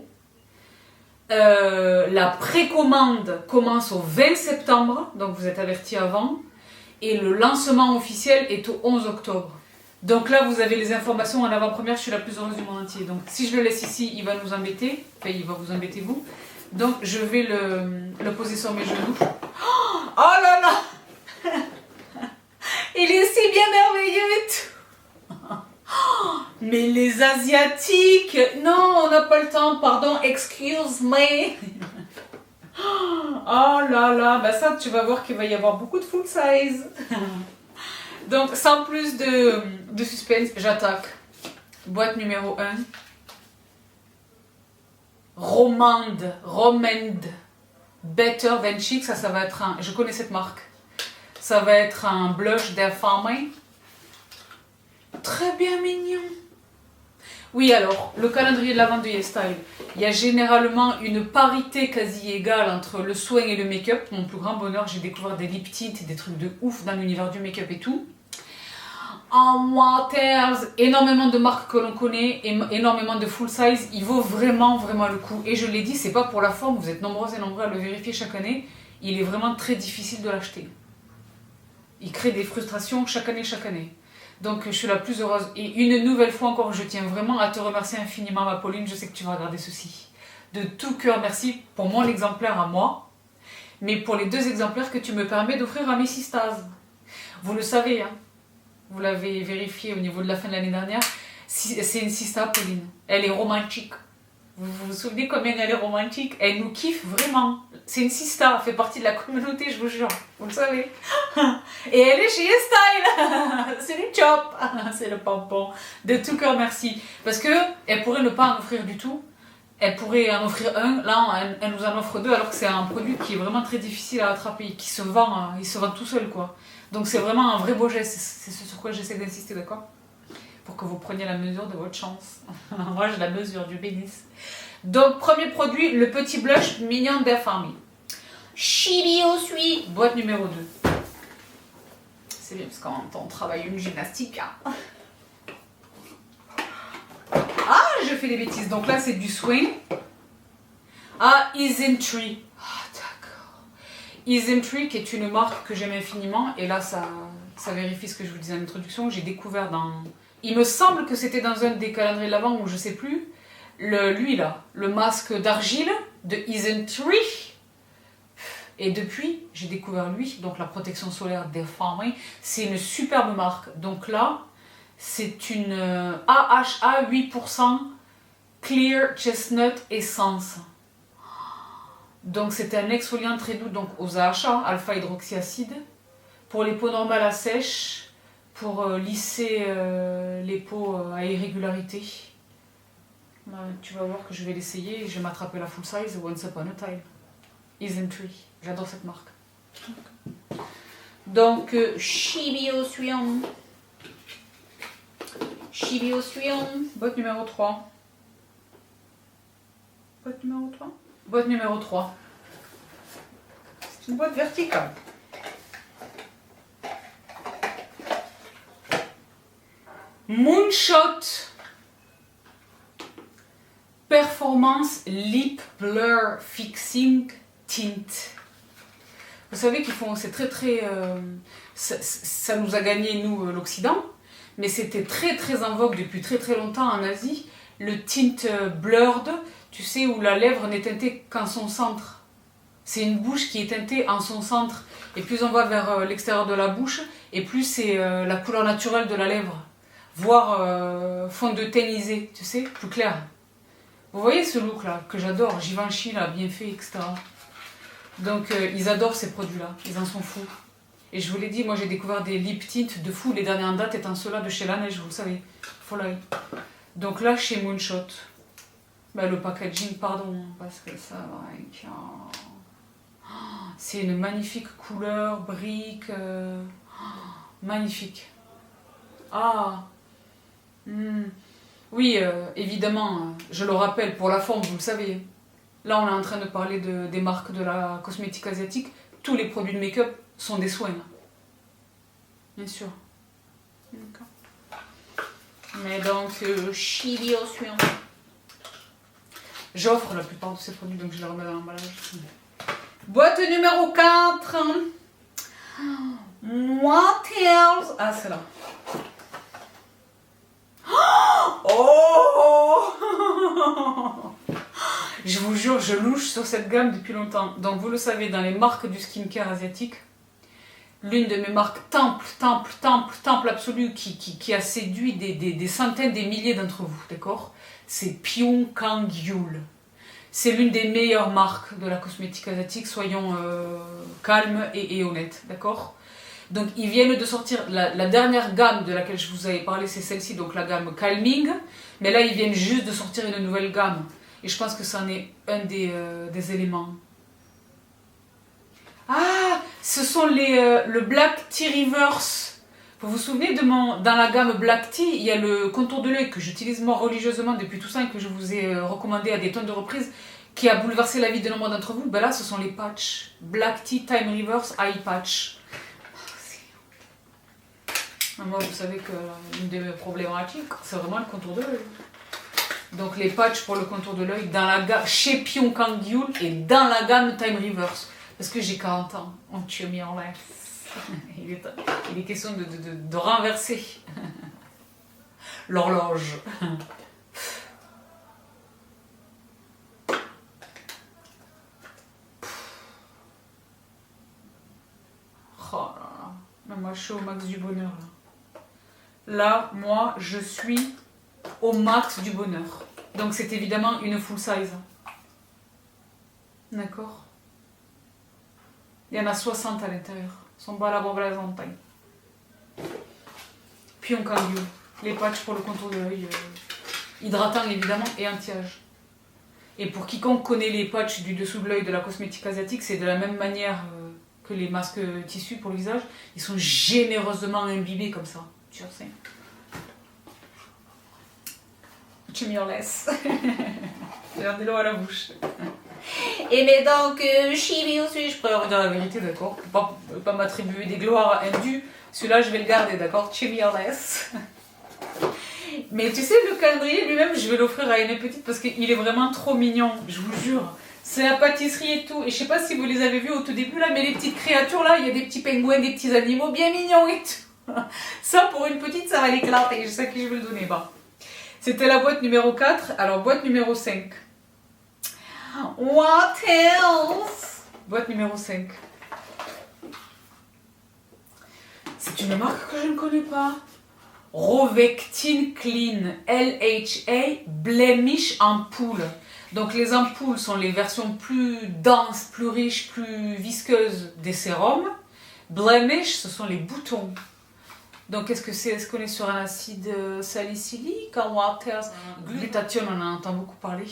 La précommande commence au 20 septembre, donc vous êtes avertis avant. Et le lancement officiel est au 11 octobre. Donc là, vous avez les informations en avant-première, je suis la plus heureuse du monde entier. Donc si je le laisse ici, il va nous embêter. Enfin, il va vous embêter vous. Donc je vais le poser sur mes genoux. Oh là là. Il est si bien merveilleux et tout. Mais les Asiatiques. Non, on n'a pas le temps, pardon, excuse me. Oh là là, bah ça tu vas voir qu'il va y avoir beaucoup de full size. Donc sans plus de suspense, j'attaque. Boîte numéro 1. Romande Better Than Chic, ça va être un... Je connais cette marque. Ça va être un blush d'Infirmé. Très bien mignon. Oui, alors, le calendrier de l'Avent de YesStyle. Il y a généralement une parité quasi égale entre le soin et le make-up. Mon plus grand bonheur, j'ai découvert des lip tints, des trucs de ouf dans l'univers du make-up et tout. En waters, énormément de marques que l'on connaît, énormément de full size. Il vaut vraiment, vraiment le coup. Et je l'ai dit, c'est pas pour la forme, vous êtes nombreux et nombreux à le vérifier chaque année. Il est vraiment très difficile de l'acheter. Il crée des frustrations chaque année. Donc je suis la plus heureuse. Et une nouvelle fois encore, je tiens vraiment à te remercier infiniment, ma Pauline. Je sais que tu vas regarder ceci. De tout cœur, merci pour mon exemplaire à moi, mais pour les 2 exemplaires que tu me permets d'offrir à mes sisters. Vous le savez, hein, vous l'avez vérifié au niveau de la fin de l'année dernière. C'est une sista, Pauline. Elle est romantique. Vous vous souvenez combien elle est romantique? Elle nous kiffe vraiment. C'est une sista, elle fait partie de la communauté, je vous jure. Vous le savez. Et elle est chez YesStyle. C'est le chop. C'est le pompon. De tout cœur, merci. Parce que elle pourrait ne pas en offrir du tout. Elle pourrait en offrir un. Là, elle nous en offre 2, alors que c'est un produit qui est vraiment très difficile à attraper, qui se vend, il se vend tout seul, quoi. Donc c'est vraiment un vrai beau geste. C'est ce sur quoi j'essaie d'insister, d'accord? Pour que vous preniez la mesure de votre chance. Moi, j'ai la mesure du bénis. Donc, premier produit, le petit blush mignon d'Infirmé. Chibio Sui, boîte numéro 2. C'est bien, parce qu'en même temps, on travaille une gymnastique. Hein. Ah, je fais des bêtises. Donc là, c'est du soin. Ah, Isntree. Ah, d'accord. Isntree, qui est une marque que j'aime infiniment. Et là, ça vérifie ce que je vous disais en introduction. J'ai découvert dans... Il me semble que c'était dans un des calendriers de l'Avent, ou je sais plus. Lui là, le masque d'argile de Isntree. Et depuis, j'ai découvert lui, donc la protection solaire d'Infirmé. C'est une superbe marque. Donc là, c'est une AHA 8% Clear Chestnut Essence. Donc c'est un exfoliant très doux, donc aux AHA, alpha hydroxyacide, pour les peaux normales à sèche, pour lisser les peaux à irrégularité. Tu vas voir que je vais l'essayer et je vais m'attraper la full size once upon a time. Isntree, j'adore cette marque. Donc, Chibio Suyon. Chibio Suyon, boîte numéro 3. Boîte numéro 3. Boîte numéro 3. C'est une boîte verticale. Moonshot Performance Lip Blur Fixing Tint. Vous savez qu'ils font, c'est très ça nous a gagné nous l'Occident, mais c'était très en vogue depuis très longtemps en Asie, le tint blurred, tu sais, où la lèvre n'est teintée qu'en son centre. C'est une bouche qui est teintée en son centre, et plus on va vers l'extérieur de la bouche, et plus c'est la couleur naturelle de la lèvre, voire fond de teinisé, tu sais, plus clair. Vous voyez ce look là, que j'adore, Givenchy là, bien fait, etc. Donc ils adorent ces produits-là, ils en sont fous. Et je vous l'ai dit, moi j'ai découvert des lip tints de fou, les dernières dates étant ceux-là de chez La Neige, vous le savez, Folly. Donc là, chez Moonshot, ben, le packaging, pardon, parce que ça va... C'est une magnifique couleur, brique, magnifique. Ah, oui, évidemment, je le rappelle, pour la forme, vous le savez. Là, on est en train de parler des marques de la cosmétique asiatique. Tous les produits de make-up sont des soins. Bien sûr. D'accord. Mais donc, chili au suivant. J'offre la plupart de ces produits, donc je les remets dans l'emballage. Boîte numéro 4. What else? Ah, c'est là. Oh! Je vous jure, je louche sur cette gamme depuis longtemps. Donc vous le savez, dans les marques du skincare asiatique, l'une de mes marques temple absolue qui a séduit des centaines, des milliers d'entre vous, d'accord? C'est Pyong Kang Yul. C'est l'une des meilleures marques de la cosmétique asiatique, soyons calmes et honnêtes, d'accord? Donc ils viennent de sortir la dernière gamme de laquelle je vous avais parlé, c'est celle-ci, donc la gamme Calming. Mais là ils viennent juste de sortir une nouvelle gamme. Et je pense que c'en est un des éléments. Ah, ce sont le Black Tea Reverse. Vous vous souvenez dans la gamme Black Tea, il y a le contour de l'œil que j'utilise moi religieusement depuis tout ça et que je vous ai recommandé à des tonnes de reprises, qui a bouleversé la vie de nombre d'entre vous. Ben là, ce sont les patchs. Black Tea Time Reverse Eye Patch. Moi, vous savez que l'une de mes problématiques, c'est vraiment le contour de l'œil. Donc les patchs pour le contour de l'œil chez Pyong Kang Yul et dans la gamme Time Reverse. Parce que j'ai 40 ans, on tue mis en l'air. Il est question de renverser l'horloge. Oh là là. Mais moi je suis au max du bonheur là. Là, moi, je suis au max du bonheur. Donc, c'est évidemment une full size. D'accord? Il y en a 60 à l'intérieur. Sont bas la bombe en taille. Puis on cambio. Les patchs pour le contour de l'œil. Hydratant, évidemment, et anti-âge. Et pour quiconque connaît les patchs du dessous de l'œil de la cosmétique asiatique, c'est de la même manière que les masques tissus pour le visage. Ils sont généreusement imbibés comme ça. Tu sais. Tu m'y en laisses. J'ai un délo à la bouche. Et mais donc, chibi aussi, je préfère dire la vérité, d'accord? Pour pas m'attribuer des gloires indues. Celui-là, je vais le garder, d'accord? Tu m'y en laisses. Mais tu sais, le calendrier lui-même, je vais l'offrir à une petite parce qu'il est vraiment trop mignon, je vous jure. C'est la pâtisserie et tout. Et je sais pas si vous les avez vus au tout début là, mais les petites créatures là, il y a des petits pingouins, des petits animaux bien mignons et tout. Ça, pour une petite, ça va l'éclater. Je sais à qui je vais le donner. Bah. C'était la boîte numéro 4. Alors, boîte numéro 5. What else? Boîte numéro 5. C'est une marque que je ne connais pas. Rovectine Clean LHA Blemish Ampoule. Donc, les ampoules sont les versions plus denses, plus riches, plus visqueuses des sérums. Blemish, ce sont les boutons. Donc, qu'est-ce que c'est? Est-ce qu'on est sur un acide salicylique, en water? Glutathione, on en entend beaucoup parler.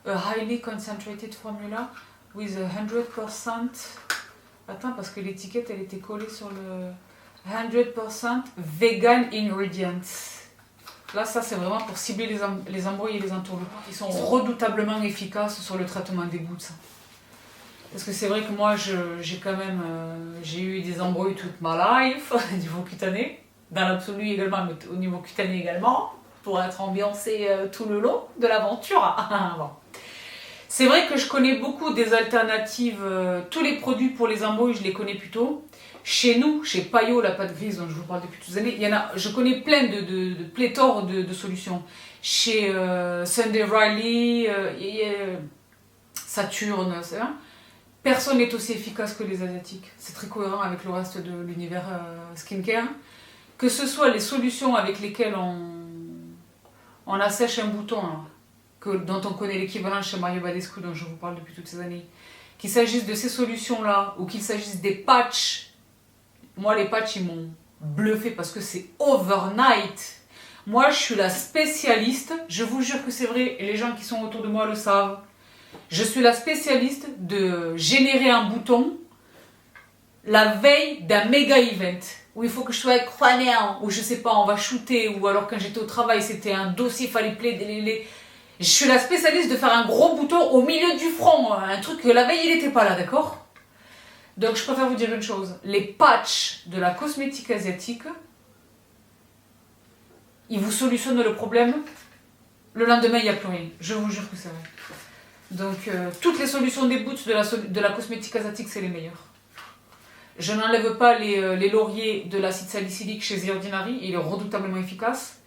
A highly concentrated formula with 100%. Attends, parce que l'étiquette, elle était collée sur le 100% vegan ingredients. Là, ça, c'est vraiment pour cibler les embrouilles et les entourloupes. Ils sont redoutablement efficaces sur le traitement des gouttes. Parce que c'est vrai que moi, j'ai quand même j'ai eu des embrouilles toute ma life, niveau cutané. dans l'absolu également, mais au niveau cutané également, pour être ambiancé tout le long de l'aventure. Bon. C'est vrai que je connais beaucoup des alternatives, tous les produits pour les embrouilles, je les connais plutôt. Chez nous, chez Payot, la pâte grise dont je vous parle depuis toutes les années, il y en a, je connais plein de pléthores de solutions. Chez Sunday Riley, Saturne, personne n'est aussi efficace que les Asiatiques. C'est très cohérent avec le reste de l'univers skincare. Que ce soit les solutions avec lesquelles on assèche un bouton, dont on connaît l'équivalent chez Mario Badescu, dont je vous parle depuis toutes ces années, qu'il s'agisse de ces solutions-là ou qu'il s'agisse des patchs. Moi, les patchs, ils m'ont bluffé parce que c'est overnight. Moi, je suis la spécialiste, je vous jure que c'est vrai, et les gens qui sont autour de moi le savent. Je suis la spécialiste de générer un bouton la veille d'un méga event où il faut que je sois incroyable, ou je sais pas, on va shooter, ou alors quand j'étais au travail, c'était un dossier, il fallait plaider. Je suis la spécialiste de faire un gros bouton au milieu du front, un truc que la veille, il n'était pas là, d'accord ? Donc, je préfère vous dire une chose. Les patchs de la cosmétique asiatique, ils vous solutionnent le problème. Le lendemain, il n'y a plus rien. Je vous jure que c'est vrai. Donc, toutes les solutions des boots de la cosmétique asiatique, c'est les meilleures. Je n'enlève pas les lauriers de l'acide salicylique chez The Ordinary. Il est redoutablement efficace.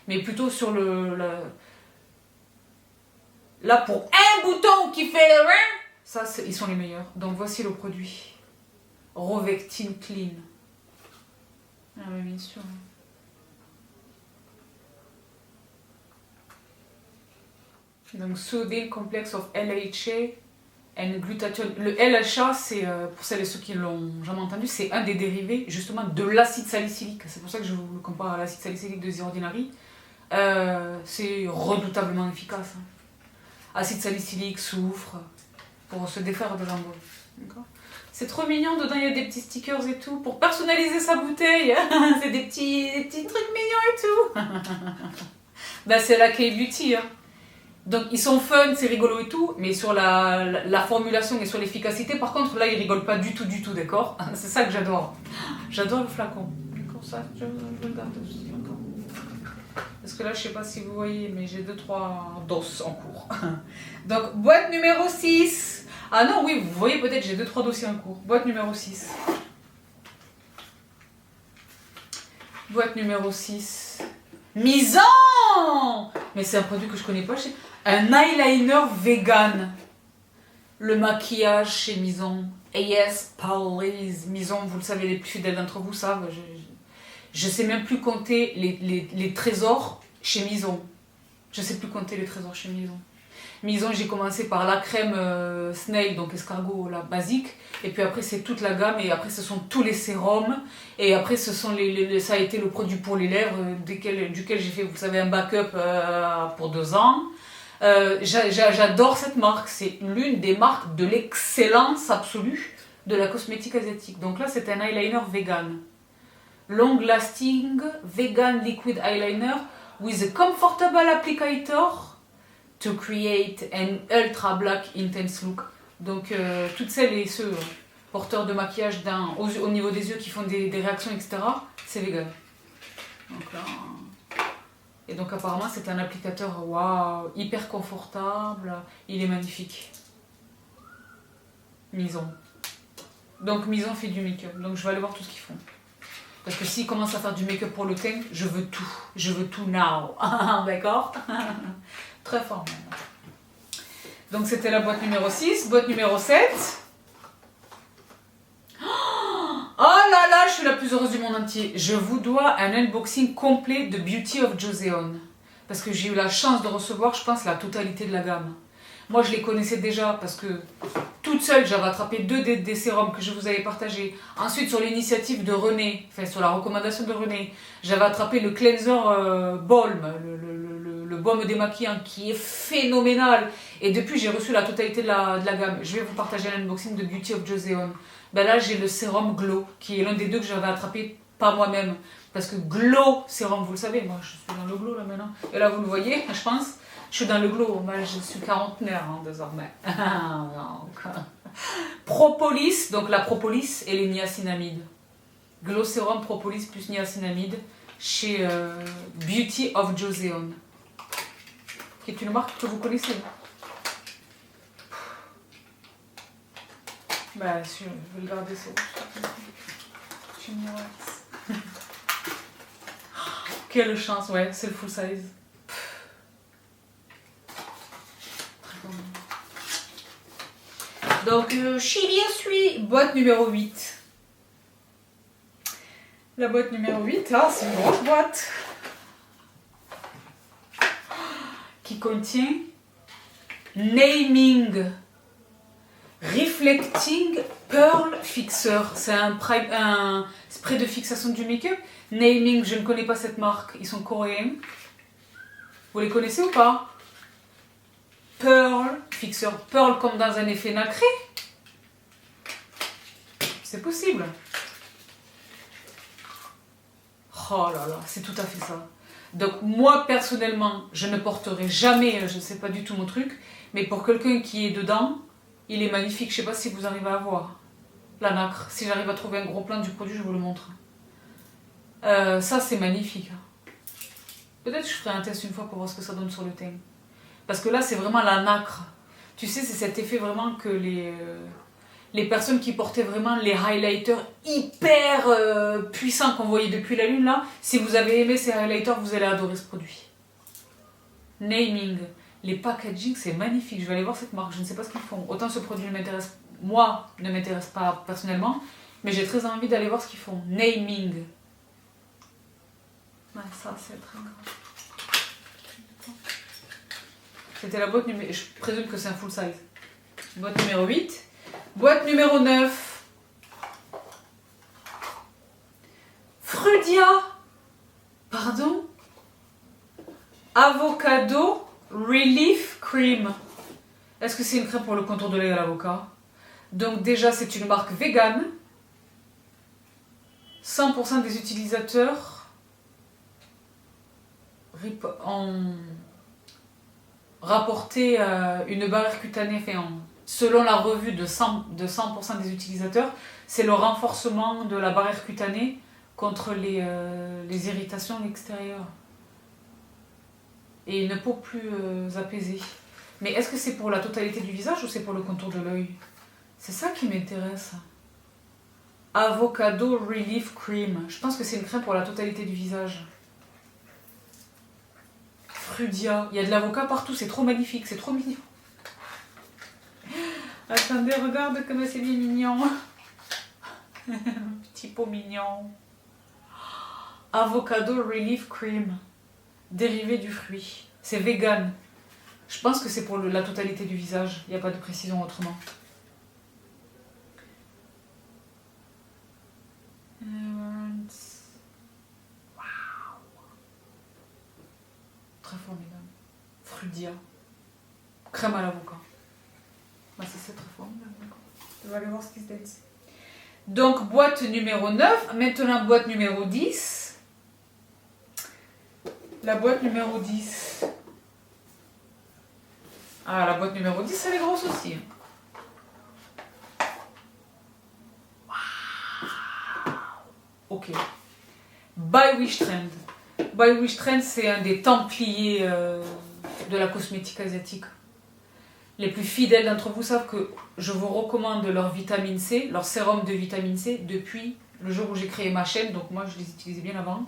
Mais plutôt sur là, pour un bouton qui fait le rien, ça, ils sont les meilleurs. Donc, voici le produit. Rovectine Clean. Ah oui, bien sûr. Donc, Soothing Complex of LHA and Glutathione. Le LHA, c'est, pour celles et ceux qui l'ont jamais entendu, c'est un des dérivés justement de l'acide salicylique. C'est pour ça que je vous le compare à l'acide salicylique de The Ordinary. C'est redoutablement efficace. Acide salicylique, soufre, pour se défaire de l'embauche. D'accord ? C'est trop mignon, dedans il y a des petits stickers et tout, pour personnaliser sa bouteille. C'est des petits trucs mignons et tout. Ben, c'est la K-Beauty. Hein. Donc ils sont fun, c'est rigolo et tout, mais sur la formulation et sur l'efficacité, par contre là ils rigolent pas du tout, d'accord ? C'est ça que j'adore. J'adore le flacon. D'accord, ça, je le garde aussi encore. Parce que là je sais pas si vous voyez, mais j'ai 2-3 doses en cours. Donc boîte numéro 6. Ah non, oui, vous voyez peut-être, j'ai 2-3 dossiers en cours. Boîte numéro 6. Boîte numéro 6. Mison! Mais c'est un produit que je connais pas. Un eyeliner vegan. Le maquillage chez Mison. Yes, please. Mison, vous le savez, les plus fidèles d'entre vous savent. Je sais même plus compter les trésors chez Mison. Je sais plus compter les trésors chez Mison. Mison, j'ai commencé par la crème Snail, donc escargot, la basique. Et puis après, c'est toute la gamme. Et après, ce sont tous les sérums. Et après, ça a été le produit pour les lèvres, duquel j'ai fait, vous savez, un backup pour 2 ans. J'adore cette marque. C'est l'une des marques de l'excellence absolue de la cosmétique asiatique. Donc là, c'est un eyeliner vegan. Long lasting vegan liquid eyeliner with a comfortable applicator to create an ultra black intense look. Donc toutes celles et ceux porteurs de maquillage au niveau des yeux qui font des réactions, etc., c'est vegan. Donc là, et donc apparemment c'est un applicateur waouh, hyper confortable, il est magnifique. Mison. Donc Mison fait du make-up, donc je vais aller voir tout ce qu'ils font. Parce que s'ils commencent à faire du make-up pour le teint, je veux tout now. D'accord? Très fort même. Donc c'était la boîte numéro 6, boîte numéro 7. Oh là là, je suis la plus heureuse du monde entier. Je vous dois un unboxing complet de Beauty of Joseon. Parce que j'ai eu la chance de recevoir, je pense, la totalité de la gamme. Moi, je les connaissais déjà parce que toute seule, j'avais attrapé 2 des sérums que je vous avais partagés. Ensuite, sur l'initiative de René, enfin sur la recommandation de René, j'avais attrapé le cleanser Balm, le baume démaquillant qui est phénoménal. Et depuis, j'ai reçu la totalité de la gamme. Je vais vous partager un unboxing de Beauty of Joseon. Ben là, j'ai le sérum Glow, qui est l'un des 2 que j'avais attrapé par moi-même. Parce que Glow sérum, vous le savez, moi je suis dans le Glow là maintenant. Et là, vous le voyez, je pense. Je suis dans le glow, je suis quarantenaire désormais. Donc, propolis, donc la propolis et les niacinamides. Glow Serum Propolis plus niacinamide chez Beauty of Joseon, qui est une marque que vous connaissez. Bah, je vais le garder, c'est bon. Quelle chance, ouais, c'est le full size. Donc, chez bien suis, boîte numéro 8. La boîte numéro 8, là, c'est une grosse boîte qui contient Naming Reflecting Pearl Fixer. C'est un spray de fixation du make-up. Naming, je ne connais pas cette marque, ils sont coréens. Vous les connaissez ou pas? Pearl Fixer. Pearl comme dans un effet nacré. C'est possible. Oh là là, c'est tout à fait ça. Donc moi personnellement, je ne porterai jamais, je ne sais pas du tout mon truc, mais pour quelqu'un qui est dedans, il est magnifique. Je ne sais pas si vous arrivez à voir la nacre. Si j'arrive à trouver un gros plan du produit, je vous le montre. Ça c'est magnifique. Peut-être que je ferai un test une fois pour voir ce que ça donne sur le teint. Parce que là c'est vraiment la nacre. Tu sais, c'est cet effet vraiment que les personnes qui portaient vraiment les highlighters hyper puissants qu'on voyait depuis la lune là, si vous avez aimé ces highlighters, vous allez adorer ce produit. Naming, les packaging, c'est magnifique. Je vais aller voir cette marque, je ne sais pas ce qu'ils font. Autant ce produit ne m'intéresse pas personnellement, mais j'ai très envie d'aller voir ce qu'ils font. Naming. Ouais, ça c'est très grave. C'était la boîte numéro... Je présume que c'est un full size. Boîte numéro 8. Boîte numéro 9. Frudia. Pardon. Avocado Relief Cream. Est-ce que c'est une crème pour le contour de l'œil à l'avocat? Donc déjà, c'est une marque vegan. 100% des utilisateurs ont rapporté une barrière cutanée, selon la revue de 100% des utilisateurs, c'est le renforcement de la barrière cutanée contre les irritations extérieures et une peau plus apaisée. Mais est-ce que c'est pour la totalité du visage ou c'est pour le contour de l'œil? C'est ça qui m'intéresse. Avocado Relief Cream. Je pense que c'est une crème pour la totalité du visage. Frudia. Il y a de l'avocat partout, c'est trop magnifique, c'est trop mignon. Attendez, regarde comme c'est bien mignon. Petit pot mignon. Avocado Relief Cream. Dérivé du fruit. C'est vegan. Je pense que c'est pour la totalité du visage. Il n'y a pas de précision autrement. Très formidable. Frudia. Crème à l'avocat. Bah, c'est très formidable. On va aller voir ce qui se passe. Donc, boîte numéro 9. Maintenant, boîte numéro 10. La boîte numéro 10. Ah, la boîte numéro 10, elle est grosse aussi. Ok. By Wish Trend. By Wish Trend, c'est un des templiers de la cosmétique asiatique. Les plus fidèles d'entre vous savent que je vous recommande leur vitamine C, leur sérum de vitamine C, depuis le jour où j'ai créé ma chaîne. Donc moi, je les utilisais bien avant.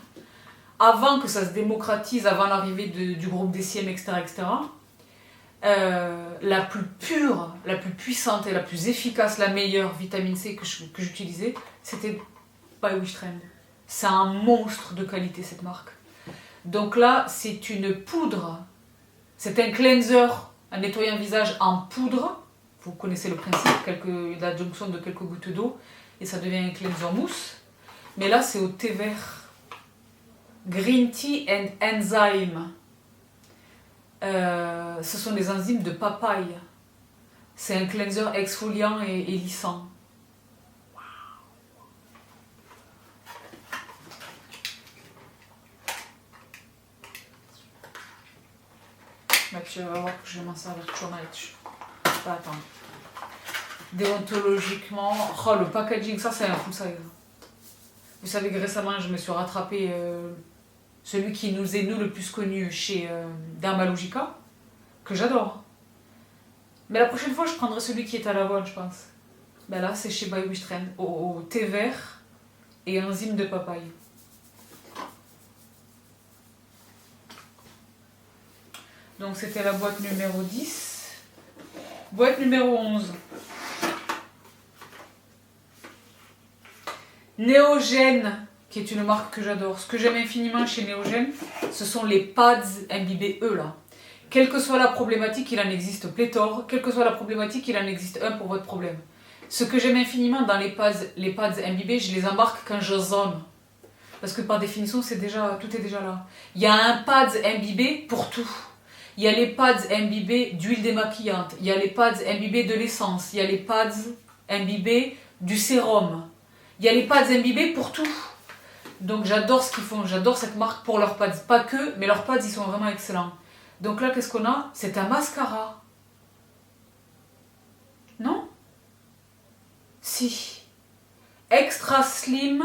Avant que ça se démocratise, avant l'arrivée du groupe DCM, etc. etc. La plus pure, la plus puissante et la plus efficace, la meilleure vitamine C que j'utilisais, c'était By Wish Trend. C'est un monstre de qualité cette marque. Donc là, c'est une poudre. C'est un cleanser, un nettoyant visage en poudre. Vous connaissez le principe, l'adjonction de quelques gouttes d'eau et ça devient un cleanser mousse. Mais là, c'est au thé vert. Green Tea and Enzyme. Ce sont des enzymes de papaye. C'est un cleanser exfoliant et lissant. Tu vas voir que je vais m'en servir toujours là-dessus. Pas attendre. Déontologiquement, oh le packaging, ça c'est un full size. Vous savez que récemment, je me suis rattrapé celui qui nous est, nous, le plus connu chez Dermalogica, que j'adore. Mais la prochaine fois, je prendrai celui qui est à l'avoine, je pense. Ben là, c'est chez By Wish Trend, au thé vert et enzyme de papaye. Donc, c'était la boîte numéro 10. Boîte numéro 11. Néogène, qui est une marque que j'adore. Ce que j'aime infiniment chez Néogène, ce sont les pads imbibés là. Quelle que soit la problématique, il en existe pléthore. Quelle que soit la problématique, il en existe un pour votre problème. Ce que j'aime infiniment dans les pads imbibés, je les embarque quand je zone. Parce que par définition, tout est déjà là. Il y a un pad imbibé pour tout. Il y a les pads imbibés d'huile démaquillante. Il y a les pads imbibés de l'essence. Il y a les pads imbibés du sérum. Il y a les pads imbibés pour tout. Donc j'adore ce qu'ils font. J'adore cette marque pour leurs pads. Pas que, mais leurs pads, ils sont vraiment excellents. Donc là, qu'est-ce qu'on a? C'est un mascara. Non? Si. Extra Slim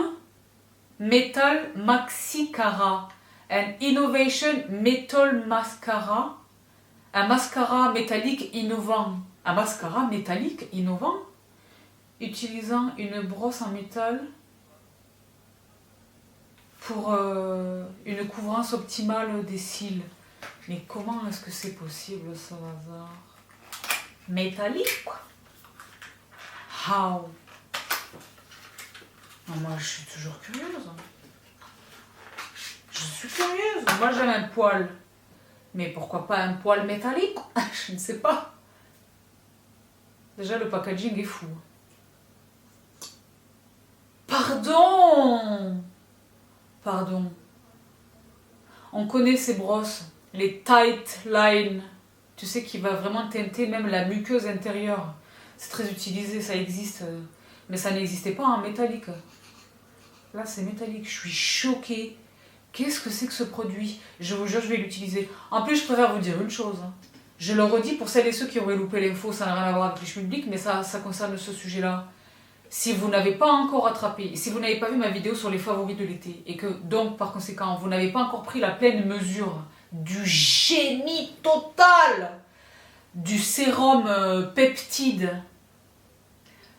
Metal Maxicara. An Innovation Metal Mascara. Un mascara métallique innovant. Un mascara métallique innovant utilisant une brosse en métal pour une couvrance optimale des cils. Mais comment est-ce que c'est possible, ce hasard? Métallique, quoi. How? Moi, je suis toujours curieuse. Je suis curieuse. Moi, j'aime un poil. Mais pourquoi pas un poil métallique? Je ne sais pas. Déjà, le packaging est fou. Pardon. Pardon. On connaît ces brosses. Les tight line. Tu sais, qui va vraiment teinter même la muqueuse intérieure. C'est très utilisé, ça existe. Mais ça n'existait pas en métallique. Là, c'est métallique. Je suis choquée. Qu'est-ce que c'est que ce produit? Je vous jure, je vais l'utiliser. En plus, je préfère vous dire une chose. Je le redis pour celles et ceux qui auraient loupé l'info, ça n'a rien à voir avec les cheveux publics, mais ça concerne ce sujet-là. Si vous n'avez pas encore attrapé, si vous n'avez pas vu ma vidéo sur les favoris de l'été, et que donc, par conséquent, vous n'avez pas encore pris la pleine mesure du génie total du sérum peptide,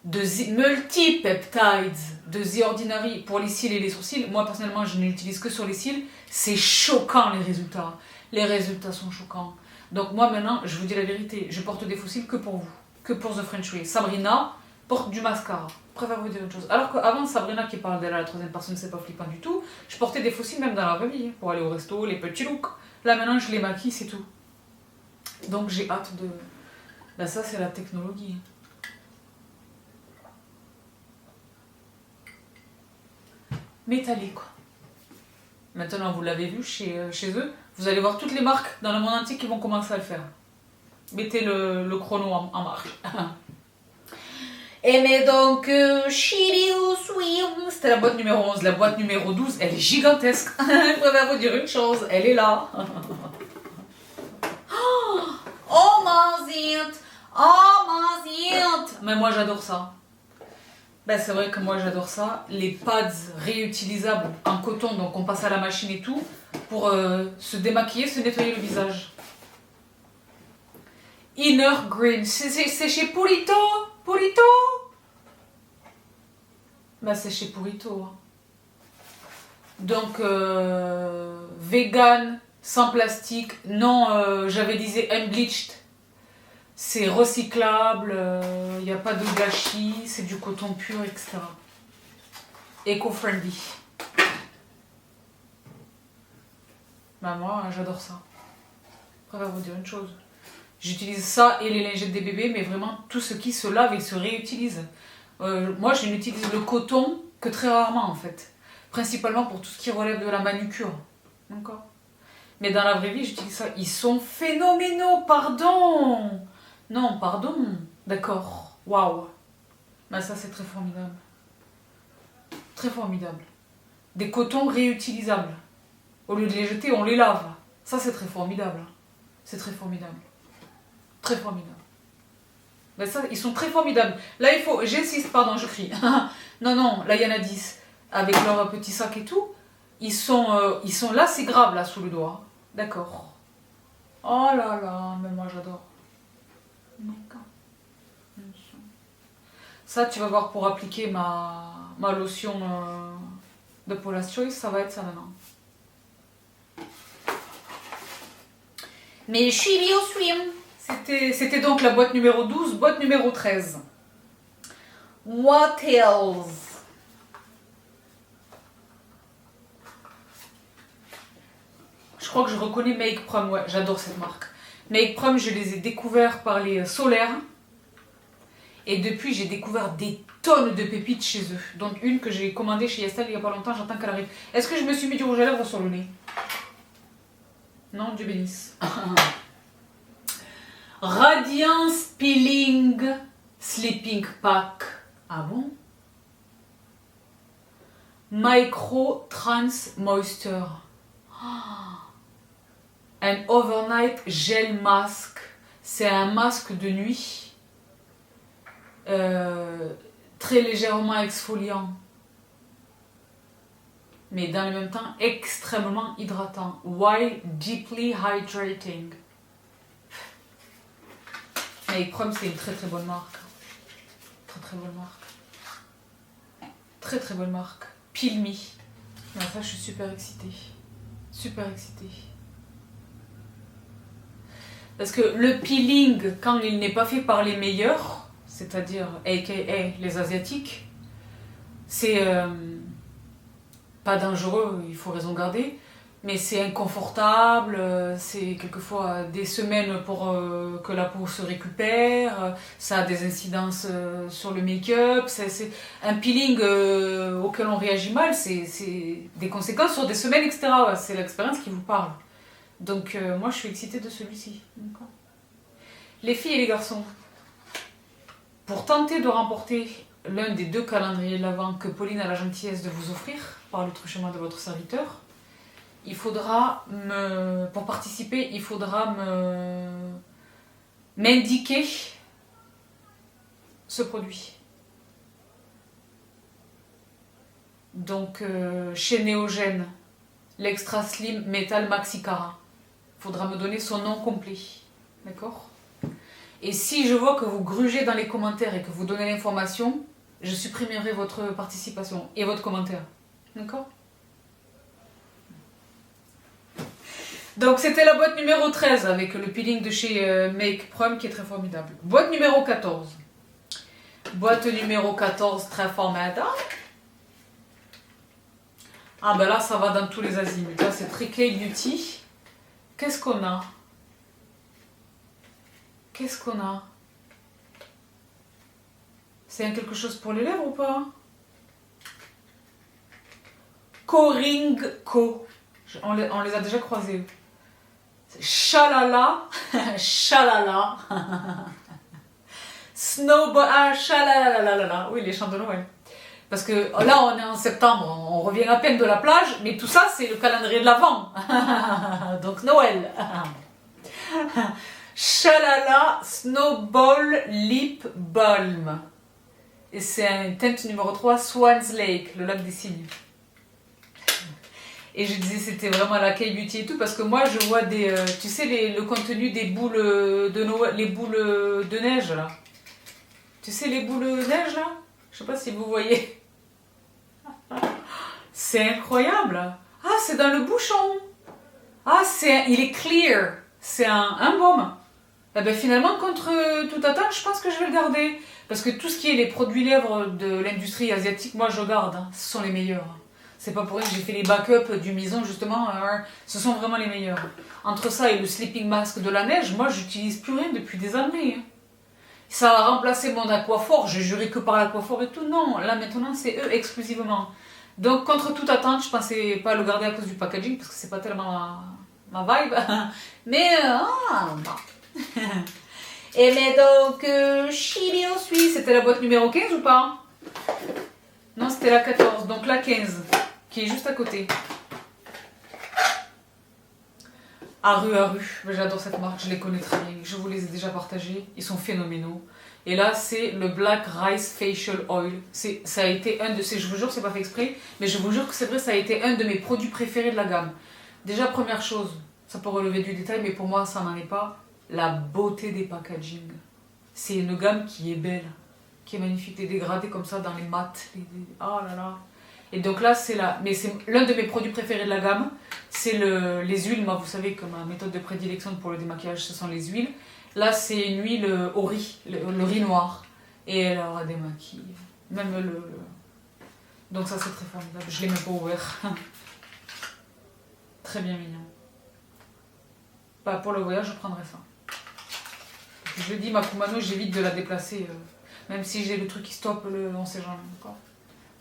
de multipeptides de The Ordinary pour les cils et les sourcils. Moi personnellement je ne l'utilise que sur les cils. C'est choquant les résultats. Les résultats sont choquants. Donc moi maintenant je vous dis la vérité, je porte des faux cils que pour vous, que pour The French Way. Sabrina porte du mascara. Je préfère vous dire une chose. Alors qu'avant Sabrina qui parle d'elle à la troisième personne, c'est pas flippant du tout. Je portais des faux cils même dans la vraie vie pour aller au resto, les petits looks. Là maintenant je les maquille, c'est tout. Donc j'ai hâte de... Ben ça c'est la technologie. Métallique. Maintenant, vous l'avez vu chez eux. Vous allez voir toutes les marques dans le monde entier qui vont commencer à le faire. Mettez le chrono en marche. Et mais donc, c'était la boîte numéro 11. La boîte numéro 12, elle est gigantesque. Je préfère vous dire une chose, elle est là. Oh, mazinte! Oh, mazinte! Mais moi, j'adore ça. Ben, c'est vrai que moi j'adore ça, les pads réutilisables en coton, donc on passe à la machine et tout, pour se démaquiller, se nettoyer le visage. Inner Green, c'est chez Purito? Purito? Ben c'est chez Purito. Donc, vegan, sans plastique, non, j'avais dit unbleached. C'est recyclable, il n'y a pas de gâchis, c'est du coton pur, etc. Eco-friendly. Bah moi, j'adore ça. Je préfère vous dire une chose. J'utilise ça et les lingettes des bébés, mais vraiment tout ce qui se lave et se réutilise. Moi, je n'utilise le coton que très rarement, en fait. Principalement pour tout ce qui relève de la manucure. D'accord? Mais dans la vraie vie, j'utilise ça. Ils sont phénoménaux, pardon! Non, pardon. D'accord. Waouh. Ben ça, c'est très formidable. Très formidable. Des cotons réutilisables. Au lieu de les jeter, on les lave. Ça, c'est très formidable. C'est très formidable. Très formidable. Ben ça, ils sont très formidables. Là, il faut... J'insiste, pardon, je crie. Non, non, là, il y en a 10. avec leur petit sac et tout, ils sont là, c'est grave, là, sous le doigt. D'accord. Oh là là, mais moi j'adore. D'accord. Ça, tu vas voir pour appliquer ma lotion de Paula's Choice, ça va être ça maintenant. Mais je suis bio swim. C'était donc la boîte numéro 12, boîte numéro 13. What else? Je crois que je reconnais Make Prom, ouais, j'adore cette marque. Make Prom, je les ai découverts par les solaires. Et depuis, j'ai découvert des tonnes de pépites chez eux. Donc une que j'ai commandée chez Estelle il n'y a pas longtemps, j'attends qu'elle arrive. Est-ce que je me suis mis du rouge à lèvres sur le nez? Non, Dieu bénisse. Radiance Peeling Sleeping Pack. Ah bon? Micro Trans Moisture. Un Overnight Gel Mask. C'est un masque de nuit. Très légèrement exfoliant. Mais dans le même temps extrêmement hydratant. While deeply hydrating. Make Prom, c'est une très très bonne marque. Très très bonne marque. Très très bonne marque. Peel Me. Non, ça, je suis super excitée. Super excitée. Parce que le peeling, quand il n'est pas fait par les meilleurs, c'est-à-dire aka les asiatiques, c'est pas dangereux, il faut raison garder, mais c'est inconfortable, c'est quelquefois des semaines pour que la peau se récupère, ça a des incidences sur le make-up, c'est un peeling auquel on réagit mal, c'est des conséquences sur des semaines, etc. Ouais, c'est l'expérience qui vous parle. Donc moi je suis excitée de celui-ci. Les filles et les garçons, pour tenter de remporter l'un des 2 calendriers de l'Avent que Pauline a la gentillesse de vous offrir par le truchement de votre serviteur, il faudra pour participer, il faudra m'indiquer ce produit. Donc chez Néogène, l'Extra Slim Metal Maxi Cara. Il faudra me donner son nom complet. D'accord? Et si je vois que vous grugez dans les commentaires et que vous donnez l'information, je supprimerai votre participation et votre commentaire. D'accord? Donc c'était la boîte numéro 13 avec le peeling de chez Make Prom qui est très formidable. Boîte numéro 14. Boîte numéro 14 très formidable. Ah ben là ça va dans tous les azimuts. Là c'est très K-Beauty. Qu'est-ce qu'on a? Qu'est-ce qu'on a? C'est un quelque chose pour les lèvres ou pas? Coring Co. On les a déjà croisés. Chalala. Chalala. Snowball. Ah, chalala. Oui, les chants de Noël. Parce que là, on est en septembre, on revient à peine de la plage, mais tout ça, c'est le calendrier de l'Avent. Donc Noël. Chalala Snowball Lip Balm. Et c'est un teinte numéro 3, Swan's Lake, le lac des cygnes. Et je disais c'était vraiment la K-Beauty et tout, parce que moi je vois des... tu sais le contenu des boules de Noël, les boules de neige là. Tu sais les boules de neige là? Je sais pas si vous voyez. C'est incroyable. Ah, c'est dans le bouchon. Ah, il est clear. C'est un baume. Eh ben, finalement, contre toute attente, je pense que je vais le garder. Parce que tout ce qui est les produits lèvres de l'industrie asiatique, moi je garde. Hein. Ce sont les meilleurs. C'est pas pour rien que j'ai fait les backups du Mison, justement. Ce sont vraiment les meilleurs. Entre ça et le sleeping mask de la neige, moi j'utilise plus rien depuis des années. Hein. Ça a remplacé mon aquaphor. Je jurais que par l'aquaphor et tout. Non, là maintenant c'est eux exclusivement. Donc contre toute attente, je pensais pas le garder à cause du packaging parce que c'est pas tellement ma vibe. Mais bon. Et mais donc Chili au Suisse, c'était la boîte numéro 15 ou pas? Non, c'était la 14, donc la 15 qui est juste à côté. Aru Aru, j'adore cette marque, je les connais très bien, je vous les ai déjà partagés, ils sont phénoménaux. Et là c'est le Black Rice Facial Oil, ça a été un de ces, je vous jure c'est pas fait exprès, mais je vous jure que c'est vrai, ça a été un de mes produits préférés de la gamme. Déjà première chose, ça peut relever du détail, mais pour moi ça n'en est pas, la beauté des packaging. C'est une gamme qui est belle, qui est magnifique, les dégradés comme ça dans les mats, oh là là. Et donc là c'est mais c'est l'un de mes produits préférés de la gamme, c'est les huiles. Moi vous savez que ma méthode de prédilection pour le démaquillage ce sont les huiles. Là c'est une huile au riz, le riz noir, et elle aura démaquille, même donc ça c'est très formidable, je l'ai même pas ouvert. Très bien mignon. Bah, pour le voyage je prendrai ça. Je dis ma Kumano, j'évite de la déplacer, même si j'ai le truc qui stoppe, on sait jamais encore.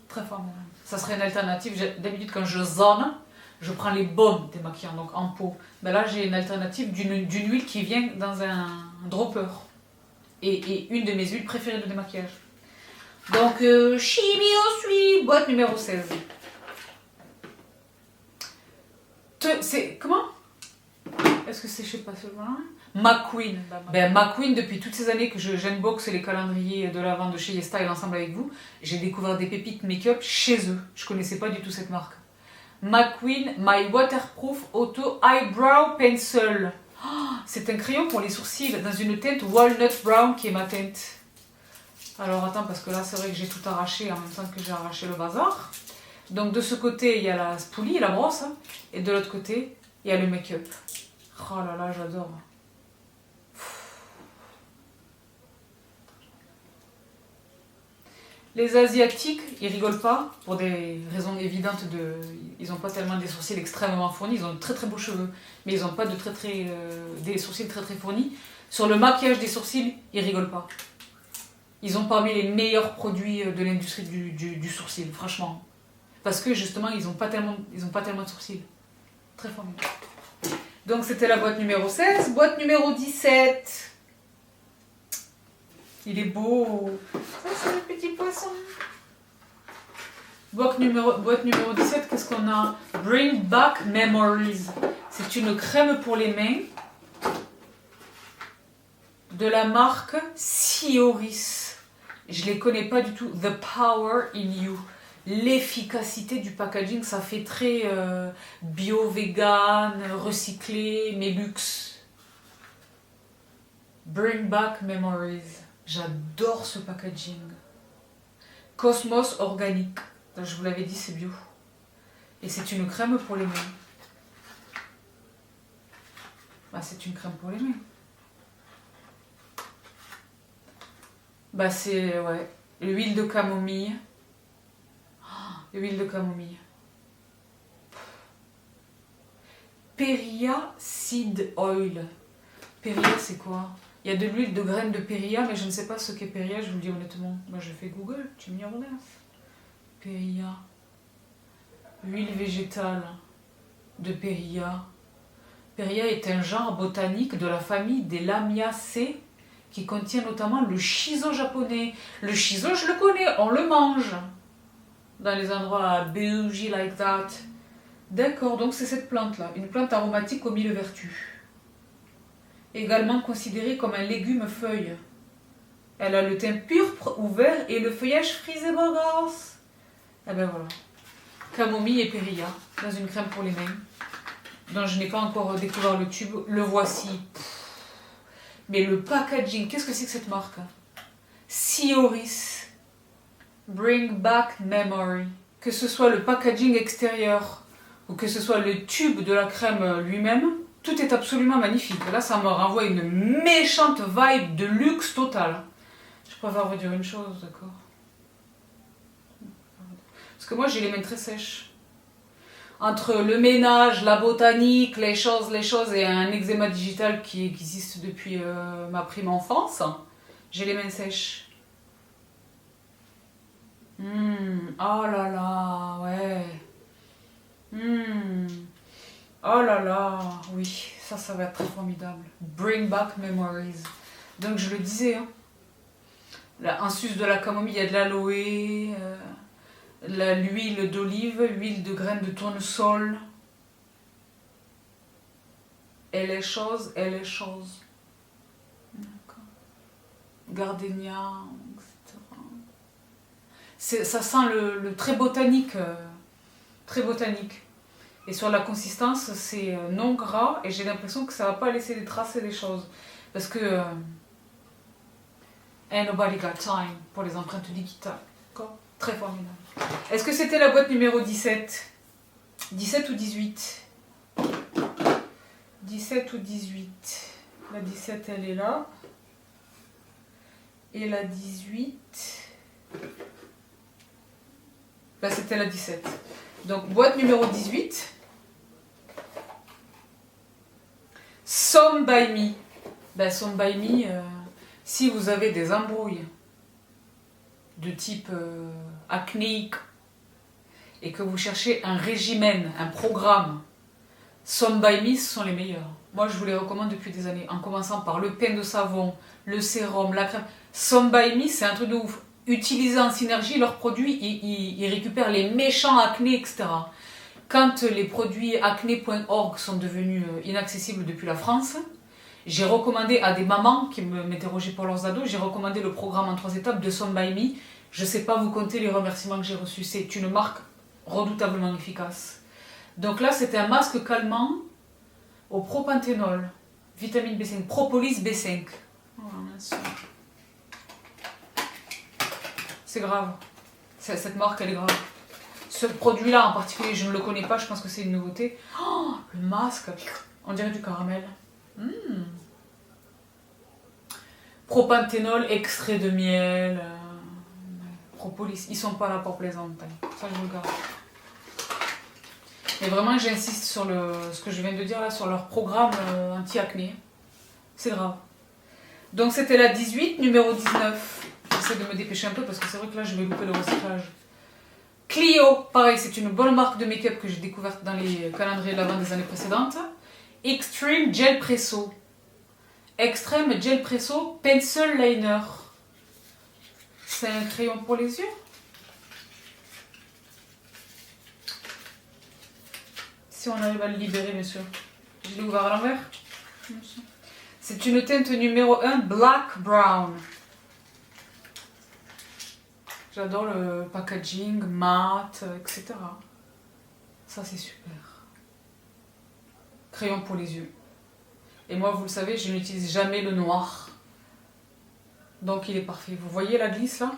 Très formidable. Ça serait une alternative. D'habitude, quand je zone, je prends les bonnes démaquillants, donc en pot. Mais là, j'ai une alternative d'une huile qui vient dans un dropper. Et une de mes huiles préférées de démaquillage. Donc, Chimie Osui, boîte numéro 16. C'est comment? Est-ce que c'est, je sais pas, celui-là? McQueen. Ben, McQueen, depuis toutes ces années que j'unbox les calendriers de l'avant de chez YesStyle ensemble avec vous, j'ai découvert des pépites make-up chez eux. Je connaissais pas du tout cette marque. McQueen My Waterproof Auto Eyebrow Pencil. Oh, c'est un crayon pour les sourcils dans une teinte Walnut Brown qui est ma teinte. Alors attends, parce que là c'est vrai que j'ai tout arraché en même temps que j'ai arraché le bazar. Donc de ce côté il y a la spoolie, la brosse, hein, et de l'autre côté il y a le make-up. Oh là là, j'adore. Les Asiatiques, ils rigolent pas, pour des raisons évidentes ils n'ont pas tellement des sourcils extrêmement fournis, ils ont de très très beaux cheveux, mais ils n'ont pas des sourcils très très fournis. Sur le maquillage des sourcils, ils rigolent pas. Ils ont parmi les meilleurs produits de l'industrie du sourcil, franchement. Parce que justement, ils n'ont pas tellement de sourcils. Très formidable. Donc c'était la boîte numéro 16, boîte numéro 17. Il est beau. Ça, c'est le petit poisson. Boîte numéro 17, qu'est-ce qu'on a? Bring Back Memories. C'est une crème pour les mains de la marque Sioris. Je ne les connais pas du tout. The Power in You. L'efficacité du packaging, ça fait très bio, vegan, recyclé, mais luxe. Bring Back Memories. J'adore ce packaging. Cosmos organique. Je vous l'avais dit, c'est bio. Et c'est une crème pour les mains. Bah, c'est une crème pour les mains. Bah, c'est, ouais, l'huile de camomille. Oh, l'huile de camomille. Perilla Seed Oil. Perilla, c'est quoi? Il y a de l'huile de graines de Perilla, mais je ne sais pas ce qu'est Perilla, je vous le dis honnêtement. Moi, je fais Google, tu me dis en Perilla. Huile végétale de Perilla. Perilla est un genre botanique de la famille des Lamiaceae qui contient notamment le shiso japonais. Le shiso, je le connais, on le mange dans les endroits bougie like that. D'accord, donc c'est cette plante-là, une plante aromatique aux 1000 vertus. Également considérée comme un légume feuille. Elle a le teint purpre ou vert et le feuillage frisé bagasse. Et ben voilà. Camomille et Perilla dans une crème pour les mains, dont je n'ai pas encore découvert le tube. Le voici. Mais le packaging, qu'est-ce que c'est que cette marque? Sioris. Bring Back Memory. Que ce soit le packaging extérieur ou que ce soit le tube de la crème lui-même, tout est absolument magnifique. Là, ça me renvoie une méchante vibe de luxe total. Je préfère vous dire une chose, d'accord? Parce que moi, j'ai les mains très sèches. Entre le ménage, la botanique, les choses et un eczéma digital qui existe depuis ma prime enfance, j'ai les mains sèches. Oh là là, ouais. Oh là là, oui, ça va être très formidable. Bring Back Memories. Donc je le disais, hein. Là, en sus de la camomille, il y a de l'aloe, l'huile d'olive, l'huile de graines de tournesol. Elle est chose, elle est chose. D'accord. Gardénia, etc. Ça sent le très botanique. Très botanique. Et sur la consistance, c'est non gras et j'ai l'impression que ça va pas laisser des traces et des choses. Parce que ain't nobody got time pour les empreintes digitales. D'accord ? Très formidable. Est-ce que c'était la boîte numéro 17 ? 17 ou 18 ? 17 ou 18 ? La 17, elle est là. Et la 18... Là, c'était la 17. Donc, boîte numéro 18. Some by me. Ben, some by me, si vous avez des embrouilles de type acnéique et que vous cherchez un régime, un programme, Some by me, ce sont les meilleurs. Moi, je vous les recommande depuis des années, en commençant par le pain de savon, le sérum, la crème. Some by me, c'est un truc de ouf. Utilisés en synergie, leurs produits, ils récupèrent les méchants acné, etc. Quand les produits acné.org sont devenus inaccessibles depuis la France, j'ai recommandé à des mamans qui m'interrogeaient pour leurs ados, j'ai recommandé le programme en 3 étapes de Some by Me. Je ne sais pas vous compter les remerciements que j'ai reçus. C'est une marque redoutablement efficace. Donc là, c'était un masque calmant au propanthénol, vitamine B5, propolis B5. Oh, c'est grave. Cette marque, elle est grave. Ce produit-là en particulier, je ne le connais pas, je pense que c'est une nouveauté. Oh, le masque, on dirait du caramel. Propanthénol, extrait de miel, propolis. Ils sont pas là pour plaisanter. Ça, je vous le garde. Et vraiment, j'insiste sur ce que je viens de dire là, sur leur programme anti-acné. C'est grave. Donc, c'était la 18, numéro 19. J'essaie de me dépêcher un peu parce que c'est vrai que là, je vais louper le recyclage. Clio, pareil, c'est une bonne marque de make-up que j'ai découverte dans les calendriers de l'Avent des années précédentes. Extreme Gel Presso. Extreme Gel Presso Pencil Liner. C'est un crayon pour les yeux. Si on arrive à le libérer, bien sûr. Je l'ai ouvert à l'envers. C'est une teinte numéro 1, Black Brown. J'adore le packaging, mat, etc. Ça, c'est super. Crayon pour les yeux. Et moi, vous le savez, je n'utilise jamais le noir. Donc, il est parfait. Vous voyez la glisse, là ?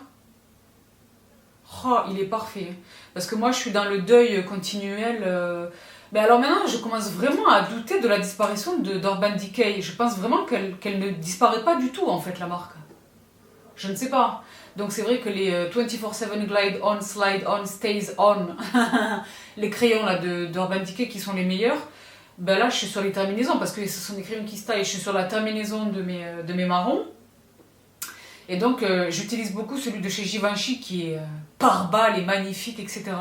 Oh, il est parfait. Parce que moi, je suis dans le deuil continuel. Mais alors maintenant, je commence vraiment à douter de la disparition d'Urban Decay. Je pense vraiment qu'elle ne disparaît pas du tout, en fait, la marque. Je ne sais pas. Donc c'est vrai que les 24/7 Glide On, Slide On, Stays On, les crayons là d'Urban Decay qui sont les meilleurs, ben là je suis sur les terminaisons parce que ce sont des crayons qui se taillent. Je suis sur la terminaison de mes marrons. Et donc j'utilise beaucoup celui de chez Givenchy qui est par balle et magnifique, etc.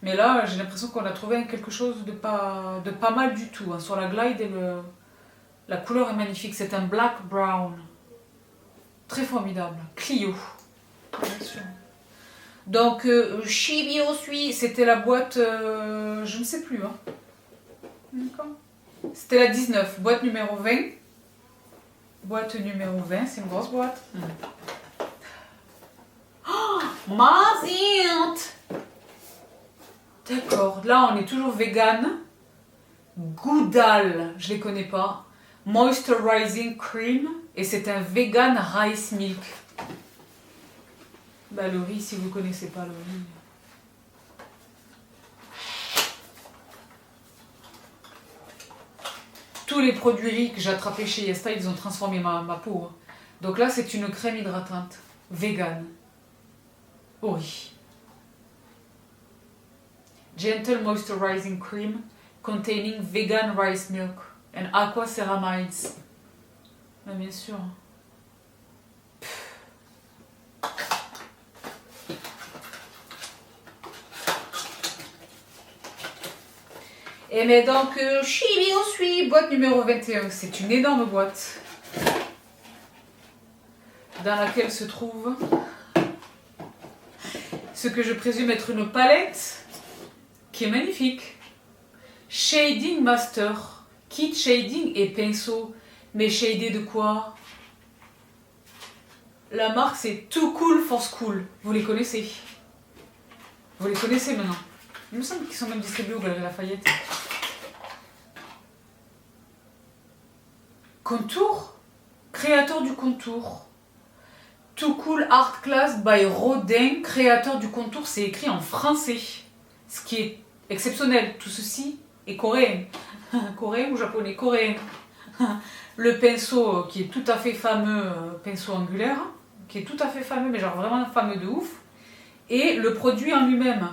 Mais là j'ai l'impression qu'on a trouvé quelque chose de pas mal du tout. Hein. Sur la Glide, la couleur est magnifique. C'est un black brown. Très formidable. Clio. Bien sûr. Donc, Shibio Sui, c'était la boîte, je ne sais plus. Hein. D'accord. C'était la 19, boîte numéro 20. Boîte numéro 20, c'est une grosse boîte. Oh, Mazint. D'accord, là on est toujours vegan. Goudal, je les connais pas. Moisturizing Cream. Et c'est un vegan rice milk. Bah, le riz, si vous ne connaissez pas le riz. Tous les produits riz que j'ai attrapés chez Yesta, ils ont transformé ma peau. Hein. Donc là, c'est une crème hydratante. Vegan. Au riz. Gentle Moisturizing Cream containing vegan rice milk and aqua ceramides. Ah, bien sûr. Et mais donc, Shibio Sui, boîte numéro 21. C'est une énorme boîte dans laquelle se trouve ce que je présume être une palette qui est magnifique. Shading Master, Kit shading et pinceau. Mais shadé de quoi? La marque c'est Too Cool for School. Vous les connaissez? Vous les connaissez maintenant? Il me semble qu'ils sont même distribués au Galeries Lafayette. Contour? Créateur du contour. Too Cool Art Class by Rodin. Créateur du contour, c'est écrit en français. Ce qui est exceptionnel. Tout ceci est coréen. Coréen ou japonais? Coréen. Le pinceau qui est tout à fait fameux, pinceau angulaire, qui est tout à fait fameux, mais genre vraiment fameux de ouf. Et le produit en lui-même,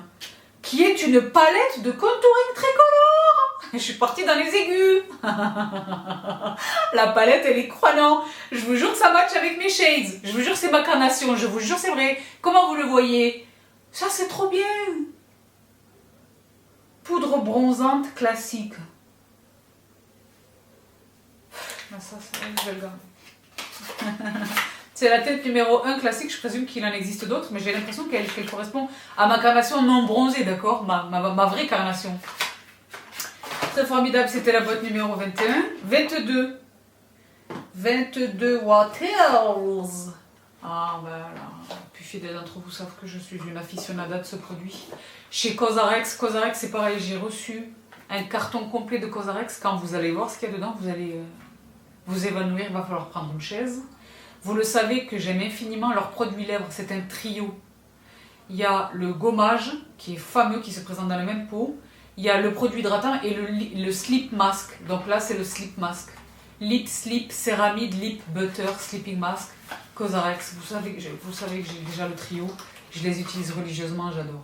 qui est une palette de contouring tricolore. Je suis partie dans les aigus. La palette, elle est croyante. Je vous jure que ça match avec mes shades. Je vous jure que c'est ma carnation. Je vous jure c'est vrai. Comment vous le voyez? Ça, c'est trop bien. Poudre bronzante classique. Ça, je vais le garder. C'est la tête numéro 1 classique, je présume qu'il en existe d'autres, mais j'ai l'impression qu'elle correspond à ma carnation non bronzée, d'accord, ma vraie carnation. Très formidable, c'était la boîte numéro 21. 22. 22 What else? Ah, voilà. Plus fidèles d'entre vous savent que je suis une aficionada de ce produit. Chez Cosrx, c'est pareil, j'ai reçu un carton complet de Cosrx. Quand vous allez voir ce qu'il y a dedans, vous allez vous évanouir, il va falloir prendre une chaise. Vous le savez que j'aime infiniment leurs produits lèvres, c'est un trio. Il y a le gommage, qui est fameux, qui se présente dans le même pot. Il y a le produit hydratant et le slip mask. Donc là, c'est le slip mask. Lip, slip, céramide, lip, butter, sleeping mask, Cosrx. Vous savez que j'ai déjà le trio. Je les utilise religieusement, j'adore.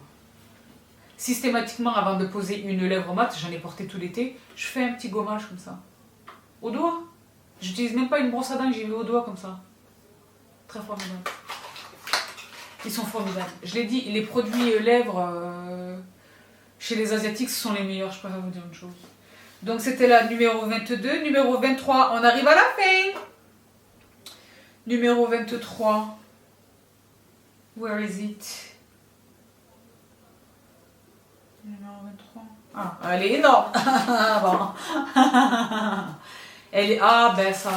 Systématiquement, avant de poser une lèvre mate, j'en ai porté tout l'été, je fais un petit gommage comme ça. Au doigt. J'utilise même pas une brosse à dents, j'y vais au doigt comme ça. Très formidable. Ils sont formidables. Je l'ai dit, les produits lèvres chez les Asiatiques, ce sont les meilleurs, je préfère vous dire une chose. Donc c'était la numéro 22. Numéro 23, on arrive à la fin. Numéro 23. Where is it? Numéro 23. Ah, elle est énorme. Bon. Elle est... Ah, ben ça...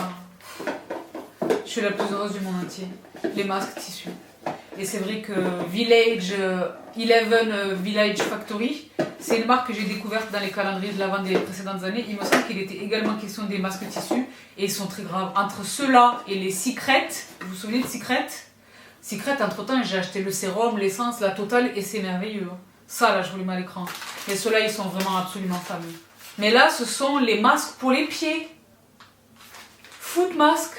Je suis la plus heureuse du monde entier. Les masques tissus. Et c'est vrai que Village 11 Village Factory, c'est une marque que j'ai découverte dans les calendriers de l'avant des précédentes années. Il me semble qu'il était également question des masques tissus. Et ils sont très graves. Entre ceux-là et les Secret, vous vous souvenez de Secret? Secret, entre-temps, j'ai acheté le sérum, l'essence, la totale, et c'est merveilleux. Ça, là, je vous le mets à l'écran. Et ceux-là, ils sont vraiment absolument fameux. Mais là, ce sont les masques pour les pieds. Foot mask.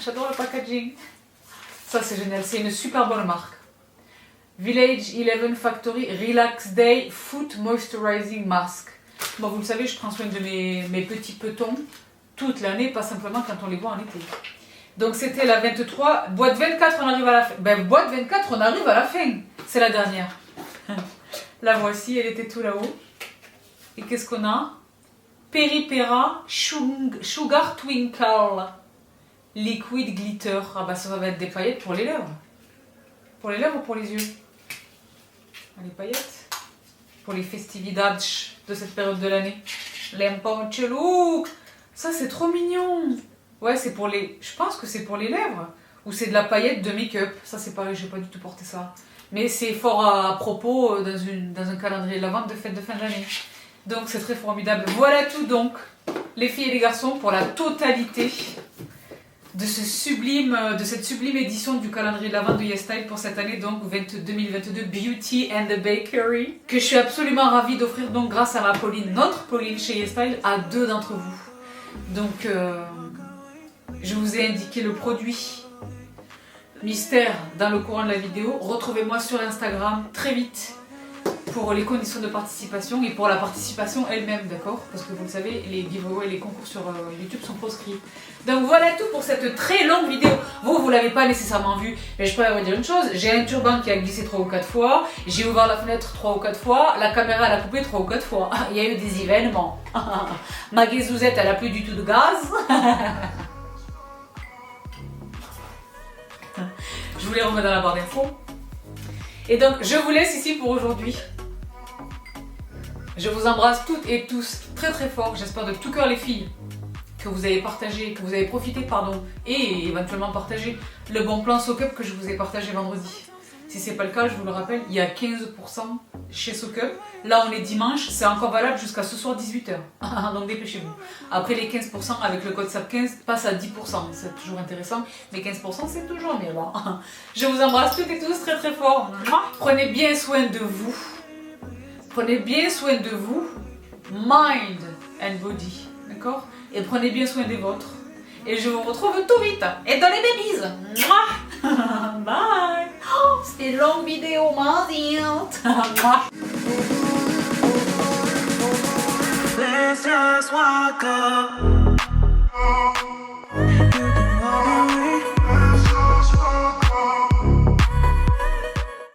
J'adore le packaging. Ça, c'est génial. C'est une super bonne marque. Village 11 Factory Relax Day Foot Moisturizing Mask. Bon, vous le savez, je prends soin de mes petits petons toute l'année, pas simplement quand on les voit en été. Donc, c'était la 23. Boîte 24, on arrive à la fin. Ben, boîte 24, on arrive à la fin. C'est la dernière. La voici, elle était tout là-haut. Et qu'est-ce qu'on a? Peripera Sugar Twinkle Liquid Glitter. Ah bah ça va être des paillettes pour les lèvres. Pour les lèvres ou pour les yeux? Les paillettes. Pour les festividades de cette période de l'année. L'imponche look. Ça c'est trop mignon. Ouais, c'est pour les... Je pense que c'est pour les lèvres. Ou c'est de la paillette de make-up. Ça c'est pareil, j'ai pas du tout porté ça. Mais c'est fort à propos dans un calendrier de la vente de fête de fin d'année. Donc c'est très formidable. Voilà tout donc, les filles et les garçons, pour la totalité de cette sublime édition du calendrier de l'Avent de YesStyle pour cette année, donc 2022 Beauty and the Bakery, que je suis absolument ravie d'offrir donc grâce à ma Pauline, notre Pauline chez YesStyle, à 2 d'entre vous. Donc je vous ai indiqué le produit mystère dans le courant de la vidéo. Retrouvez-moi sur Instagram très vite pour les conditions de participation et pour la participation elle-même, d'accord? Parce que vous le savez, les giveaways et les concours sur YouTube sont proscrits. Donc voilà tout pour cette très longue vidéo. Vous l'avez pas nécessairement vu, mais je pourrais vous dire une chose. J'ai un turban qui a glissé 3 ou 4 fois, j'ai ouvert la fenêtre 3 ou 4 fois, la caméra elle a coupé 3 ou 4 fois. Il y a eu des événements. Ma guézouzette elle a plus du tout de gaz. Je vous les remets dans la barre d'infos. Et donc je vous laisse ici pour aujourd'hui. Je vous embrasse toutes et tous très très fort. J'espère de tout cœur les filles que vous avez partagé, que vous avez profité, pardon, et éventuellement partagé le bon plan SoCup que je vous ai partagé vendredi. Si c'est pas le cas, je vous le rappelle, il y a 15% chez SoCup. Là, on est dimanche, c'est encore valable jusqu'à ce soir 18h. Donc dépêchez-vous. Après les 15% avec le code SAP15 passe à 10%. C'est toujours intéressant, mais 15% c'est toujours mieux. Bon. Je vous embrasse toutes et tous très très fort. Prenez bien soin de vous. Prenez bien soin de vous, mind and body, d'accord? Et prenez bien soin des vôtres. Et je vous retrouve tout vite. Et dans les babies. Bye. Oh, c'était une longue vidéo, mardinte. Let's just walk up.